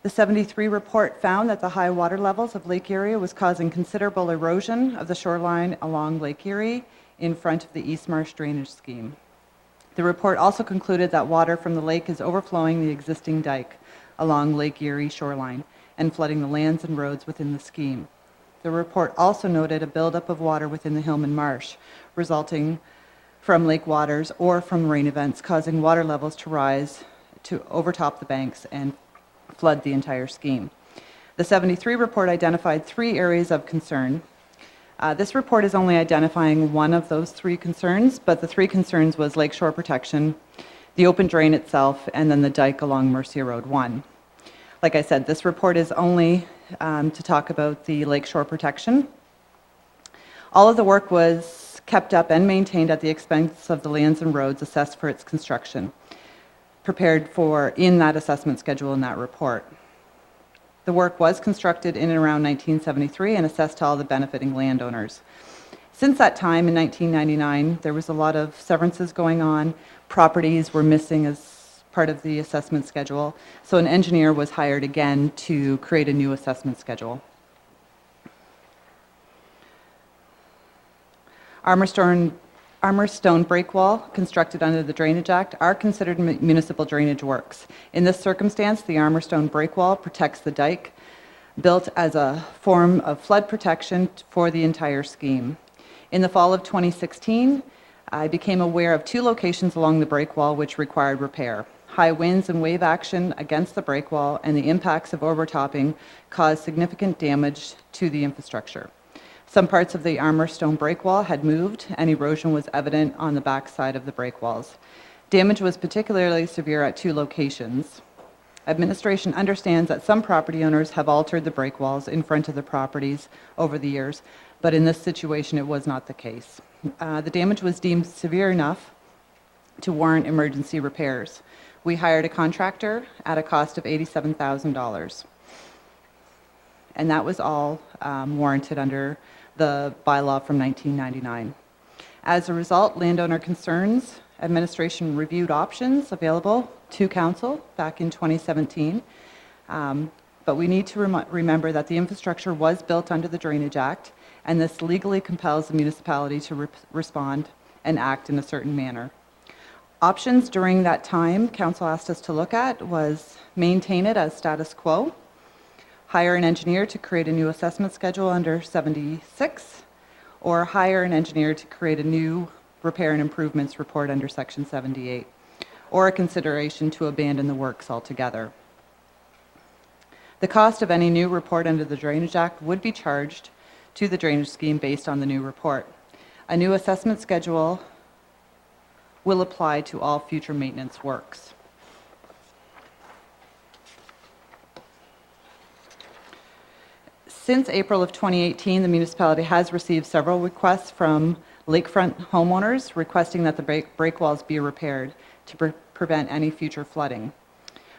The 73 report found that the high water levels of Lake Erie was causing considerable erosion of the shoreline along Lake Erie in front of the East Marsh Drainage Scheme. The report also concluded that water from the lake is overflowing the existing dike along Lake Erie shoreline and flooding the lands and roads within the scheme. The report also noted a buildup of water within the Hillman Marsh, resulting from lake waters or from rain events, causing water levels to rise to overtop the banks and flood the entire scheme. The 73 report identified 3 areas of concern. This report is only identifying one of those 3 concerns, but the 3 concerns was lakeshore protection, the open drain itself, and then the dike along Mercia Road 1. Like I said, this report is only to talk about the lakeshore protection. All of the work was kept up and maintained at the expense of the lands and roads assessed for its construction, prepared for in that assessment schedule in that report. The work was constructed in and around 1973 and assessed to all the benefiting landowners. Since that time, in 1999, there was a lot of severances going on. Properties were missing as part of the assessment schedule, so an engineer was hired again to create a new assessment schedule. Armor-stone break wall constructed under the Drainage Act are considered municipal drainage works. In this circumstance, the armor-stone break wall protects the dike, built as a form of flood protection for the entire scheme. In the fall of 2016, I became aware of 2 locations along the break wall which required repair. High winds and wave action against the break wall and the impacts of overtopping caused significant damage to the infrastructure. Some parts of the armor stone break wall had moved, and erosion was evident on the back side of the break walls. Damage was particularly severe at 2 locations. Administration understands that some property owners have altered the break walls in front of the properties over the years, but in this situation it was not the case. The damage was deemed severe enough to warrant emergency repairs. We hired a contractor at a cost of $87,000, and that was all warranted under the bylaw from 1999. As a result, landowner concerns, administration reviewed options available to council back in 2017, but we need to remember that the infrastructure was built under the Drainage Act, and this legally compels the municipality to respond and act in a certain manner. Options during that time council asked us to look at was maintain it as status quo, hire an engineer to create a new assessment schedule under 76, or hire an engineer to create a new repair and improvements report under Section 78, or a consideration to abandon the works altogether. The cost of any new report under the Drainage Act would be charged to the drainage scheme based on the new report. A new assessment schedule will apply to all future maintenance works. Since April of 2018, the municipality has received several requests from lakefront homeowners requesting that the break walls be repaired to prevent any future flooding.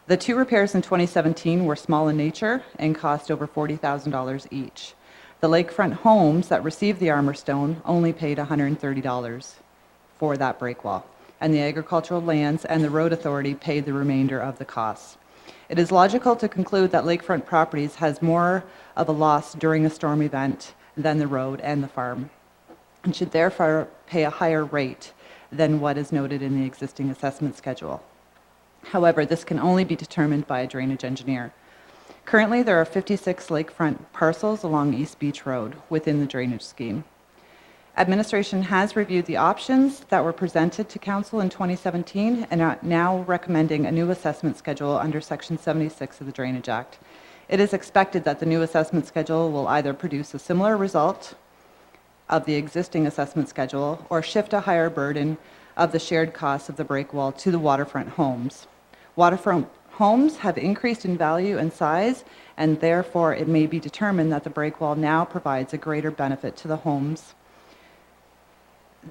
The 2 repairs in 2017 were small in nature and cost over $40,000 each. The lakefront homes that received the armor stone only paid $130 for that break wall, and the agricultural lands and the road authority paid the remainder of the costs. It is logical to conclude that lakefront properties has more of a loss during a storm event than the road and the farm, and should therefore pay a higher rate than what is noted in the existing assessment schedule. However, this can only be determined by a drainage engineer. Currently, there are 56 lakefront parcels along East Beach Road within the drainage scheme. Administration has reviewed the options that were presented to Council in 2017 and are now recommending a new assessment schedule under Section 76 of the Drainage Act. It is expected that the new assessment schedule will either produce a similar result of the existing assessment schedule or shift a higher burden of the shared costs of the breakwall to the waterfront homes. Waterfront homes have increased in value and size, and therefore it may be determined that the breakwall now provides a greater benefit to the homes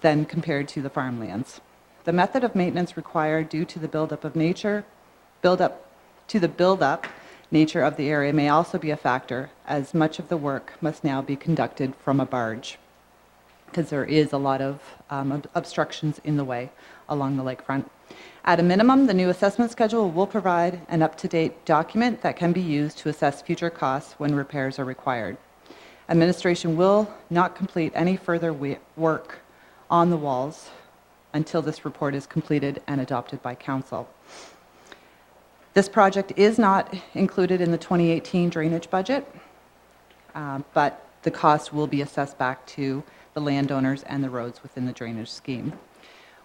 than compared to the farmlands. The method of maintenance required due to the buildup nature of the area may also be a factor, as much of the work must now be conducted from a barge, because there is a lot of obstructions in the way along the lakefront. At a minimum, the new assessment schedule will provide an up-to-date document that can be used to assess future costs when repairs are required. Administration will not complete any further work on the walls until this report is completed and adopted by Council. This project is not included in the 2018 drainage budget, but the cost will be assessed back to the landowners and the roads within the drainage scheme.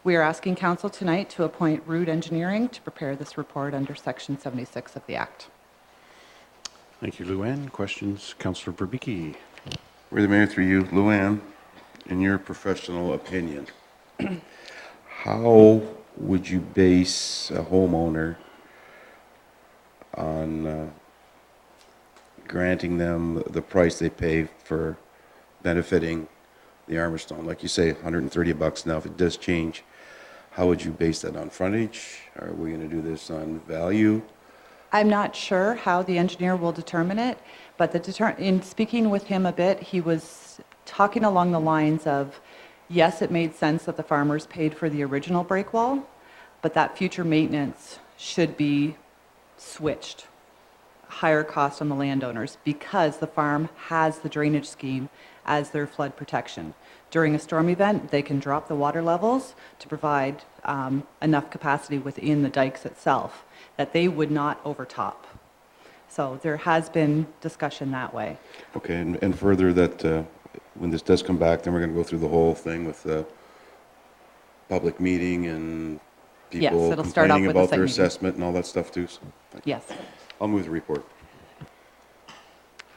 We are asking Council tonight to appoint Root Engineering to prepare this report under Section 76 of the Act. Thank you, Luann. Questions? Councillor Verbicki. Where the mayor, through you, Luann, in your professional opinion, how would you base a homeowner on granting them the price they pay for benefiting the Armorstone? Like you say, $130 now. If it does change, how would you base that on frontage? Are we going to do this on value? I'm not sure how the engineer will determine it, but in speaking with him a bit, he was talking along the lines of, yes, it made sense that the farmers paid for the original breakwall, but that future maintenance should be switched, higher cost on the landowners, because the farm has the drainage scheme as their flood protection. During a storm event, they can drop the water levels to provide enough capacity within the dikes itself that they would not overtop. So there has been discussion that way. Okay, and further that when this does come back, then we're going to go through the whole thing with the public meeting and people it'll start off complaining with a about site their meeting. assessment and all that stuff too. So, Yes. I'll move the report.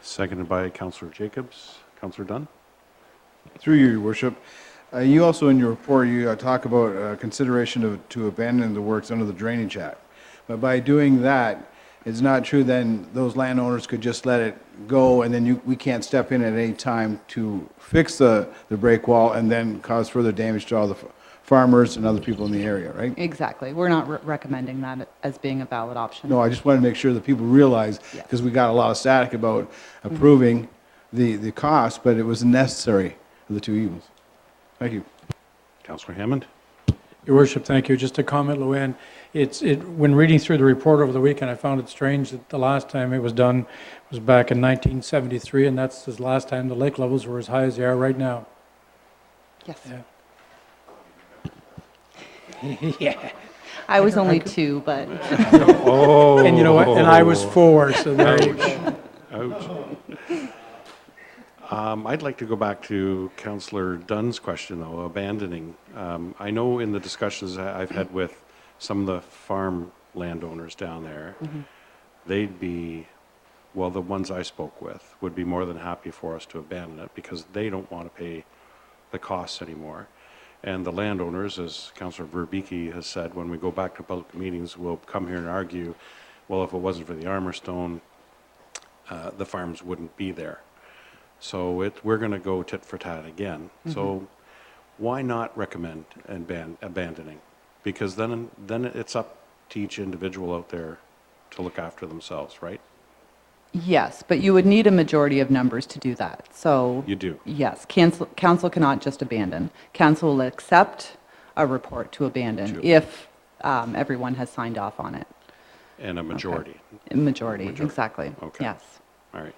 Seconded by Councillor Jacobs. Councillor Dunn. Through you, Your Worship. You also, in your report, you talk about consideration to abandon the works under the Drainage Act. But by doing that, it's not true then those landowners could just let it go and then we can't step in at any time to fix the break wall and then cause further damage to all the farmers and other people in the area, right? Exactly. We're not recommending that as being a valid option. No, I just wanted to make sure that people realize, because we got a lot of static about approving the cost, but it was necessary for the two evils. Thank you. Councillor Hammond. Your Worship, thank you. Just a comment, Luann. When reading through the report over the weekend, I found it strange that the last time it was done was back in 1973, and that's the last time the lake levels were as high as they are right now. Yes. Yeah. Yeah. I was only 2, but... Oh. And you know what? And I was 4, so there you go. Ouch. I'd like to go back to Councillor Dunn's question, though, abandoning. I know in the discussions I've had with some of the farm landowners down there, they'd be, well, the ones I spoke with would be more than happy for us to abandon it because they don't want to pay the costs anymore. And the landowners, as Councillor Verbicki has said, when we go back to public meetings, we'll come here and argue, well, if it wasn't for the Armorstone, the farms wouldn't be there. So we're going to go tit for tat again. So why not recommend abandoning? Because then it's up to each individual out there to look after themselves, right? Yes, but you would need a majority of numbers to do that. So You do. yes, council cannot just abandon. Council will accept a report to abandon Sure. if everyone has signed off on it. And a majority. Majority, Majority. exactly. Okay. Yes. All right.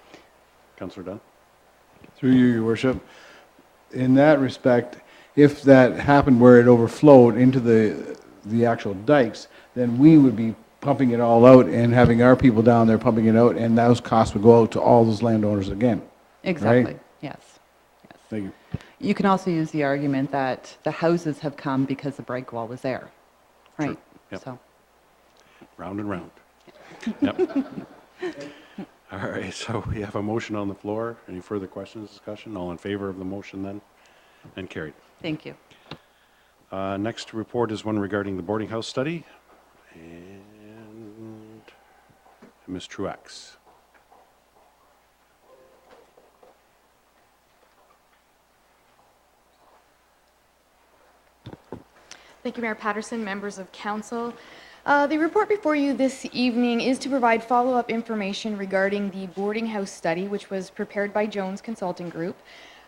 Councillor Dunn? Through you, Your Worship, in that respect, if that happened where it overflowed into the actual dikes, then we would be pumping it all out and having our people down there pumping it out, and those costs would go out to all those landowners again. Exactly, yes. Thank you. You can also use the argument that the houses have come because the break wall was there, right? Yep. So, Round and round. Yep. All right, so we have a motion on the floor. Any further questions, discussion? All in favor of the motion then? And carried. thank you. Next report is one regarding the boarding house study. And Ms. Truax. Thank you, Mayor Patterson, members of council. The report before you this evening is to provide follow-up information regarding the boarding house study, which was prepared by Jones Consulting Group.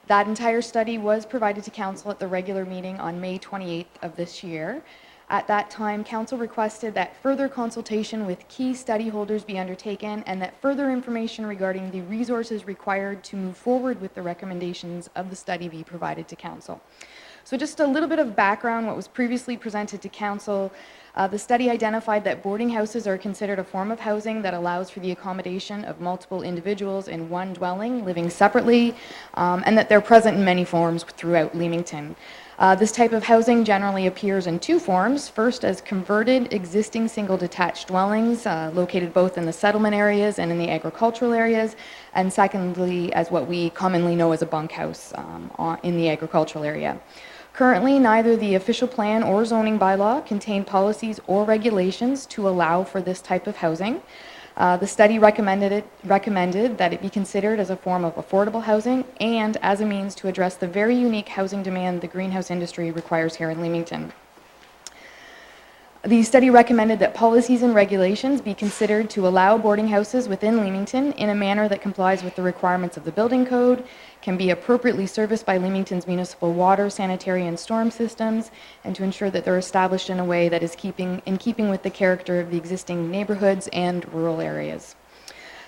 That entire study was provided to council at the regular meeting on May 28th of this year. At that time, council requested that further consultation with key study holders be undertaken and that further information regarding the resources required to move forward with the recommendations of the study be provided to council. So just a little bit of background, what was previously presented to council. The study identified that boarding houses are considered a form of housing that allows for the accommodation of multiple individuals in one dwelling living separately, and that they're present in many forms throughout Leamington. This type of housing generally appears in two forms. First, as converted existing single detached dwellings located both in the settlement areas and in the agricultural areas, and secondly, as what we commonly know as a bunkhouse in the agricultural area. Currently, neither the official plan or zoning bylaw contain policies or regulations to allow for this type of housing. The study recommended that it be considered as a form of affordable housing and as a means to address the very unique housing demand the greenhouse industry requires here in Leamington. The study recommended that policies and regulations be considered to allow boarding houses within Leamington in a manner that complies with the requirements of the building code, can be appropriately serviced by Leamington's municipal water, sanitary, and storm systems, and to ensure that they're established in a way that is in keeping with the character of the existing neighborhoods and rural areas.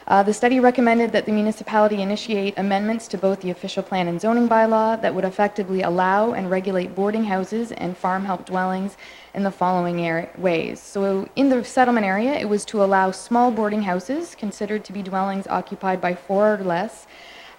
The study recommended that the municipality initiate amendments to both the official plan and zoning bylaw that would effectively allow and regulate boarding houses and farm help dwellings in the following ways. So in the settlement area, it was to allow small boarding houses considered to be dwellings occupied by 4 or less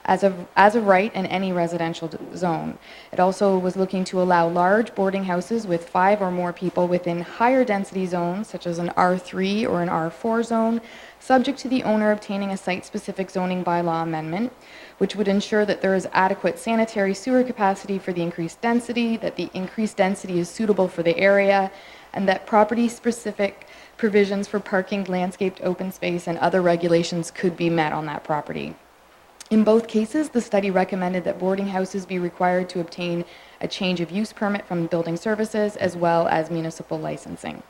as of right in any residential zone. It also was looking to allow large boarding houses with 5 or more people within higher density zones, such as an R3 or an R4 zone, subject to the owner obtaining a site-specific zoning bylaw amendment, which would ensure that there is adequate sanitary sewer capacity for the increased density, that the increased density is suitable for the area, and that property-specific provisions for parking, landscaped open space, and other regulations could be met on that property. In both cases, the study recommended that boarding houses be required to obtain a change of use permit from building services as well as municipal licensing.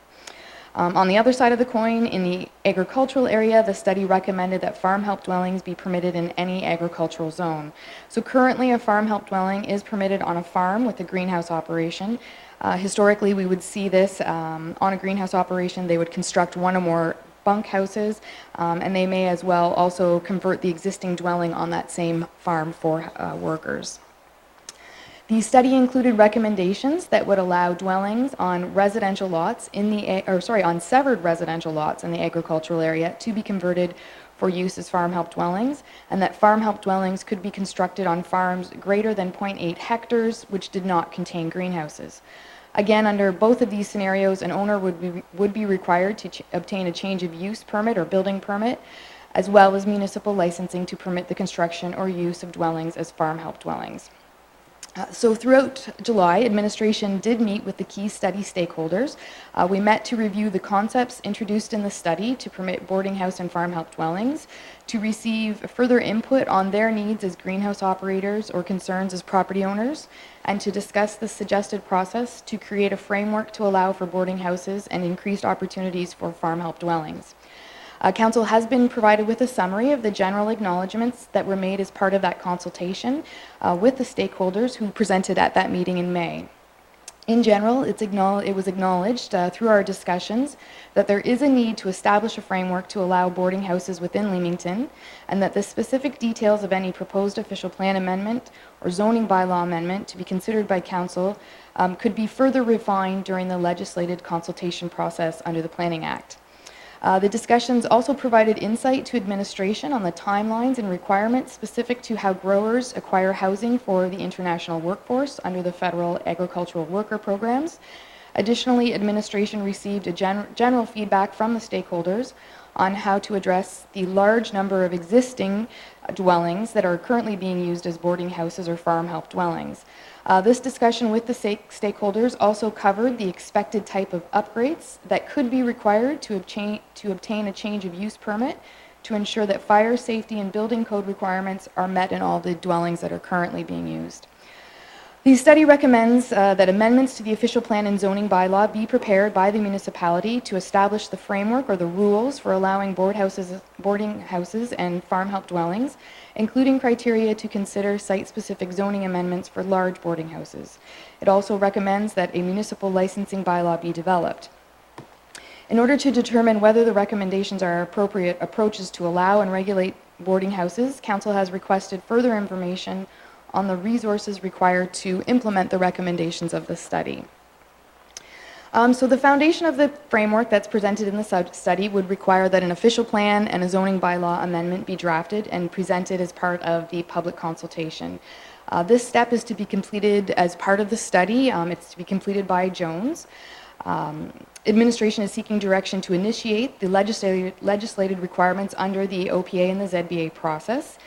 On the other side of the coin, in the agricultural area, the study recommended that farm help dwellings be permitted in any agricultural zone. So currently, a farm help dwelling is permitted on a farm with a greenhouse operation. Historically, we would see this on a greenhouse operation. They would construct one or more bunkhouses, and they may as well also convert the existing dwelling on that same farm for workers. The study included recommendations that would allow dwellings on residential lots on severed residential lots in the agricultural area to be converted for use as farm help dwellings, and that farm help dwellings could be constructed on farms greater than 0.8 hectares, which did not contain greenhouses. Again, under both of these scenarios, an owner would be required to obtain a change of use permit or building permit, as well as municipal licensing to permit the construction or use of dwellings as farm help dwellings. So throughout July, administration did meet with the key study stakeholders. We met to review the concepts introduced in the study to permit boarding house and farm help dwellings, to receive further input on their needs as greenhouse operators or concerns as property owners, and to discuss the suggested process to create a framework to allow for boarding houses and increased opportunities for farm help dwellings. Council has been provided with a summary of the general acknowledgements that were made as part of that consultation with the stakeholders who presented at that meeting in May. In general, it was acknowledged through our discussions that there is a need to establish a framework to allow boarding houses within Leamington, and that the specific details of any proposed official plan amendment or zoning bylaw amendment to be considered by council could be further refined during the legislated consultation process under the Planning Act. The discussions also provided insight to administration on the timelines and requirements specific to how growers acquire housing for the international workforce under the federal agricultural worker programs. Additionally, administration received a general feedback from the stakeholders on how to address the large number of existing dwellings that are currently being used as boarding houses or farm help dwellings. This discussion with the stakeholders also covered the expected type of upgrades that could be required to obtain a change of use permit to ensure that fire safety and building code requirements are met in all the dwellings that are currently being used. The study recommends that amendments to the official plan and zoning bylaw be prepared by the municipality to establish the framework or the rules for allowing boarding houses and farm help dwellings, including criteria to consider site-specific zoning amendments for large boarding houses. It also recommends that a municipal licensing bylaw be developed. In order to determine whether the recommendations are appropriate approaches to allow and regulate boarding houses, Council has requested further information on the resources required to implement the recommendations of the study. So the foundation of the framework that's presented in the study would require that an official plan and a zoning bylaw amendment be drafted and presented as part of the public consultation. This step is to be completed as part of the study. It's to be completed by Jones. Administration is seeking direction to initiate the legislated requirements under the OPA and the ZBA process.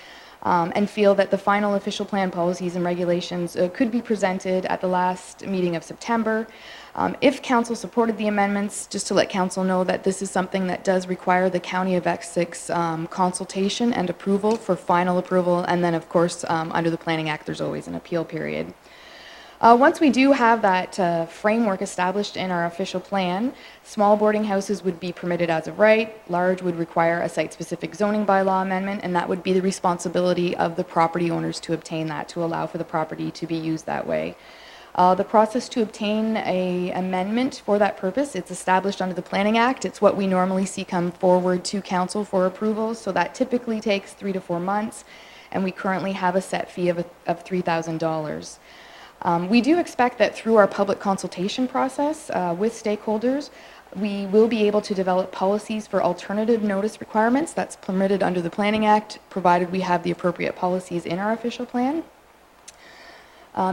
And feel that the final official plan policies and regulations could be presented at the last meeting of September. If Council supported the amendments, just to let Council know that this is something that does require the County of Essex consultation and approval for final approval, and then of course under the Planning Act there's always an appeal period. Once we do have that framework established in our official plan, small boarding houses would be permitted as of right, large would require a site-specific zoning bylaw amendment, and that would be the responsibility of the property owners to obtain that, to allow for the property to be used that way. The process to obtain an amendment for that purpose, it's established under the Planning Act. It's what we normally see come forward to Council for approval, so that typically takes 3 to 4 months, and we currently have a set fee of $3,000. We do expect that through our public consultation process with stakeholders, we will be able to develop policies for alternative notice requirements that's permitted under the Planning Act, provided we have the appropriate policies in our official plan.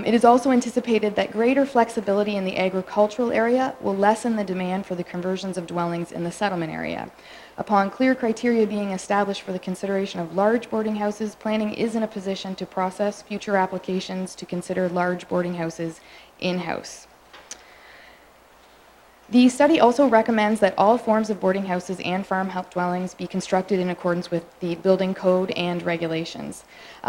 It is also anticipated that greater flexibility in the agricultural area will lessen the demand for the conversions of dwellings in the settlement area. Upon clear criteria being established for the consideration of large boarding houses, planning is in a position to process future applications to consider large boarding houses in-house. The study also recommends that all forms of boarding houses and farm help dwellings be constructed in accordance with the building code and regulations.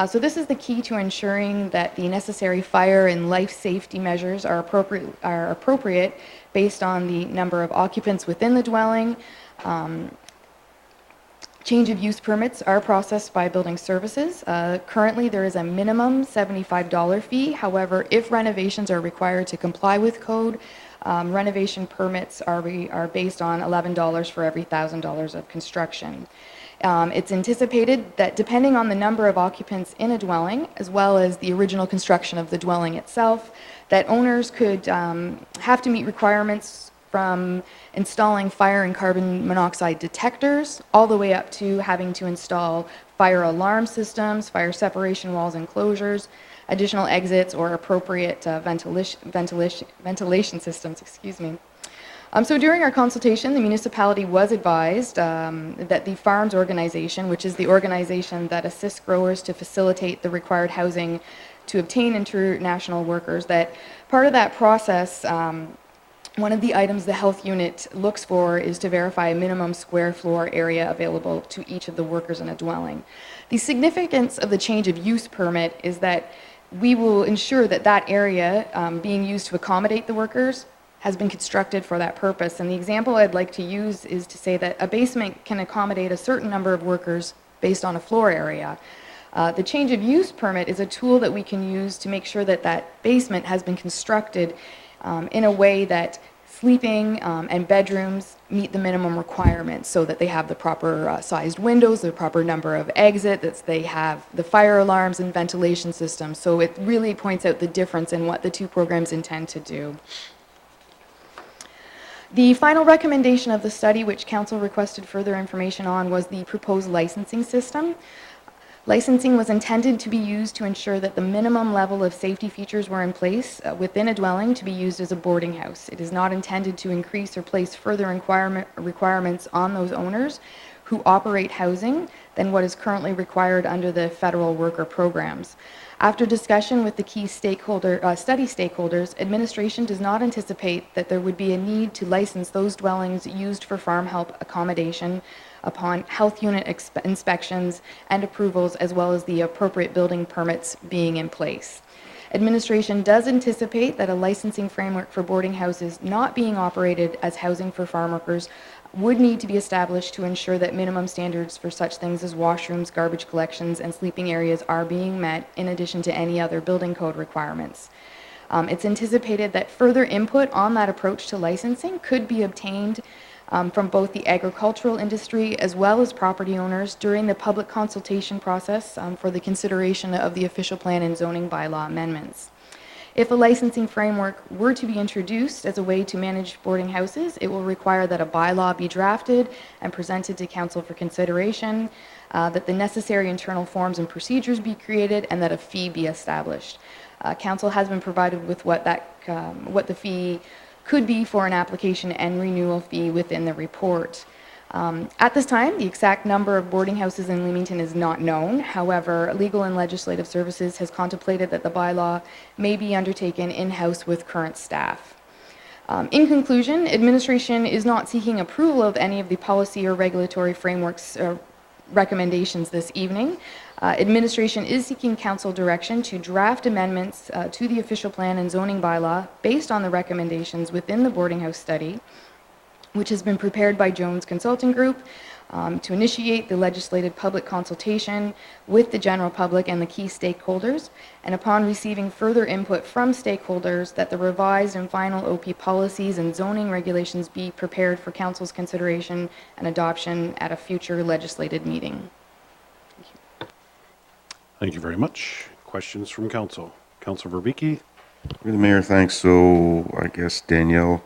So this is the key to ensuring that the necessary fire and life safety measures are appropriate based on the number of occupants within the dwelling. Change of use permits are processed by building services. Currently, there is a minimum $75 fee. However, if renovations are required to comply with code, renovation permits are based on $11 for every $1,000 of construction. It's anticipated that depending on the number of occupants in a dwelling, as well as the original construction of the dwelling itself, that owners could have to meet requirements from installing fire and carbon monoxide detectors, all the way up to having to install fire alarm systems, fire separation walls and closures, additional exits, or appropriate ventilation systems, excuse me. So during our consultation, the municipality was advised that the Farms Organization, which is the organization that assists growers to facilitate the required housing to obtain international workers, that part of that process, one of the items the health unit looks for is to verify a minimum square floor area available to each of the workers in a dwelling. The significance of the change of use permit is that we will ensure that that area being used to accommodate the workers has been constructed for that purpose. And the example I'd like to use is to say that a basement can accommodate a certain number of workers based on a floor area. The change of use permit is a tool that we can use to make sure that that basement has been constructed in a way that sleeping and bedrooms meet the minimum requirements so that they have the proper sized windows, the proper number of exits, that they have the fire alarms and ventilation systems. So it really points out the difference in what the two programs intend to do. The final recommendation of the study, which Council requested further information on, was the proposed licensing system. Licensing was intended to be used to ensure that the minimum level of safety features were in place within a dwelling to be used as a boarding house. It is not intended to increase or place further requirements on those owners who operate housing than what is currently required under the federal worker programs. After discussion with the key study stakeholders, administration does not anticipate that there would be a need to license those dwellings used for farm help accommodation upon health unit inspections and approvals, as well as the appropriate building permits being in place. Administration does anticipate that a licensing framework for boarding houses not being operated as housing for farm workers would need to be established to ensure that minimum standards for such things as washrooms, garbage collections, and sleeping areas are being met, in addition to any other building code requirements. It's anticipated that further input on that approach to licensing could be obtained from both the agricultural industry as well as property owners during the public consultation process for the consideration of the official plan and zoning bylaw amendments. If a licensing framework were to be introduced as a way to manage boarding houses, it will require that a bylaw be drafted and presented to Council for consideration, that the necessary internal forms and procedures be created, and that a fee be established. Council has been provided with what the fee could be for an application and renewal fee within the report. At this time, the exact number of boarding houses in Leamington is not known. However, Legal and Legislative Services has contemplated that the bylaw may be undertaken in-house with current staff. In conclusion, administration is not seeking approval of any of the policy or regulatory frameworks or recommendations this evening. Administration is seeking council direction to draft amendments to the official plan and zoning bylaw based on the recommendations within the boarding house study, which has been prepared by Jones Consulting Group, to initiate the legislative public consultation with the general public and the key stakeholders, and upon receiving further input from stakeholders, that the revised and final OP policies and zoning regulations be prepared for council's consideration and adoption at a future legislated meeting. Thank you very much. Questions from council? Councilor Verbicki? Through the mayor, thanks. So I guess Danielle,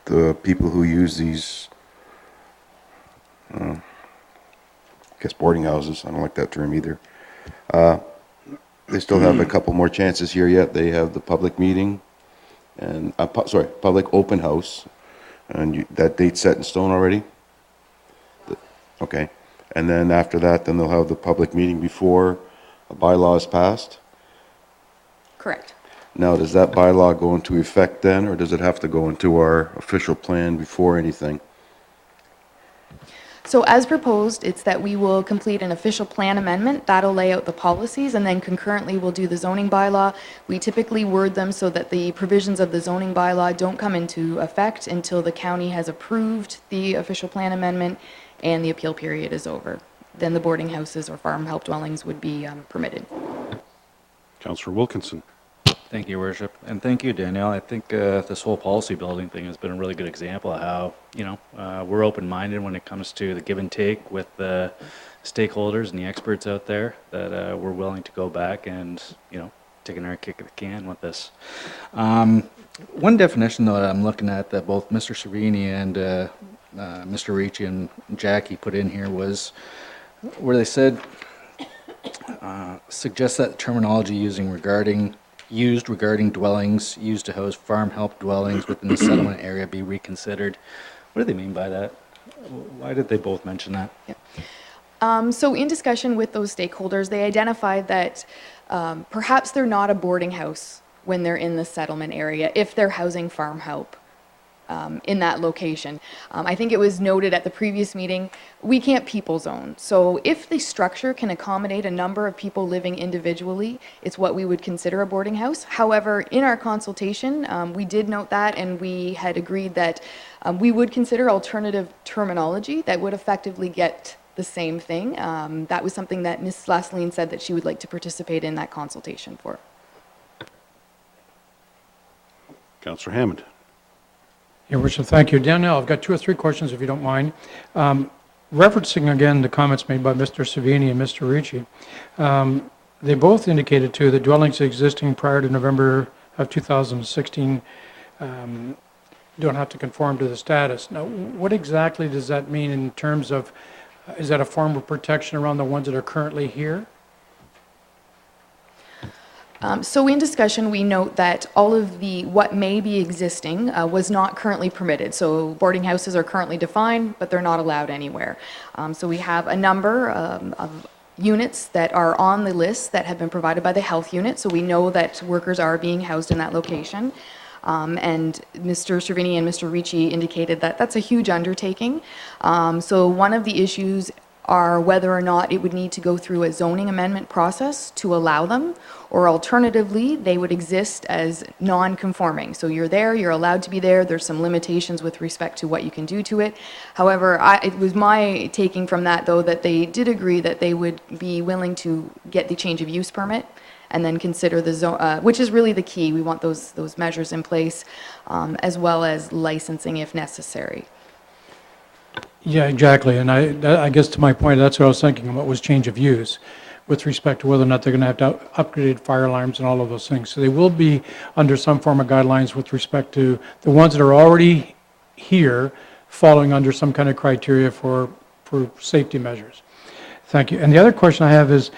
the people who use these, I guess boarding houses, I don't like that term either, they still have a couple more chances here yet. They have the public meeting and, public open house, and that date's set in stone already? Okay. And then after that, then they'll have the public meeting before a bylaw is passed? Correct. Now, does that bylaw go into effect then, or does it have to go into our official plan before anything? So as proposed, it's that we will complete an official plan amendment. That'll lay out the policies, and then concurrently we'll do the zoning bylaw. We typically word them so that the provisions of the zoning bylaw don't come into effect until the county has approved the official plan amendment and the appeal period is over. Then the boarding houses or farm help dwellings would be permitted. Councilor Wilkinson? Thank you, Worship. And thank you, Danielle. I think this whole policy building thing has been a really good example of how, we're open-minded when it comes to the give and take with the stakeholders and the experts out there, that we're willing to go back and, taking our kick at the can with this. One definition, though, that I'm looking at that both Mr. Savini and Mr. Ricci and Jackie put in here was where they said, suggests that terminology used regarding dwellings used to host farm help dwellings within the settlement area be reconsidered. What do they mean by that? Why did they both mention that? Yeah. So in discussion with those stakeholders, they identified that perhaps they're not a boarding house when they're in the settlement area if they're housing farm help in that location. I think it was noted at the previous meeting, we can't people zone. So if the structure can accommodate a number of people living individually, it's what we would consider a boarding house. However, in our consultation, we did note that, and we had agreed that we would consider alternative terminology that would effectively get the same thing. That was something that Ms. Lasleen said that she would like to participate in that consultation for. Councillor Hammond. Your Worship, thank you. Danielle, I've got 2 or 3 questions, if you don't mind. Referencing again the comments made by Mr. Savini and Mr. Ricci, they both indicated too that dwellings existing prior to November of 2016 don't have to conform to the status. Now, what exactly does that mean in terms of, is that a form of protection around the ones that are currently here? So in discussion, we note that all of the, what may be existing was not currently permitted. So boarding houses are currently defined, but they're not allowed anywhere. So we have a number of units that are on the list that have been provided by the health unit. So we know that workers are being housed in that location. And Mr. Cervini and Mr. Ricci indicated that that's a huge undertaking. So one of the issues are whether or not it would need to go through a zoning amendment process to allow them, or alternatively, they would exist as non-conforming. So you're there, you're allowed to be there, there's some limitations with respect to what you can do to it. However, it was my taking from that, though, that they did agree that they would be willing to get the change of use permit and then consider the zone, which is really the key. We want those measures in place, as well as licensing if necessary. Yeah, exactly. And I guess to my point, that's what I was thinking about, was change of use with respect to whether or not they're going to have to upgrade fire alarms and all of those things. So they will be under some form of guidelines with respect to the ones that are already here, following under some kind of criteria for safety measures. Thank you. And the other question I have is,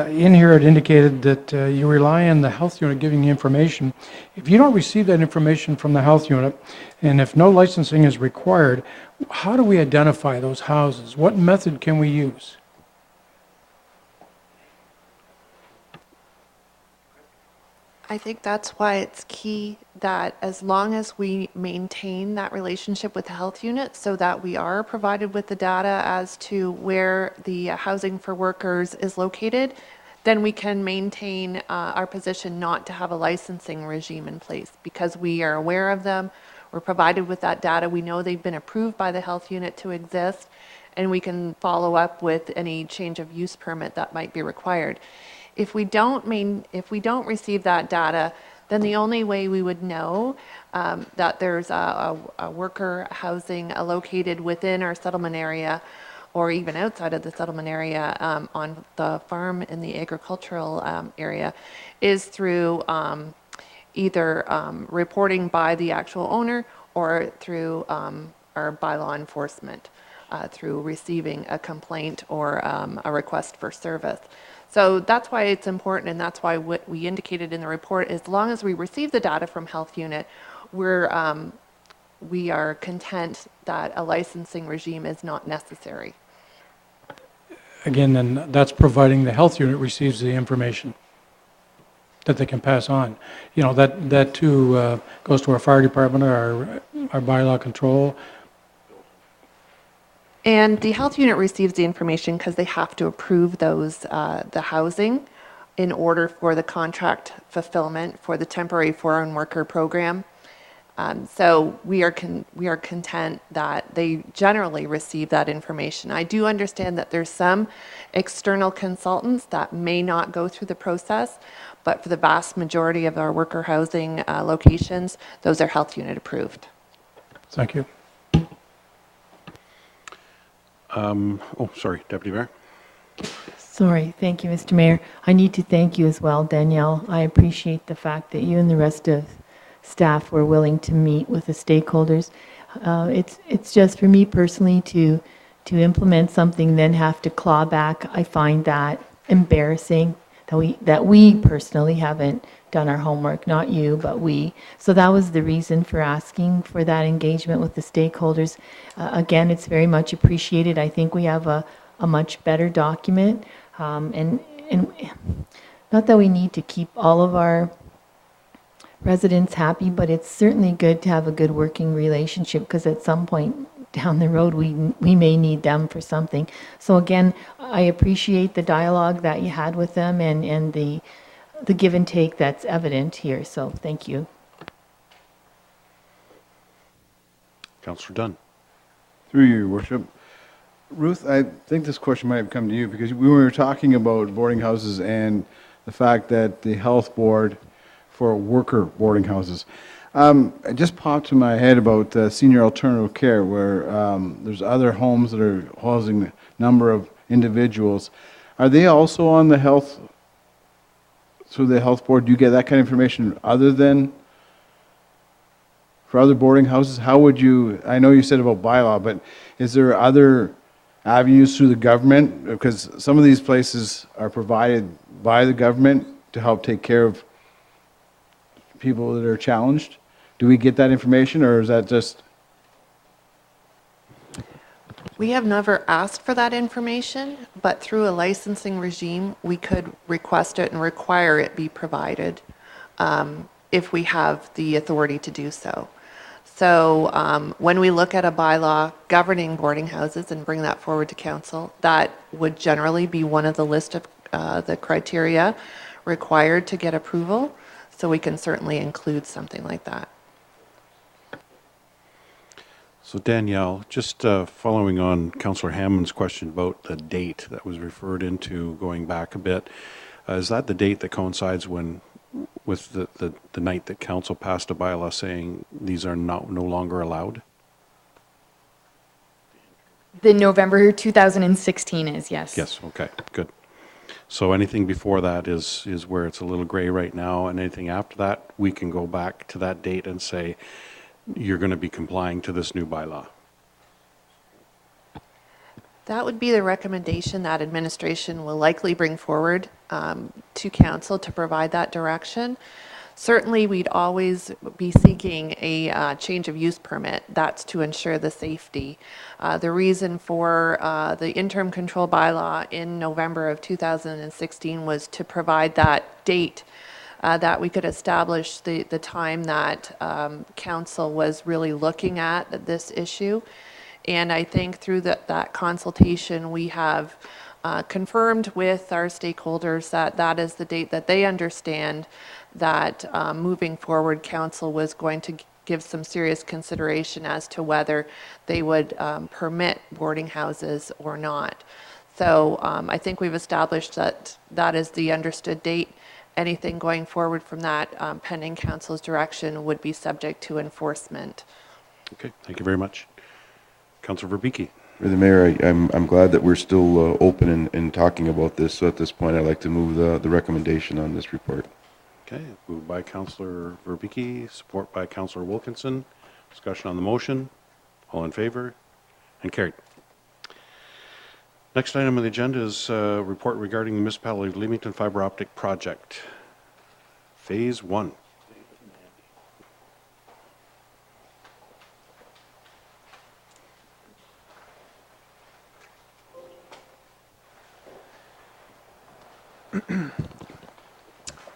in here it indicated that you rely on the health unit giving the information. If you don't receive that information from the health unit, and if no licensing is required, how do we identify those houses? What method can we use? I think that's why it's key that as long as we maintain that relationship with the health unit so that we are provided with the data as to where the housing for workers is located, then we can maintain our position not to have a licensing regime in place because we are aware of them. We're provided with that data. We know they've been approved by the health unit to exist, and we can follow up with any change of use permit that might be required. If we don't receive that data, then the only way we would know that there's a worker housing located within our settlement area or even outside of the settlement area on the farm in the agricultural area is through either reporting by the actual owner or through our bylaw enforcement through receiving a complaint or a request for service. So that's why it's important, and that's why what we indicated in the report, as long as we receive the data from health unit, we are content that a licensing regime is not necessary. Again, then that's providing the health unit receives the information that they can pass on. You know, that too goes to our fire department, our bylaw control. And the health unit receives the information because they have to approve those, the housing in order for the contract fulfillment for the temporary foreign worker program. So we are content that they generally receive that information. I do understand that there's some external consultants that may not go through the process, but for the vast majority of our worker housing locations, those are health unit approved. Thank you. Sorry, Deputy Mayor. Sorry, thank you, Mr. Mayor. I need to thank you as well, Danielle. I appreciate the fact that you and the rest of staff were willing to meet with the stakeholders. It's just for me personally to implement something, then have to claw back. I find that embarrassing that we personally haven't done our homework, not you, but we. So that was the reason for asking for that engagement with the stakeholders. Again, it's very much appreciated. I think we have a much better document, and not that we need to keep all of our residents happy, but it's certainly good to have a good working relationship because at some point down the road we may need them for something. So again, I appreciate the dialogue that you had with them and the give and take that's evident here. So thank you. Councillor Dunn. Through you, Your Worship. Ruth, I think this question might have come to you because we were talking about boarding houses and the fact that the health board for worker boarding houses. It just popped in my head about senior alternative care, where there's other homes that are housing a number of individuals. Are they also on the health, through the health board? Do you get that kind of information other than for other boarding houses? How would you, I know you said about bylaw, but is there other avenues through the government? Because some of these places are provided by the government to help take care of people that are challenged. Do we get that information, or is that just? We have never asked for that information, but through a licensing regime, we could request it and require it be provided if we have the authority to do so. So when we look at a bylaw governing boarding houses and bring that forward to council, that would generally be one of the list of the criteria required to get approval. So we can certainly include something like that. So Danielle, just following on Councillor Hammond's question about the date that was referred into going back a bit, is that the date that coincides with the night that council passed a bylaw saying these are no longer allowed? The November 2016 is, yes. Yes, okay, good. So anything before that is where it's a little gray right now, and anything after that, we can go back to that date and say, you're going to be complying to this new bylaw. That would be the recommendation that administration will likely bring forward to council to provide that direction. Certainly, we'd always be seeking a change of use permit. That's to ensure the safety. The reason for the interim control bylaw in November of 2016 was to provide that date that we could establish the time that council was really looking at this issue. And I think through that consultation, we have confirmed with our stakeholders that that is the date that they understand that moving forward, council was going to give some serious consideration as to whether they would permit boarding houses or not. So I think we've established that that is the understood date. Anything going forward from that, pending council's direction, would be subject to enforcement. Okay, thank you very much. Councillor Verbeke. Through the Mayor, I'm glad that we're still open in talking about this. So at this point, I'd like to move the recommendation on this report. Okay, moved by Councillor Verbeke, support by Councillor Wilkinson. Discussion on the motion. All in favor? And carried. Next item on the agenda is a report regarding the municipality of Leamington fiber optic project, Phase 1.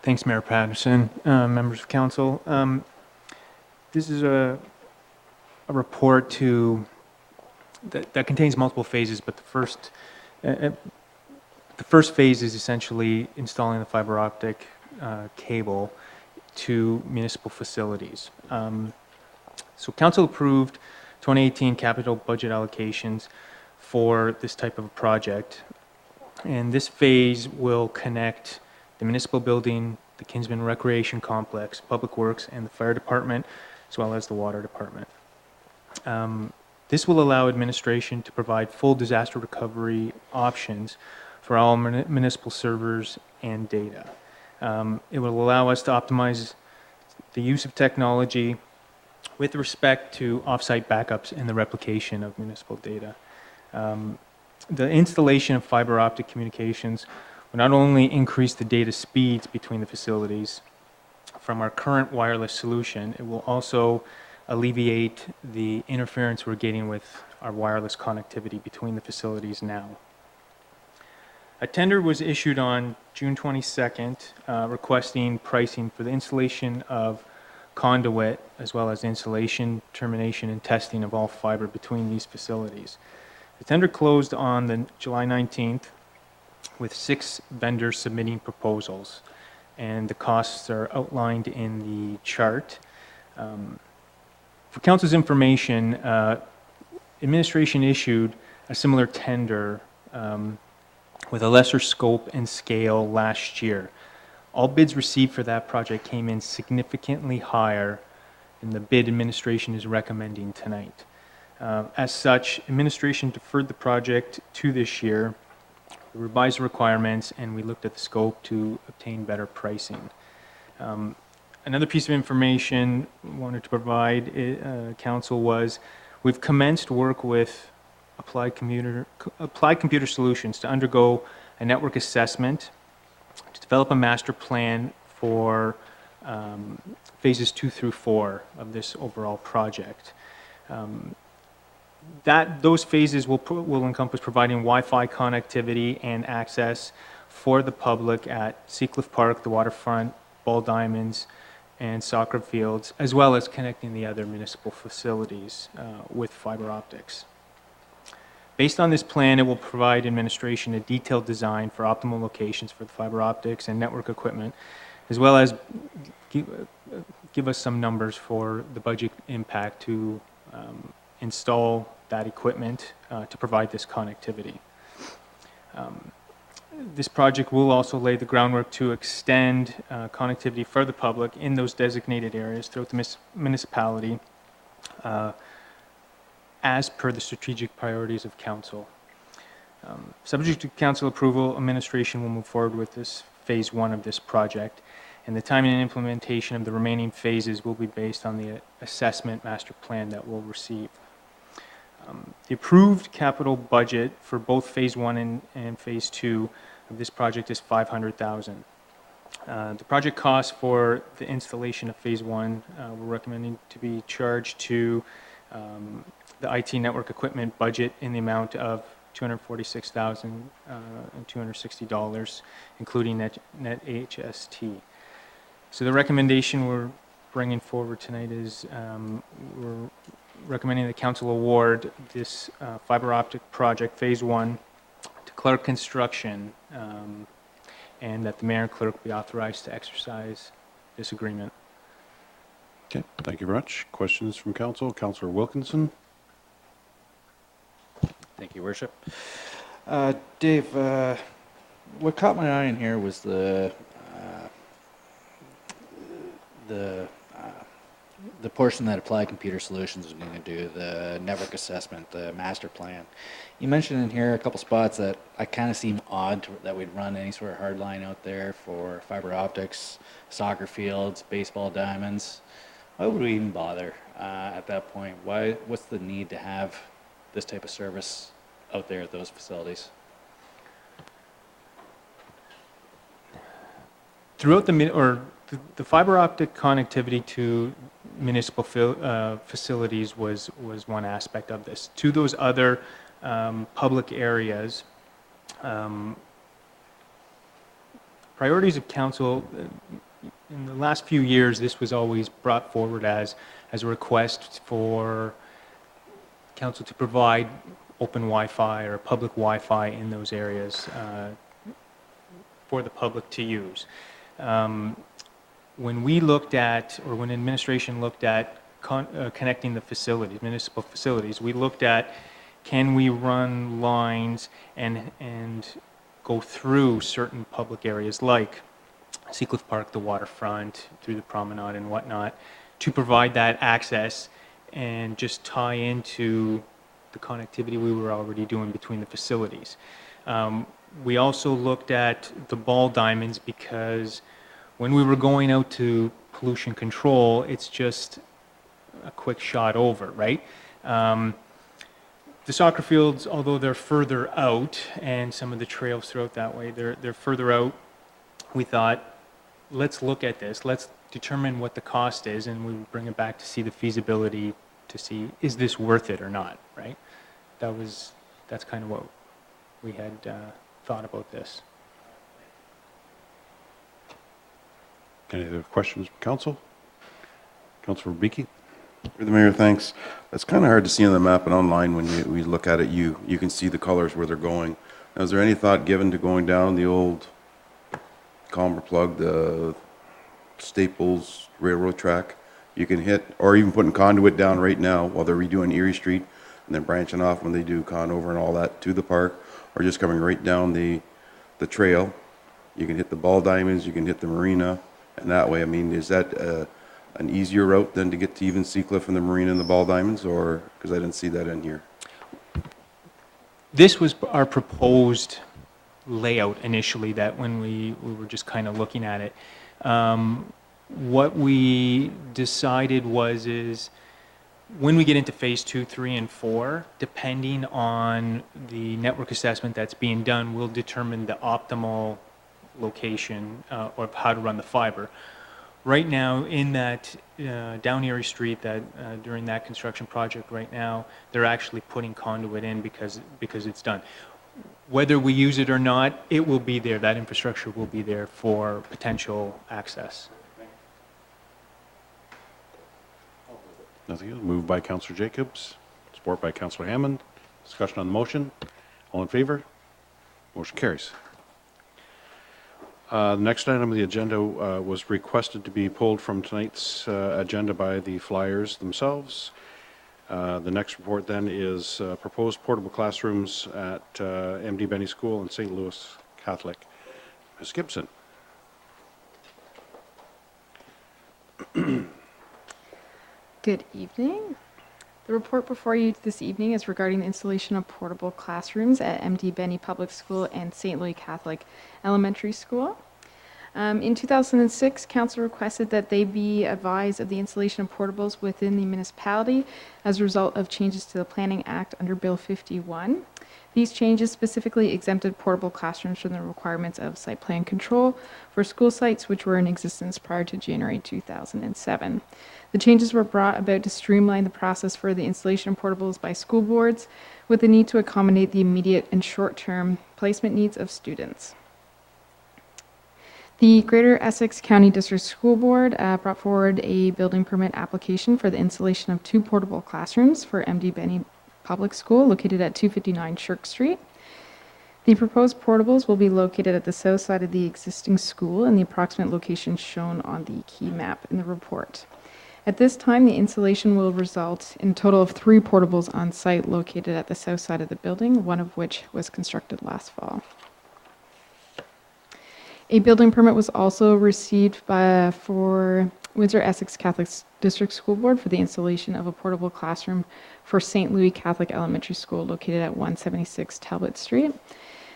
Thanks, Mayor Patterson, members of council. This is a report that contains multiple phases, but the first phase is essentially installing the fiber optic cable to municipal facilities. So council approved 2018 capital budget allocations for this type of a project, and this phase will connect the municipal building, the Kinsman Recreation Complex, Public Works, and the Fire Department, as well as the Water Department. This will allow administration to provide full disaster recovery options for all municipal servers and data. It will allow us to optimize the use of technology with respect to offsite backups and the replication of municipal data. The installation of fiber optic communications will not only increase the data speeds between the facilities from our current wireless solution, it will also alleviate the interference we're getting with our wireless connectivity between the facilities now. A tender was issued on June 22nd requesting pricing for the installation of conduit as well as installation, termination, and testing of all fiber between these facilities. The tender closed on July 19th with 6 vendors submitting proposals, and the costs are outlined in the chart. For council's information, administration issued a similar tender with a lesser scope and scale last year. All bids received for that project came in significantly higher and the bid administration is recommending tonight. As such, administration deferred the project to this year, revised the requirements, and we looked at the scope to obtain better pricing. Another piece of information we wanted to provide council was we've commenced work with Applied Computer Solutions to undergo a network assessment to develop a master plan for phases 2 through 4 of this overall project. Those phases will encompass providing Wi-Fi connectivity and access for the public at Seacliff Park, the waterfront, Ball Diamonds, and soccer fields, as well as connecting the other municipal facilities with fiber optics. Based on this plan, it will provide administration a detailed design for optimal locations for the fiber optics and network equipment, as well as give us some numbers for the budget impact to install that equipment to provide this connectivity. This project will also lay the groundwork to extend connectivity for the public in those designated areas throughout the municipality as per the strategic priorities of council. Subject to council approval, administration will move forward with this phase 1 of this project, and the timing and implementation of the remaining phases will be based on the assessment master plan that we'll receive. The approved capital budget for both phase 1 and phase 2 of this project is $500,000. The project cost for the installation of phase 1, we're recommending to be charged to the IT network equipment budget in the amount of $246,260, including net HST. So the recommendation we're bringing forward tonight is we're recommending the council award this fiber optic project, phase 1, to Clark Construction, and that the mayor and clerk be authorized to exercise this agreement. Okay, thank you very much. Questions from council? Councillor Wilkinson? Thank you, Worship. Dave, what caught my eye in here was the portion that Applied Computer Solutions is going to do, the network assessment, the master plan. You mentioned in here a couple spots that I kind of seem odd that we'd run any sort of hard line out there for fiber optics, soccer fields, baseball diamonds. Why would we even bother at that point? What's the need to have this type of service out there at those facilities? Throughout the fiber optic connectivity to municipal facilities was one aspect of this. To those other public areas, priorities of council, in the last few years, this was always brought forward as a request for council to provide open Wi-Fi or public Wi-Fi in those areas for the public to use. When we looked at, or when administration looked at connecting the facilities, municipal facilities, we looked at, can we run lines and go through certain public areas like Seacliff Park, the waterfront, through the promenade and whatnot, to provide that access and just tie into the connectivity we were already doing between the facilities. We also looked at the Ball Diamonds because when we were going out to pollution control, it's just a quick shot over, right? The soccer fields, although they're further out, and some of the trails throughout that way, they're further out. We thought, let's look at this. Let's determine what the cost is, and we bring it back to see the feasibility, to see, is this worth it or not, right? That's kind of what we had thought about this. Any other questions from council? Councillor Beaky? Through the mayor, thanks. It's kind of hard to see on the map and online when we look at it. You can see the colors where they're going. Now, is there any thought given to going down the old Calmer plug, the Staples railroad track? You can hit, or even putting conduit down right now while they're redoing Erie Street, and then branching off when they do Conover and all that to the park, or just coming right down the trail. You can hit the Ball Diamonds, you can hit the marina, and that way, I mean, is that an easier route than to get to even Seacliff and the Marina and the Ball Diamonds, or, because I didn't see that in here? This was our proposed layout initially, that when we were just kind of looking at it. What we decided is when we get into phase 2, 3, and 4, depending on the network assessment that's being done, we'll determine the optimal location of how to run the fiber. Right now, in that down Erie Street, that during that construction project right now, they're actually putting conduit in because it's done. Whether we use it or not, it will be there. That infrastructure will be there for potential access. Nothing else. Moved by Councillor Jacobs, support by Councillor Hammond. Discussion on the motion. All in favor? Motion carries. The next item of the agenda was requested to be pulled from tonight's agenda by the Flyers themselves. The next report then is proposed portable classrooms at MD Benny School and St. Louis Catholic. Ms. Gibson. Good evening. The report before you this evening is regarding the installation of portable classrooms at MD Benny Public School and St. Louis Catholic Elementary School. In 2006, Council requested that they be advised of the installation of portables within the municipality as a result of changes to the Planning Act under Bill 51. These changes specifically exempted portable classrooms from the requirements of site plan control for school sites which were in existence prior to January 2007. The changes were brought about to streamline the process for the installation of portables by school boards with the need to accommodate the immediate and short-term placement needs of students. The Greater Essex County District School Board brought forward a building permit application for the installation of 2 portable classrooms for MD Benny Public School located at 259 Shirk Street. The proposed portables will be located at the south side of the existing school and the approximate location shown on the key map in the report. At this time, the installation will result in a total of 3 portables on site located at the south side of the building, one of which was constructed last fall. A building permit was also received for Windsor Essex Catholic District School Board for the installation of a portable classroom for St. Louis Catholic Elementary School located at 176 Talbot Street.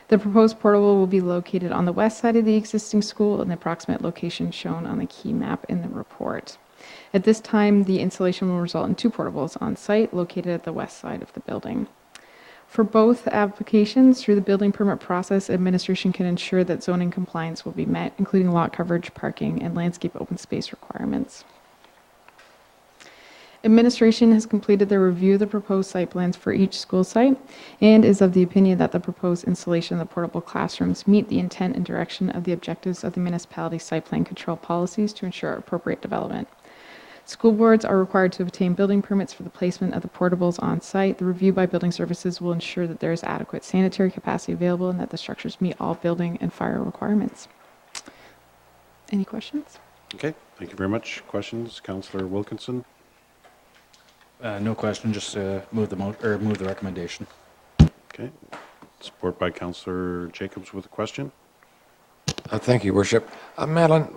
The proposed portable will be located on the west side of the existing school and the approximate location shown on the key map in the report. At this time, the installation will result in 2 portables on site located at the west side of the building. For both applications, through the building permit process, administration can ensure that zoning compliance will be met, including lot coverage, parking, and landscape open space requirements. Administration has completed the review of the proposed site plans for each school site and is of the opinion that the proposed installation of the portable classrooms meet the intent and direction of the objectives of the municipality site plan control policies to ensure appropriate development. School boards are required to obtain building permits for the placement of the portables on site. The review by building services will ensure that there is adequate sanitary capacity available and that the structures meet all building and fire requirements. Any questions? Okay, thank you very much. Questions? Councillor Wilkinson? No question, just move the recommendation. Okay. Support by Councillor Jacobs with a question. Thank you, Worship. Madeline,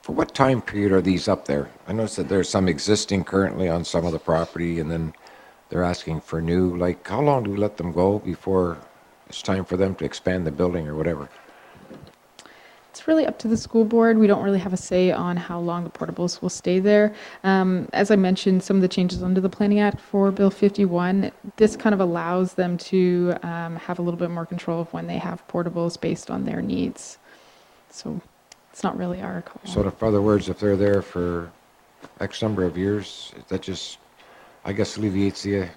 for what time period are these up there? I noticed that there's some existing currently on some of the property, and then they're asking for new. Like, how long do we let them go before it's time for them to expand the building or whatever? It's really up to the school board. We don't really have a say on how long the portables will stay there. As I mentioned, some of the changes under the Planning Act for Bill 51, this kind of allows them to have a little bit more control of when they have portables based on their needs. So it's not really our call. So in other words, if they're there for X number of years, that just, I guess, alleviates the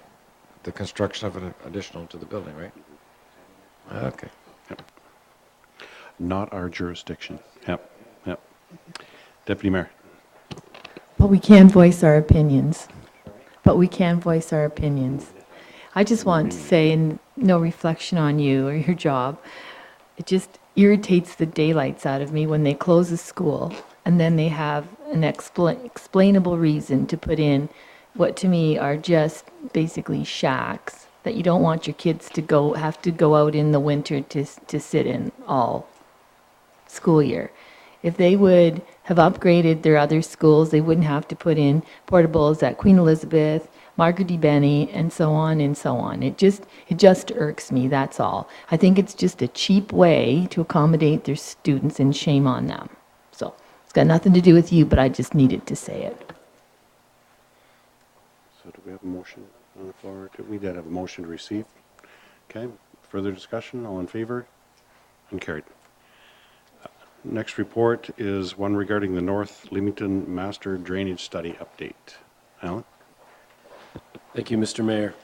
construction of an additional to the building, right? Okay. Yep. Not our jurisdiction. Yep, yep. Deputy Mayor. But we can voice our opinions. I just want to say, and no reflection on you or your job, it just irritates the daylights out of me when they close a school and then they have an explainable reason to put in what to me are just basically shacks that you don't want your kids to have to go out in the winter to sit in all school year. if they would have upgraded their other schools, they wouldn't have to put in portables at Queen Elizabeth, Margaret D. Benny, and so on and so on. It just irks me, that's all. I think it's just a cheap way to accommodate their students, and shame on them. So it's got nothing to do with you, but I just needed to say it. So do we have a motion on the floor? We did have a motion to receive. Okay, further discussion, all in favor? And carried. Next report is one regarding the North Leamington Master Drainage Study update. Alan? Thank you, Mr. Mayor.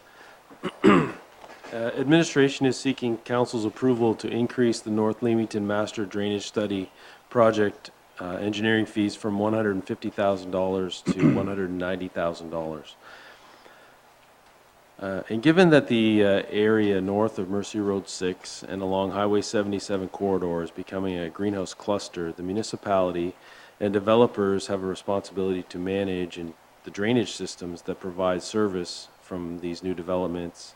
Administration is seeking council's approval to increase the North Leamington Master Drainage Study project engineering fees from $150,000 to $190,000. And given that the area north of Mercy Road 6 and along Highway 77 corridor is becoming a greenhouse cluster, the municipality and developers have a responsibility to manage the drainage systems that provide service from these new developments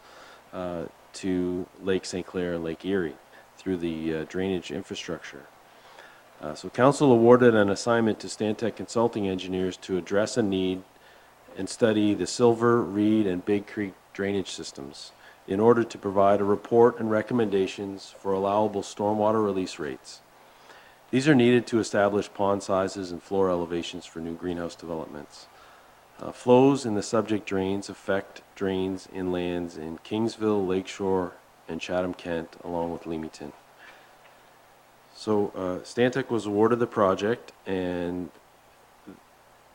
to Lake St. Clair and Lake Erie through the drainage infrastructure. So council awarded an assignment to Stantec Consulting Engineers to address a need and study the Silver, Reed, and Big Creek drainage systems in order to provide a report and recommendations for allowable stormwater release rates. These are needed to establish pond sizes and floor elevations for new greenhouse developments. Flows in the subject drains affect drains in lands in Kingsville, Lakeshore, and Chatham-Kent, along with Leamington. So Stantec was awarded the project, and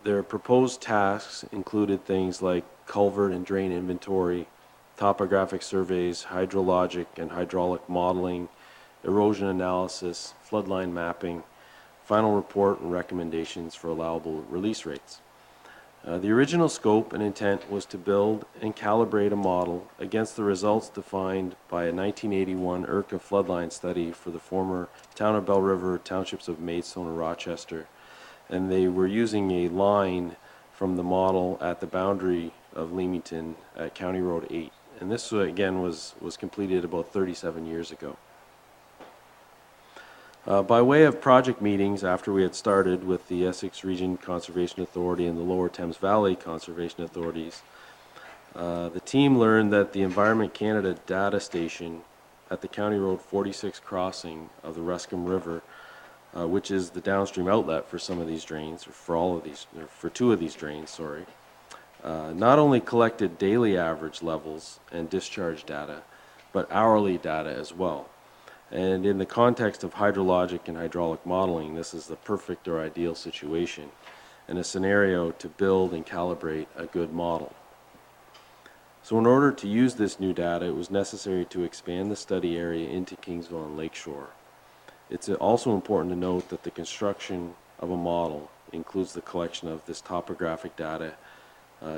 their proposed tasks included things like culvert and drain inventory, topographic surveys, hydrologic and hydraulic modeling, erosion analysis, floodline mapping, final report and recommendations for allowable release rates. The original scope and intent was to build and calibrate a model against the results defined by a 1981 IRCA floodline study for the former Town of Bell River, townships of Maidstone and Rochester. And they were using a line from the model at the boundary of Leamington at County Road 8. And this, again, was completed about 37 years ago. By way of project meetings after we had started with the Essex Region Conservation Authority and the Lower Thames Valley Conservation Authorities, the team learned that the Environment Canada data station at the County Road 46 crossing of the Ruscombe River, which is the downstream outlet for some of these drains, or for all of these, or for two of these drains, sorry, not only collected daily average levels and discharge data, but hourly data as well. And in the context of hydrologic and hydraulic modeling, this is the perfect or ideal situation and a scenario to build and calibrate a good model. So in order to use this new data, it was necessary to expand the study area into Kingsville and Lakeshore. It's also important to note that the construction of a model includes the collection of this topographic data,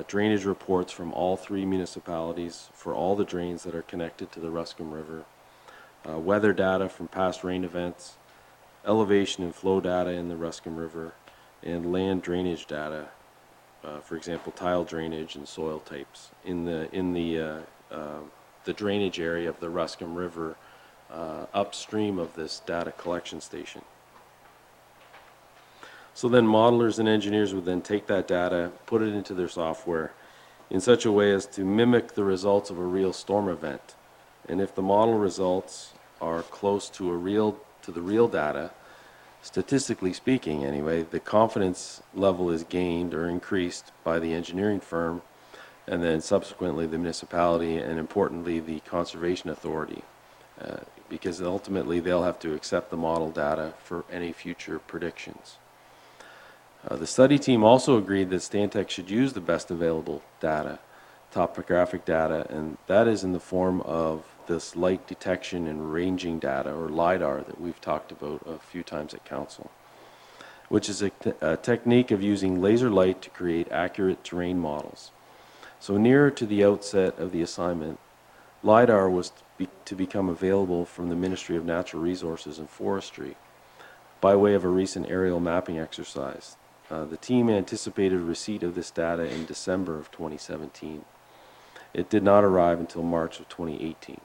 drainage reports from all three municipalities for all the drains that are connected to the Ruscombe River, weather data from past rain events, elevation and flow data in the Ruscombe River, and land drainage data, for example, tile drainage and soil types in the drainage area of the Ruscombe River upstream of this data collection station. So then modelers and engineers would then take that data, put it into their software in such a way as to mimic the results of a real storm event. And if the model results are close to the real data, statistically speaking anyway, the confidence level is gained or increased by the engineering firm, and then subsequently the municipality, and importantly the conservation authority, because ultimately they'll have to accept the model data for any future predictions. The study team also agreed that Stantec should use the best available data, topographic data, and that is in the form of this light detection and ranging data, or LiDAR, that we've talked about a few times at council, which is a technique of using laser light to create accurate terrain models. So nearer to the outset of the assignment, LiDAR was to become available from the Ministry of Natural Resources and Forestry by way of a recent aerial mapping exercise. The team anticipated receipt of this data in December of 2017. It did not arrive until March of 2018.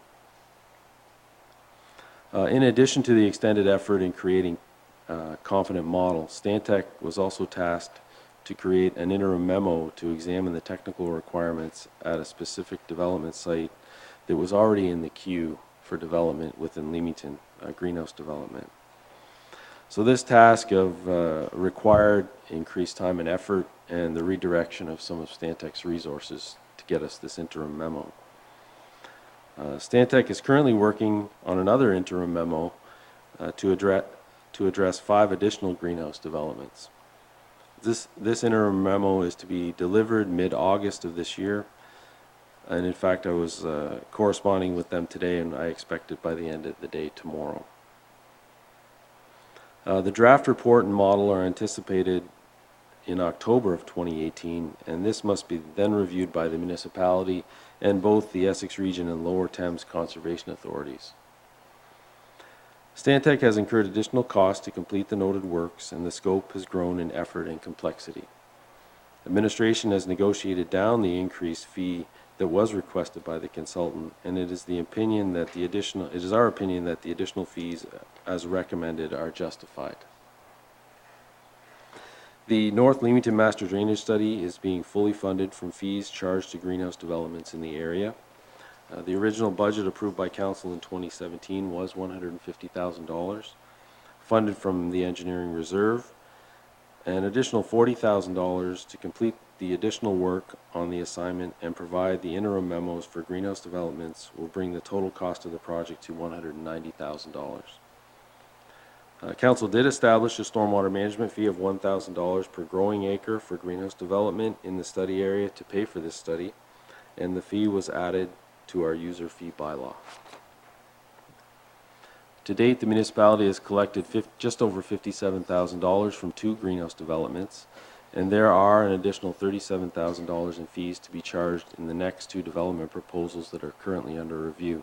In addition to the extended effort in creating confident model, Stantec was also tasked to create an interim memo to examine the technical requirements at a specific development site that was already in the queue for development within Leamington, greenhouse development. So this task of required increased time and effort and the redirection of some of Stantec's resources to get us this interim memo. Stantec is currently working on another interim memo to address 5 additional greenhouse developments. This interim memo is to be delivered mid-August of this year, and in fact I was corresponding with them today, and I expect it by the end of the day tomorrow. The draft report and model are anticipated in October of 2018, and this must be then reviewed by the municipality and both the Essex Region and Lower Thames Conservation Authorities. Stantec has incurred additional costs to complete the noted works, and the scope has grown in effort and complexity. Administration has negotiated down the increased fee that was requested by the consultant, and it is our opinion that the additional fees as recommended are justified. The North Leamington Master Drainage Study is being fully funded from fees charged to greenhouse developments in the area. The original budget approved by Council in 2017 was $150,000, funded from the engineering reserve, an additional $40,000 to complete the additional work on the assignment and provide the interim memos for greenhouse developments will bring the total cost of the project to $190,000. Council did establish a stormwater management fee of $1,000 per growing acre for greenhouse development in the study area to pay for this study, and the fee was added to our user fee bylaw. To date, the municipality has collected just over $57,000 from 2 greenhouse developments, and there are an additional $37,000 in fees to be charged in the next 2 development proposals that are currently under review.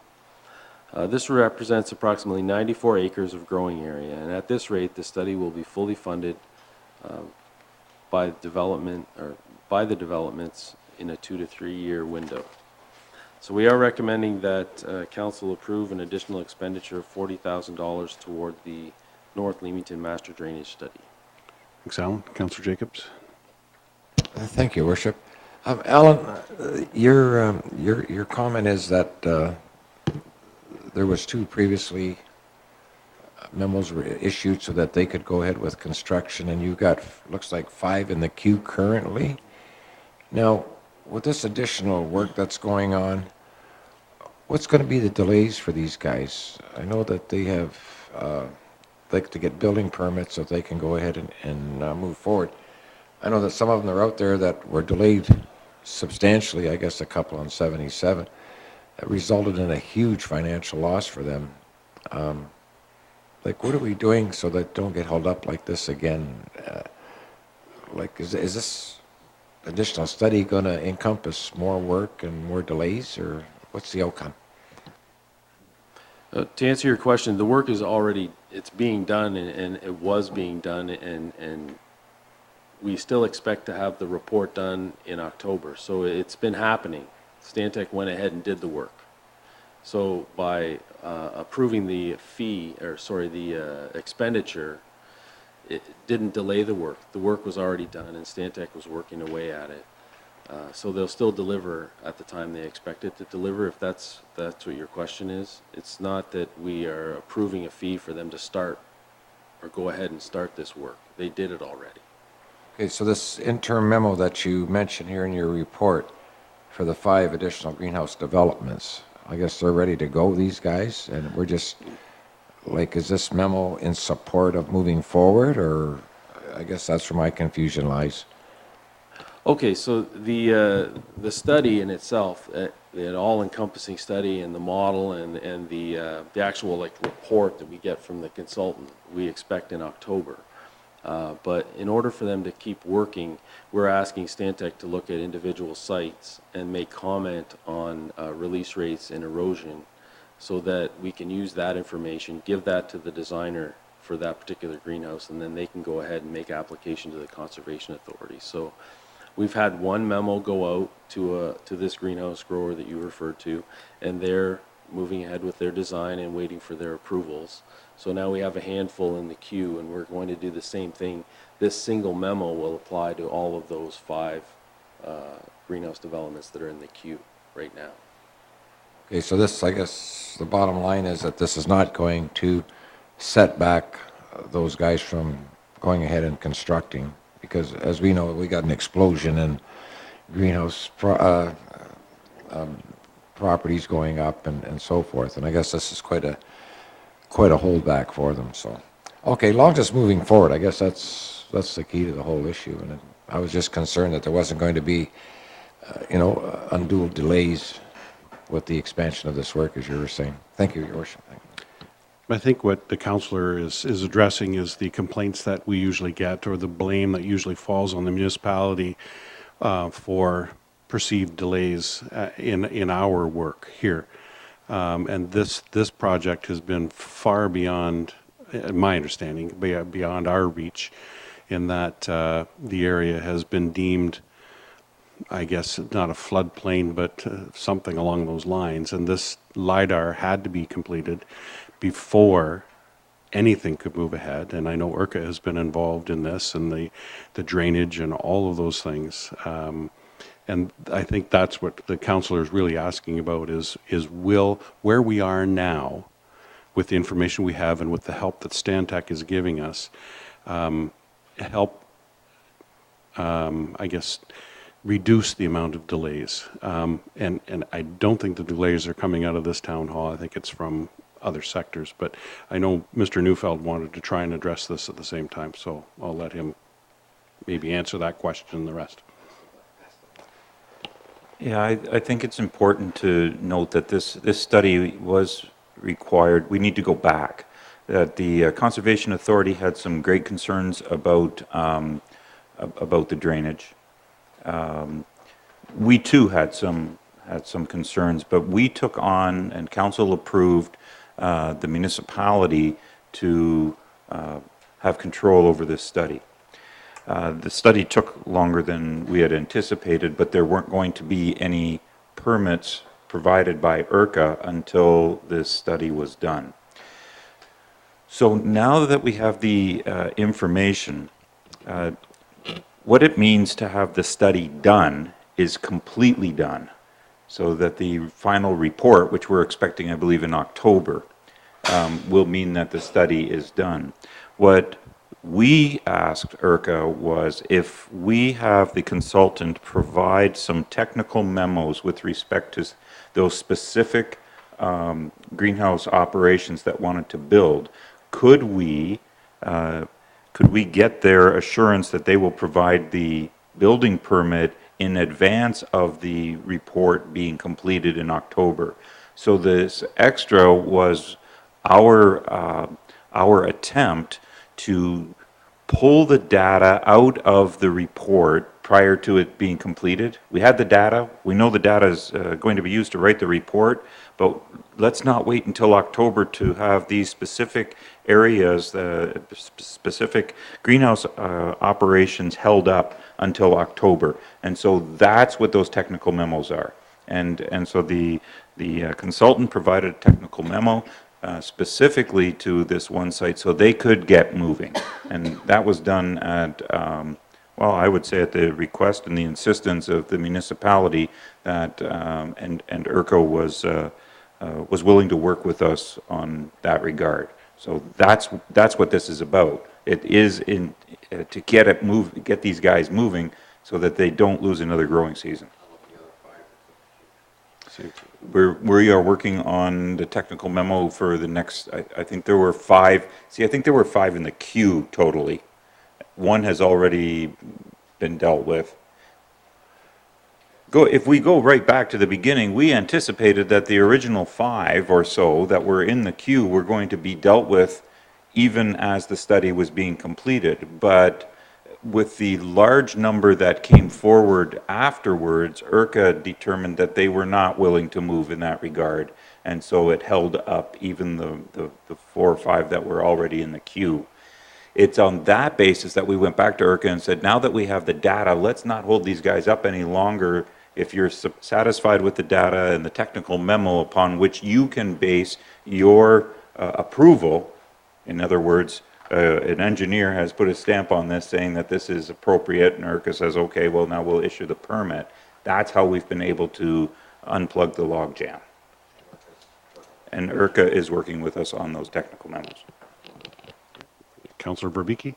This represents approximately 94 acres of growing area, and at this rate, the study will be fully funded by the developments in a 2 to 3 year window. So we are recommending that Council approve an additional expenditure of $40,000 toward the North Leamington Master Drainage Study. Thanks, Alan. Councillor Jacobs. Thank you, Worship. Alan, your comment is that there was 2 previously memos were issued so that they could go ahead with construction, and you've got, looks like 5 in the queue currently. Now, with this additional work that's going on, what's going to be the delays for these guys? I know that they have like to get building permits so they can go ahead and move forward. I know that some of them are out there that were delayed substantially, I guess a couple on 77. That resulted in a huge financial loss for them. Like, what are we doing so that don't get held up like this again? Like, is this additional study going to encompass more work and more delays, or what's the outcome? To answer your question, the work is already, it's being done, and it was being done, and we still expect to have the report done in October. So it's been happening. Stantec went ahead and did the work. So by approving the expenditure, it didn't delay the work. The work was already done, and Stantec was working away at it. So they'll still deliver at the time they expect it to deliver, if that's what your question is. It's not that we are approving a fee for them to start or go ahead and start this work. They did it already. Okay, so this interim memo that you mentioned here in your report for the 5 additional greenhouse developments, I guess they're ready to go, these guys, and we're just, like, is this memo in support of moving forward, or I guess that's where my confusion lies. Okay, so the study in itself, the all-encompassing study and the model and the actual report that we get from the consultant, we expect in October. But in order for them to keep working, we're asking Stantec to look at individual sites and make comment on release rates and erosion, so that we can use that information, give that to the designer for that particular greenhouse, and then they can go ahead and make application to the Conservation Authority. So we've had one memo go out to this greenhouse grower that you referred to, and they're moving ahead with their design and waiting for their approvals. So now we have a handful in the queue, and we're going to do the same thing. This single memo will apply to all of those 5 greenhouse developments that are in the queue right now. Okay, so this, I guess, the bottom line is that this is not going to set back those guys from going ahead and constructing, because as we know, we got an explosion in greenhouse properties going up and so forth, and I guess this is quite a holdback for them, so. Okay, long as it's moving forward, I guess that's the key to the whole issue, and I was just concerned that there wasn't going to be, undue delays with the expansion of this work, as you were saying. Thank you, Your Worship. Thank you. I think what the councillor is addressing is the complaints that we usually get, or the blame that usually falls on the municipality for perceived delays in our work here. And this project has been far beyond, in my understanding, beyond our reach, in that the area has been deemed, I guess, not a floodplain, but something along those lines. And this LiDAR had to be completed before anything could move ahead. And I know IRCA has been involved in this, and the drainage and all of those things. And I think that's what the councillor is really asking about is will, where we are now, with the information we have and with the help that Stantec is giving us, help, I guess, reduce the amount of delays. And I don't think the delays are coming out of this town hall. I think it's from other sectors. But I know Mr. Neufeld wanted to try and address this at the same time, so I'll let him maybe answer that question and the rest. Yeah, I think it's important to note that this study was required. We need to go back. That the Conservation Authority had some great concerns about the drainage. We too had some concerns, but we took on, and council approved the municipality to have control over this study. The study took longer than we had anticipated, but there weren't going to be any permits provided by IRCA until this study was done. So now that we have the information, what it means to have the study done is completely done, so that the final report, which we're expecting, I believe, in October, will mean that the study is done. What we asked IRCA was if we have the consultant provide some technical memos with respect to those specific greenhouse operations that wanted to build, could we get their assurance that they will provide the building permit in advance of the report being completed in October? So this extra was our attempt to pull the data out of the report prior to it being completed. We had the data. We know the data is going to be used to write the report, but let's not wait until October to have these specific areas, specific greenhouse operations held up until October. And so that's what those technical memos are. And so the consultant provided a technical memo specifically to this one site so they could get moving. And that was done at, well, I would say at the request and the insistence of the municipality that, and IRCA was willing to work with us on that regard. So that's what this is about. It is to get these guys moving so that they don't lose another growing season. We are working on the technical memo for the next, I think there were 5, I think there were 5 in the queue totally. One has already been dealt with. If we go right back to the beginning, we anticipated that the original 5 or so that were in the queue were going to be dealt with even as the study was being completed. But with the large number that came forward afterwards, IRCA determined that they were not willing to move in that regard. And so it held up even the 4 or 5 that were already in the queue. It's on that basis that we went back to IRCA and said, now that we have the data, let's not hold these guys up any longer if you're satisfied with the data and the technical memo upon which you can base your approval, in other words, an engineer has put a stamp on this saying that this is appropriate, and IRCA says, okay, well, now we'll issue the permit. That's how we've been able to unplug the logjam. And IRCA is working with us on those technical memos. Councillor Berbiki?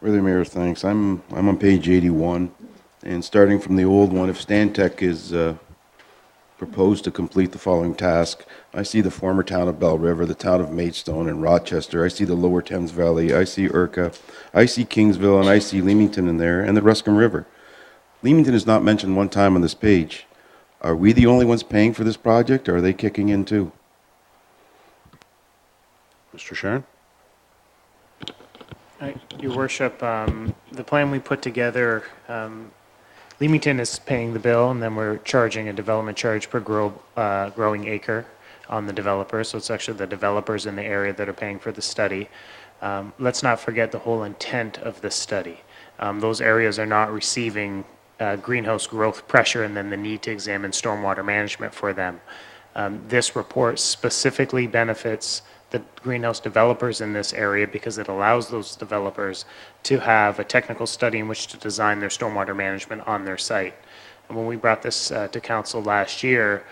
Really, Mayor, thanks. I'm on page 81, and starting from the old one, if Stantec is proposed to complete the following task, I see the former town of Bell River, the town of Maidstone, and Rochester. I see the lower Thames Valley. I see IRCA. I see Kingsville, and I see Leamington in there, and the Ruscombe River. Leamington is not mentioned one time on this page. Are we the only ones paying for this project, or are they kicking in too? Mr. Sharon? Your Worship, the plan we put together, Leamington is paying the bill, and then we're charging a development charge per growing acre on the developer. So it's actually the developers in the area that are paying for the study. Let's not forget the whole intent of this study. Those areas are not receiving greenhouse growth pressure and then the need to examine stormwater management for them. This report specifically benefits the greenhouse developers in this area because it allows those developers to have a technical study in which to design their stormwater management on their site. And when we brought this to council last year,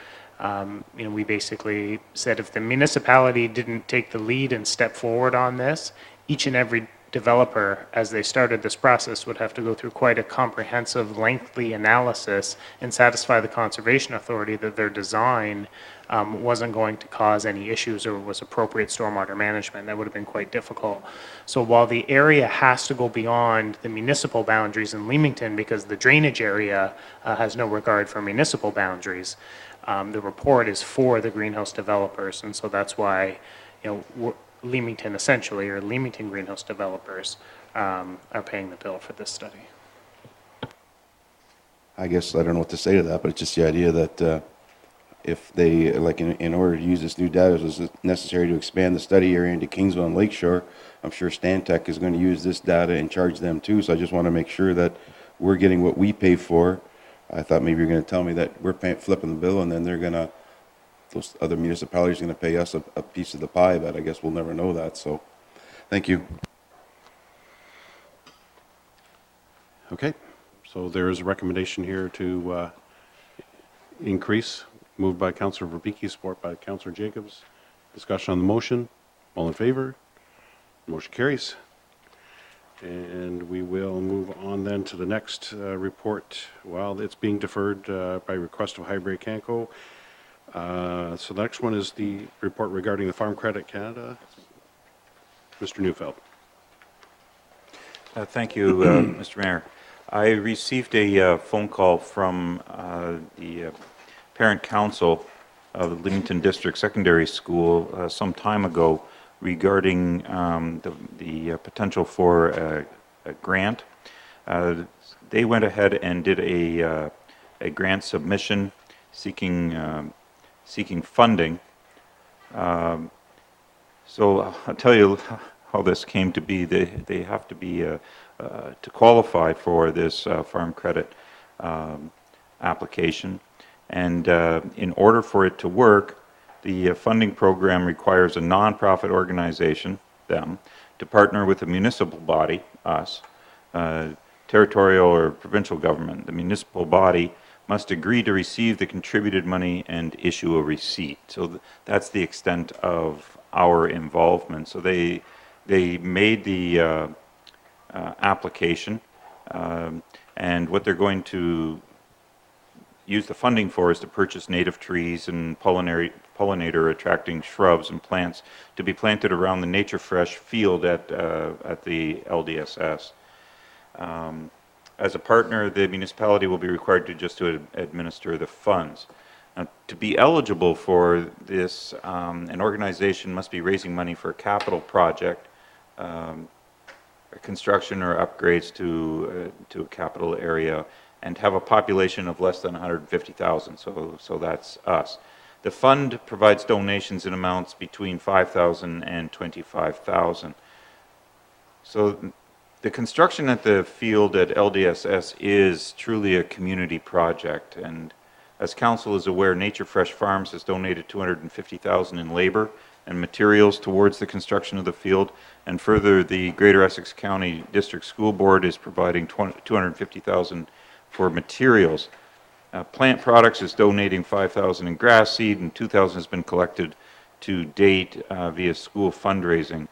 we basically said if the municipality didn't take the lead and step forward on this, each and every developer, as they started this process, would have to go through quite a comprehensive, lengthy analysis and satisfy the Conservation Authority that their design wasn't going to cause any issues or was appropriate stormwater management. That would have been quite difficult. So while the area has to go beyond the municipal boundaries in Leamington because the drainage area has no regard for municipal boundaries, the report is for the greenhouse developers, and so that's why Leamington essentially, or Leamington greenhouse developers, are paying the bill for this study. I guess I don't know what to say to that, but it's just the idea that if they, like in order to use this new data, it was necessary to expand the study area into Kingsville and Lakeshore. I'm sure Stantec is going to use this data and charge them too, so I just want to make sure that we're getting what we pay for. I thought maybe you're going to tell me that we're flipping the bill and then they're going to, those other municipalities are going to pay us a piece of the pie, but I guess we'll never know that, so thank you. Okay, so there is a recommendation here to increase, moved by Councillor Verbicki, support by Councillor Jacobs. Discussion on the motion. All in favor? Motion carries. And we will move on then to the next report. Well, it's being deferred by request of Highbury Canco. So the next one is the report regarding the Farm Credit Canada. Mr. Neufeld. Thank you, Mr. Mayor. I received a phone call from the parent council of the Leamington District Secondary School some time ago regarding the potential for a grant. They went ahead and did a grant submission seeking funding. So I'll tell you how this came to be. They have to be to qualify for this farm credit application, and in order for it to work, the funding program requires a nonprofit organization, them, to partner with a municipal body, us, territorial or provincial government. The municipal body must agree to receive the contributed money and issue a receipt. So that's the extent of our involvement. So they made the application, and what they're going to use the funding for is to purchase native trees and pollinator attracting shrubs and plants to be planted around the Nature Fresh field at the LDSS. As a partner, the municipality will be required to administer the funds. Now, to be eligible for this, an organization must be raising money for a capital project, construction or upgrades to a capital area, and have a population of less than 150,000. So that's us. The fund provides donations in amounts between $5,000 and $25,000. So The construction at the field at LDSS is truly a community project, and as council is aware, Nature Fresh Farms has donated $250,000 in labor and materials towards the construction of the field, and further, the Greater Essex County District School Board is providing $250,000 for materials. Plant Products is donating $5,000 in grass seed, and $2,000 has been collected to date via school fundraising.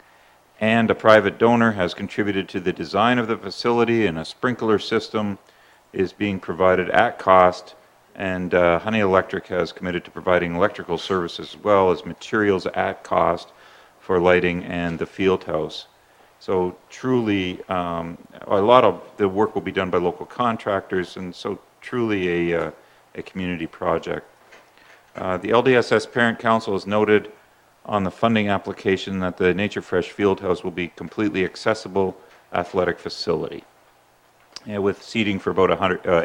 And a private donor has contributed to the design of the facility, and a sprinkler system is being provided at cost. And Honey Electric has committed to providing electrical services as well as materials at cost for lighting and the field house. So truly, a lot of the work will be done by local contractors, and so truly a community project. The LDSS Parent Council has noted on the funding application that the Nature Fresh Fieldhouse will be completely accessible athletic facility, with seating for about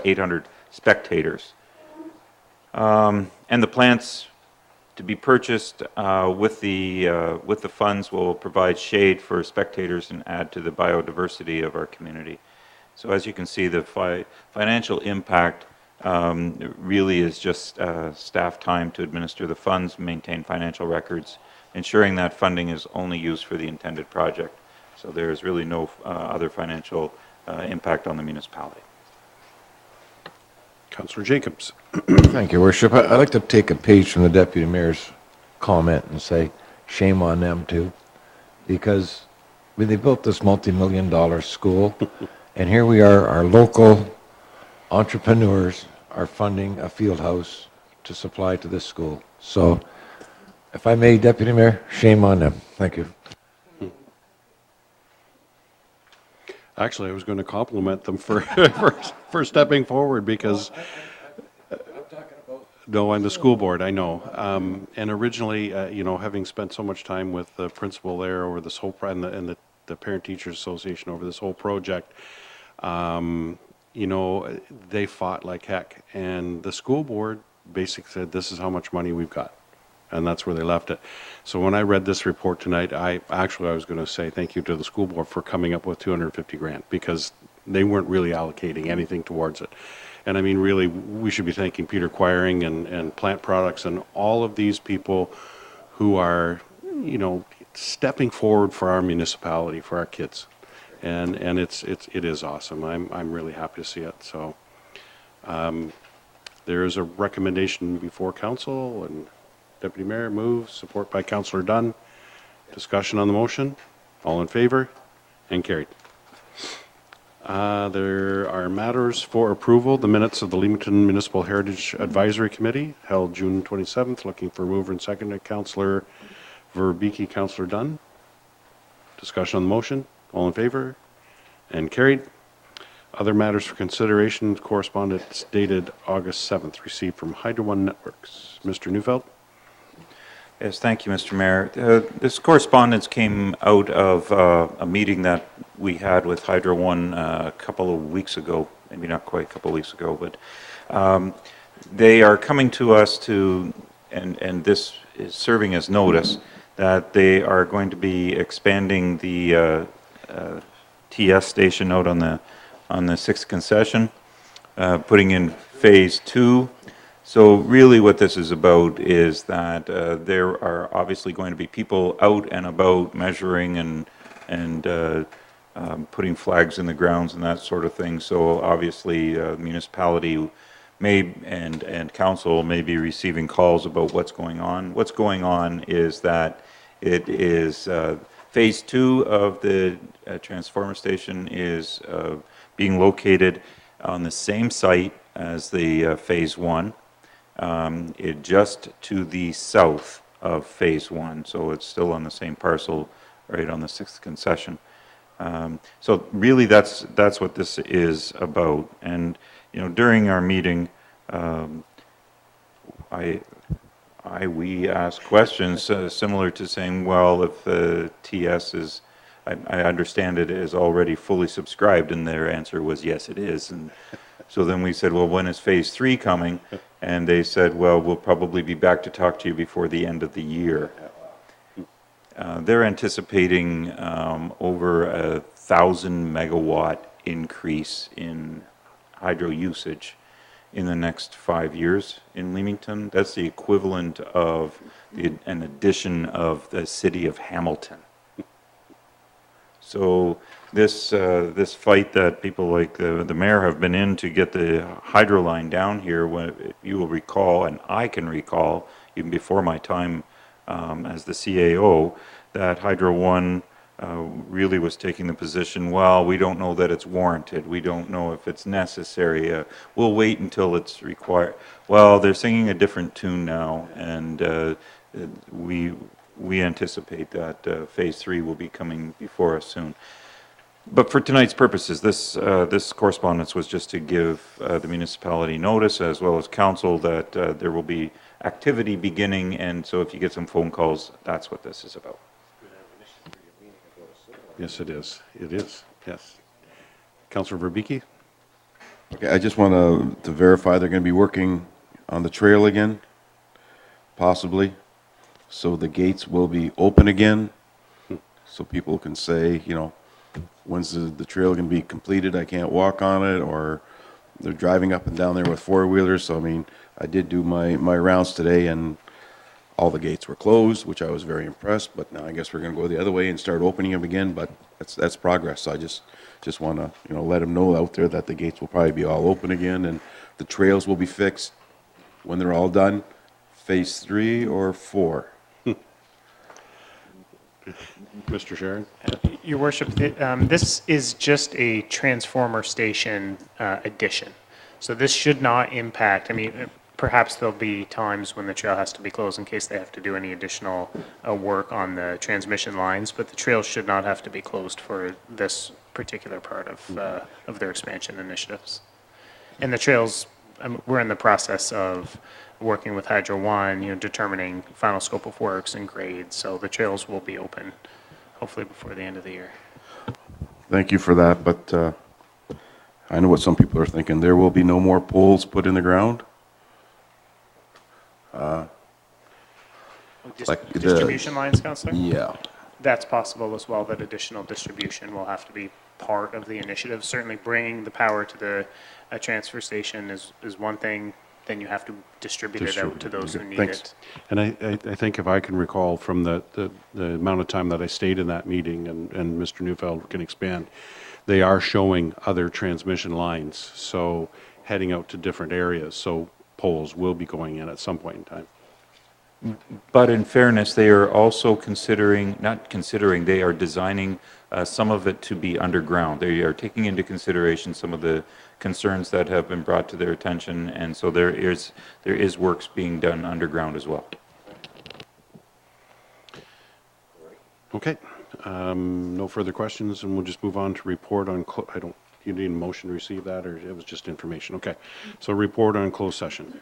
800 spectators. And the plants to be purchased with the funds will provide shade for spectators and add to the biodiversity of our community. So as you can see, the financial impact really is just staff time to administer the funds, maintain financial records, ensuring that funding is only used for the intended project. So there is really no other financial impact on the municipality. Councillor Jacobs. Thank you, Worship. I'd like to take a page from the Deputy Mayor's comment and say, shame on them too, because when they built this multi-million-dollar school, and here we are, our local entrepreneurs are funding a field house to supply to this school. So, if I may, Deputy Mayor, shame on them. Thank you. Actually, I was going to compliment them for for stepping forward because. No, I'm the school board, I know. And originally, you know, having spent so much time with the principal there over this whole, and the Parent Teachers Association over this whole project, you know, they fought like heck. And the school board basically said, this is how much money we've got. And that's where they left it. So when I read this report tonight, I was going to say thank you to the school board for coming up with 250 grand, because they weren't really allocating anything towards it. And I mean, really, we should be thanking Peter Quiring and Plant Products and all of these people who are, you know, stepping forward for our municipality, for our kids. And it is awesome. I'm really happy to see it. So there is a recommendation before council, and Deputy Mayor moves, support by Councillor Dunn. Discussion on the motion. All in favor? And carried. There are matters for approval. The minutes of the Leamington Municipal Heritage Advisory Committee held June 27th. Looking for mover and seconder, Councillor Verbeke, Councillor Dunn. Discussion on the motion. All in favor? And carried. Other matters for consideration. Correspondence dated August 7th, received from Hydro One Networks. Mr. Neufeld. Yes, thank you, Mr. Mayor. This correspondence came out of a meeting that we had with Hydro One a couple of weeks ago, maybe not quite a couple of weeks ago, but they are coming to us to, and this is serving as notice, that they are going to be expanding the TS station out on the 6th concession, putting in phase 2. So really what this is about is that there are obviously going to be people out and about measuring and putting flags in the grounds and that sort of thing. So obviously municipality may and council may be receiving calls about what's going on. What's going on is that it is phase 2 of the transformer station is being located on the same site as the phase 1. It just to the south of phase 1, so it's still on the same parcel, right on the 6th concession. So really, that's what this is about. And you know, during our meeting, we asked questions similar to saying, well, if the TS is, I understand it is already fully subscribed, and their answer was yes, it is. And so then we said, well, when is phase 3 coming? And they said, well, we'll probably be back to talk to you before the end of the year. They're anticipating over 1,000 megawatt increase in hydro usage in the next 5 years in Leamington. That's the equivalent of an addition of the city of Hamilton. So this fight that people like the mayor have been in to get the hydro line down here, you will recall, and I can recall, even before my time as the CAO, that Hydro One really was taking the position, well, we don't know that it's warranted. We don't know if it's necessary. We'll wait until it's required. Well, they're singing a different tune now, and we anticipate that Phase 3 will be coming before us soon. But for tonight's purposes, this correspondence was just to give the municipality notice, as well as council, that there will be activity beginning, and so if you get some phone calls, that's what this is about. Yes, it is. It is, yes. Councillor Verbicki? Okay, I just want to verify they're going to be working on the trail again, possibly. So the gates will be open again, so people can say, you know, when's the trail going to be completed? I can't walk on it, or they're driving up and down there with four-wheelers. So, I mean, I did do my rounds today, and all the gates were closed, which I was very impressed. But now I guess we're going to go the other way and start opening them again. But that's progress. So I just want to, you know, let them know out there that the gates will probably be all open again, and the trails will be fixed when they're all done. Phase 3 or 4. Mr. Sharon? Your Worship, this is just a transformer station addition. So this should not impact, I mean, perhaps there'll be times when the trail has to be closed in case they have to do any additional work on the transmission lines, but the trail should not have to be closed for this particular part of their expansion initiatives. And the trails, we're in the process of working with Hydro One, you know, determining final scope of works and grades, so the trails will be open hopefully before the end of the year. Thank you for that, but I know what some people are thinking. There will be no more poles put in the ground? Distribution lines, Councillor? Yeah. That's possible as well, that additional distribution will have to be part of the initiative. Certainly bringing the power to the transfer station is one thing, then you have to distribute it out to those who need it. And I think if I can recall from the amount of time that I stayed in that meeting, and Mr. Neufeld can expand, they are showing other transmission lines, so heading out to different areas, so poles will be going in at some point in time. But in fairness, they are also they are designing some of it to be underground. They are taking into consideration some of the concerns that have been brought to their attention, and so there is works being done underground as well. Okay, no further questions, and we'll just move on to report on, you need a motion to receive that, or it was just information? Okay, so report on closed session.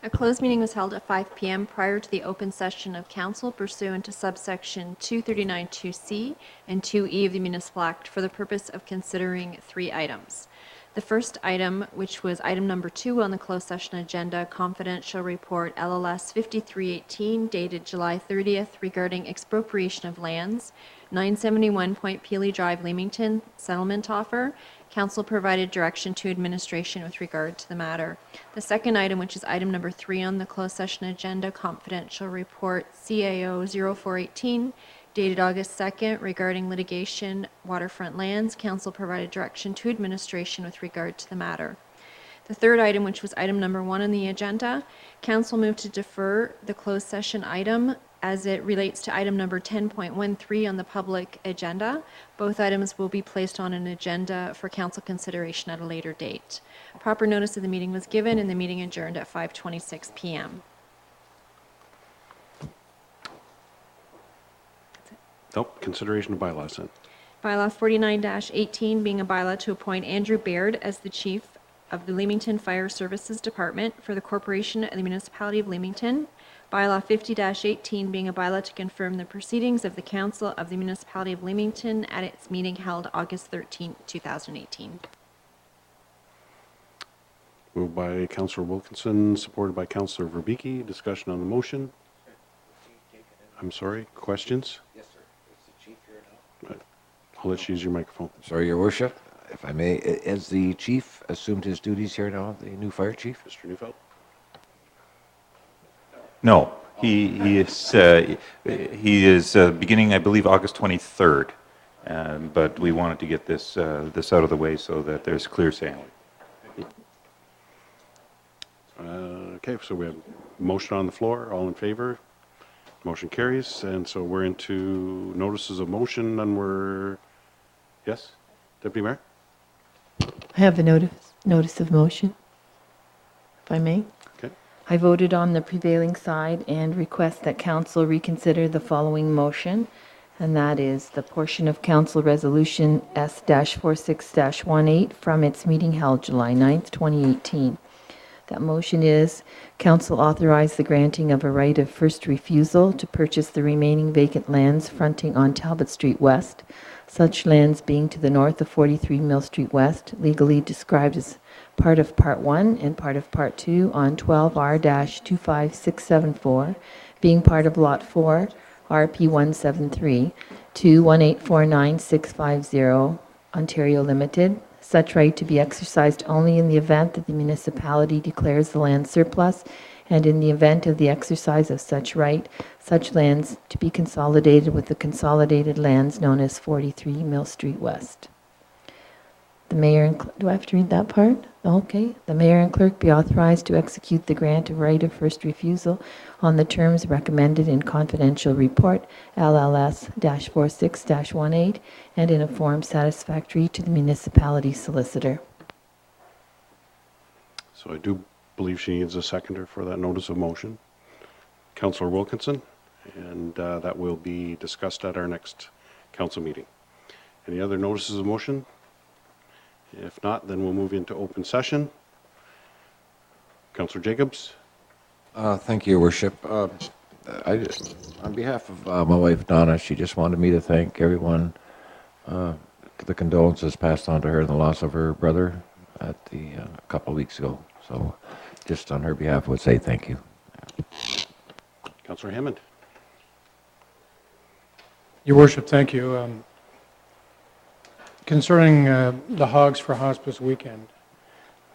A closed meeting was held at 5 p.m. prior to the open session of council pursuant to subsection 239(2)(c) and 2(e) of the Municipal Act for the purpose of considering 3 items. The first item, which was item number 2 on the closed session agenda, confidential report LLS 5318 dated July 30th regarding expropriation of lands, 971 Point Peely Drive, Leamington, settlement offer. Council provided direction to administration with regard to the matter. The second item, which is item number 3 on the closed session agenda, confidential report CAO 0418 dated August 2nd regarding litigation waterfront lands. Council provided direction to administration with regard to the matter. The third item, which was item number 1 on the agenda, Council moved to defer the closed session item as it relates to item number 10.13 on the public agenda. Both items will be placed on an agenda for council consideration at a later date. Proper notice of the meeting was given and the meeting adjourned at 5:26 p.m. Nope, consideration of bylaws then. Bylaw 49-18 being a bylaw to appoint Andrew Baird as the Chief of the Leamington Fire Services Department for the Corporation of the Municipality of Leamington. Bylaw 50-18 being a bylaw to confirm the proceedings of the Council of the Municipality of Leamington at its meeting held August 13, 2018. Moved by Councillor Wilkinson, supported by Councillor Verbicki. Discussion on the motion. I'm sorry, questions? Yes, sir. Is the chief here now? I'll let you use your microphone. Sorry, Your Worship, if I may, has the chief assumed his duties here now, the new fire chief? Mr. Neufeld? No, he is beginning, I believe, August 23rd. But we wanted to get this out of the way so that there's clear sailing. Okay, so we have motion on the floor. All in favor? Motion carries. And so we're into notices of motion, and we're, yes, Deputy Mayor? I have a notice of motion, if I may. Okay. I voted on the prevailing side and request that council reconsider the following motion, and that is the portion of Council Resolution S-46-18 from its meeting held July 9th, 2018. That motion is, council authorize the granting of a right of first refusal to purchase the remaining vacant lands fronting on Talbot Street West, such lands being to the north of 43 Mill Street West, legally described as part of Part 1 and part of Part 2 on 12R-25674, being part of Lot 4, RP 173, to 1849650, Ontario Limited. Such right to be exercised only in the event that the municipality declares the land surplus, and in the event of the exercise of such right, such lands to be consolidated with the consolidated lands known as 43 Mill Street West. The mayor and do I have to read that part? Okay. The mayor and clerk be authorized to execute the grant of right of first refusal on the terms recommended in confidential report LLS-46-18 and in a form satisfactory to the municipality solicitor. So I do believe she needs a seconder for that notice of motion. Councillor Wilkinson, and that will be discussed at our next council meeting. Any other notices of motion? If not, then we'll move into open session. Councillor Jacobs? Thank you, Your Worship. On behalf of my wife, Donna, she just wanted me to thank everyone. The condolences passed on to her in the loss of her brother a couple of weeks ago. So just on her behalf, I would say thank you. Councillor Hammond? Your Worship, thank you. Concerning the Hogs for Hospice weekend,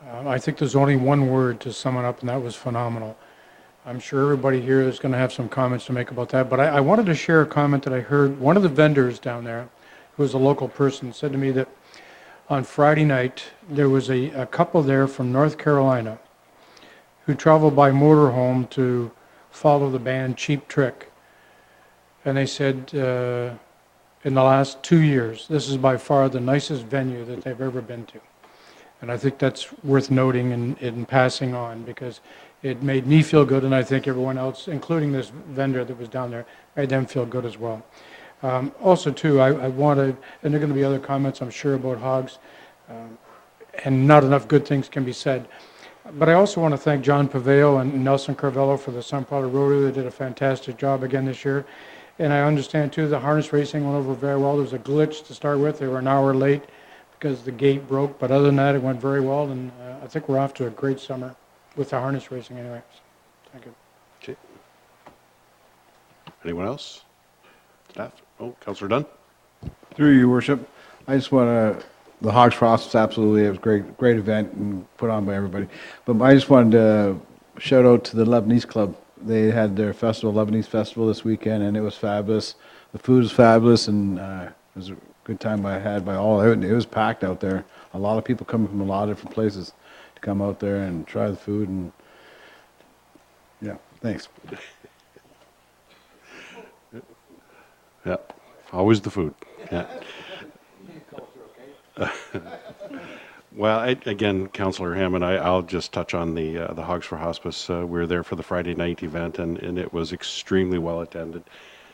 I think there's only one word to sum it up, and that was phenomenal. I'm sure everybody here is going to have some comments to make about that, but I wanted to share a comment that I heard. One of the vendors down there, who was a local person, said to me that on Friday night, there was a couple there from North Carolina who traveled by motorhome to follow the band Cheap Trick. And they said, in the last 2 years, this is by far the nicest venue that they've ever been to. And I think that's worth noting and passing on, because it made me feel good, and I think everyone else, including this vendor that was down there, made them feel good as well. Also, too, I want to, and there are going to be other comments, I'm sure, about hogs, and not enough good things can be said. But I also want to thank John Paveo and Nelson Carvello for the Sun Powder Rodeo. They did a fantastic job again this year. And I understand, too, the harness racing went over very well. There was a glitch to start with. They were an hour late because the gate broke. But other than that, it went very well. And I think we're off to a great summer with the harness racing anyway. So, thank you. Okay. Anyone else? Staff? Oh, Councillor Dunn? Through you, Your Worship, I just want to, the Hogs Frost was absolutely, it was a great event and put on by everybody. But I just wanted to shout out to the Lebanese Club. They had their festival, Lebanese Festival, this weekend, and it was fabulous. The food was fabulous, and it was a good time I had by all. It was packed out there. A lot of people coming from a lot of different places to come out there and try the food, and yeah, thanks. Yeah, always the food. Yeah. Well, again, Councillor Hammond, I'll just touch on the Hogs for Hospice. We were there for the Friday night event, and it was extremely well attended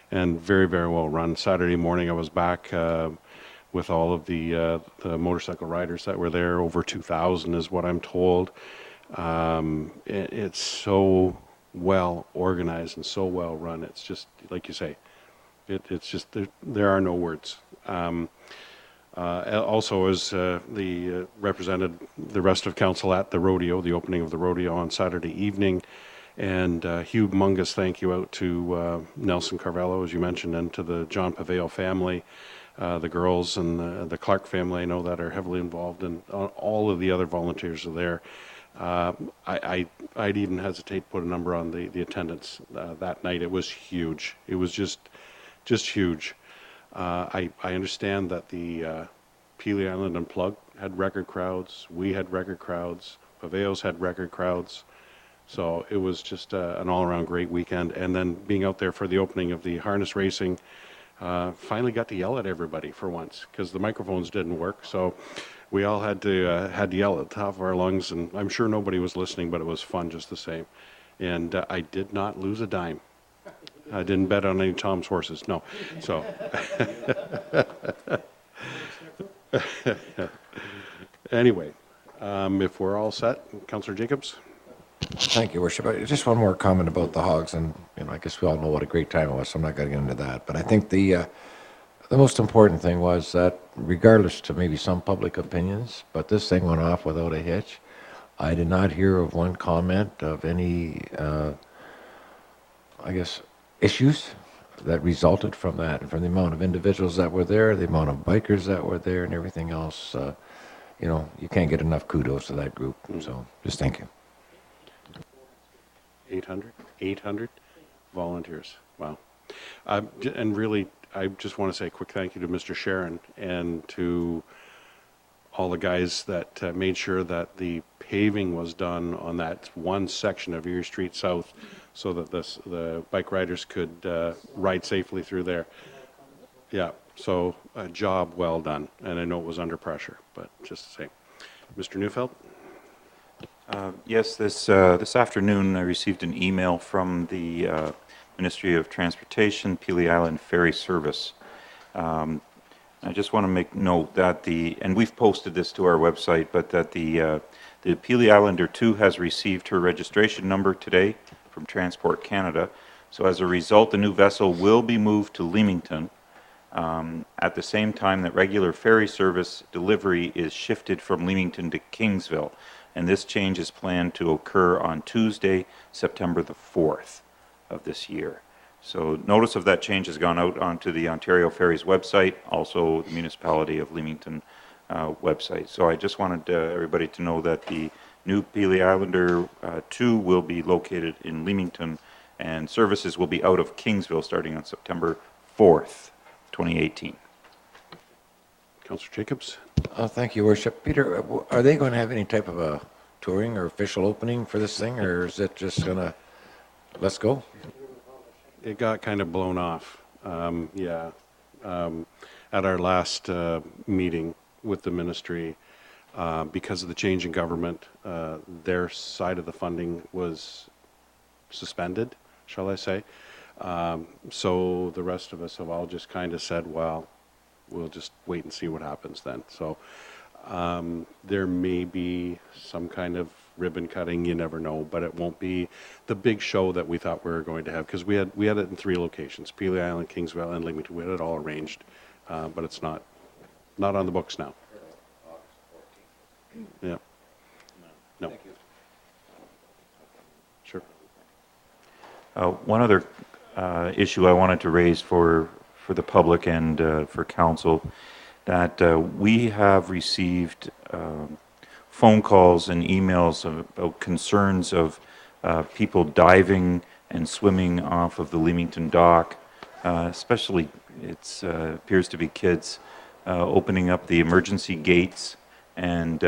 and very, very well run. Saturday morning, I was back with all of the motorcycle riders that were there. Over 2,000 is what I'm told. It's so well organized and so well run. It's just, like you say, it's just, there are no words. Also, as represented the rest of council at the rodeo, the opening of the rodeo on Saturday evening, And humongous thank you out to Nelson Carvalho, as you mentioned, and to the John Paveo family, the girls and the Clark family, I know that are heavily involved, and all of the other volunteers are there. I'd even hesitate to put a number on the attendance that night. It was huge. It was just huge. I understand that the Pelee Island Unplugged had record crowds. We had record crowds. Paveos had record crowds. So it was just an all-around great weekend. And then being out there for the opening of the harness racing, finally got to yell at everybody for once because the microphones didn't work. So we all had to yell at the top of our lungs, and I'm sure nobody was listening, but it was fun just the same. And I did not lose a dime. I didn't bet on any Tom's horses, no. So, anyway, if we're all set, Councillor Jacobs? Thank you, Worship. Just one more comment about the hogs, and I guess we all know what a great time it was, so I'm not going to get into that. But I think the most important thing was that, regardless to maybe some public opinions, but this thing went off without a hitch. I did not hear of one comment of any, I guess, issues that resulted from that, and from the amount of individuals that were there, the amount of bikers that were there, and everything else. You can't get enough kudos to that group. So just thank you. 800 volunteers. Wow. And really, I just want to say a quick thank you to Mr. Sharon and to all the guys that made sure that the paving was done on that one section of Erie Street South so that the bike riders could ride safely through there. Yeah, so a job well done. And I know it was under pressure, but just the same. Mr. Neufeld? Yes, this afternoon I received an email from the Ministry of Transportation, Pelee Island Ferry Service. I just want to make note that and we've posted this to our website, but that the Pelee Islander 2 has received her registration number today from Transport Canada. So as a result, the new vessel will be moved to Leamington at the same time that regular ferry service delivery is shifted from Leamington to Kingsville. And this change is planned to occur on Tuesday, September the 4th of this year. So notice of that change has gone out onto the Ontario Ferries website, also the Municipality of Leamington website. So I just wanted everybody to know that the new Pelee Islander 2 will be located in Leamington, and services will be out of Kingsville starting on September 4th, 2018. Councillor Jacobs? Thank you, Worship. Peter, are they going to have any type of a touring or official opening for this thing, or is it just going to, let's go? It got kind of blown off, at our last meeting with the ministry. Because of the change in government, their side of the funding was suspended, shall I say. So the rest of us have all just kind of said, well, we'll just wait and see what happens then. So there may be some kind of ribbon cutting, you never know, but it won't be the big show that we thought we were going to have, because we had it in 3 locations: Pelee Island, Kingsville, and Leamington. We had it all arranged, but it's not on the books now. Yeah. No. Sure. One other issue I wanted to raise for the public and for council, that we have received phone calls and emails about concerns of people diving and swimming off of the Leamington dock, especially it appears to be kids opening up the emergency gates and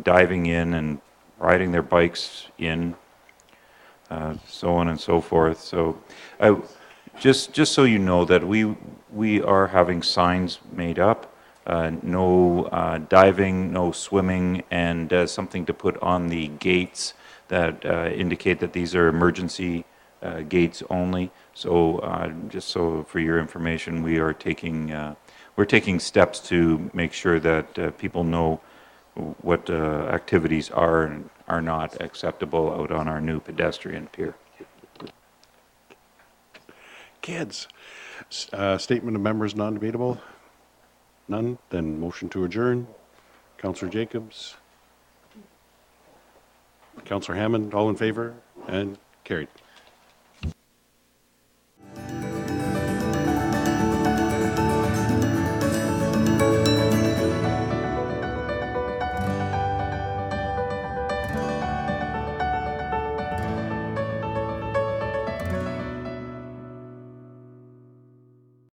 diving in and riding their bikes in, so on and so forth. So just so you know that we are having signs made up, no diving, no swimming, and something to put on the gates that indicate that these are emergency gates only. So just so for your information, we're taking steps to make sure that people know what activities are and are not acceptable out on our new pedestrian pier. Kids. Statement of members non-debatable? None? Then motion to adjourn. Councillor Jacobs? Councillor Hammond, all in favor? And Carried.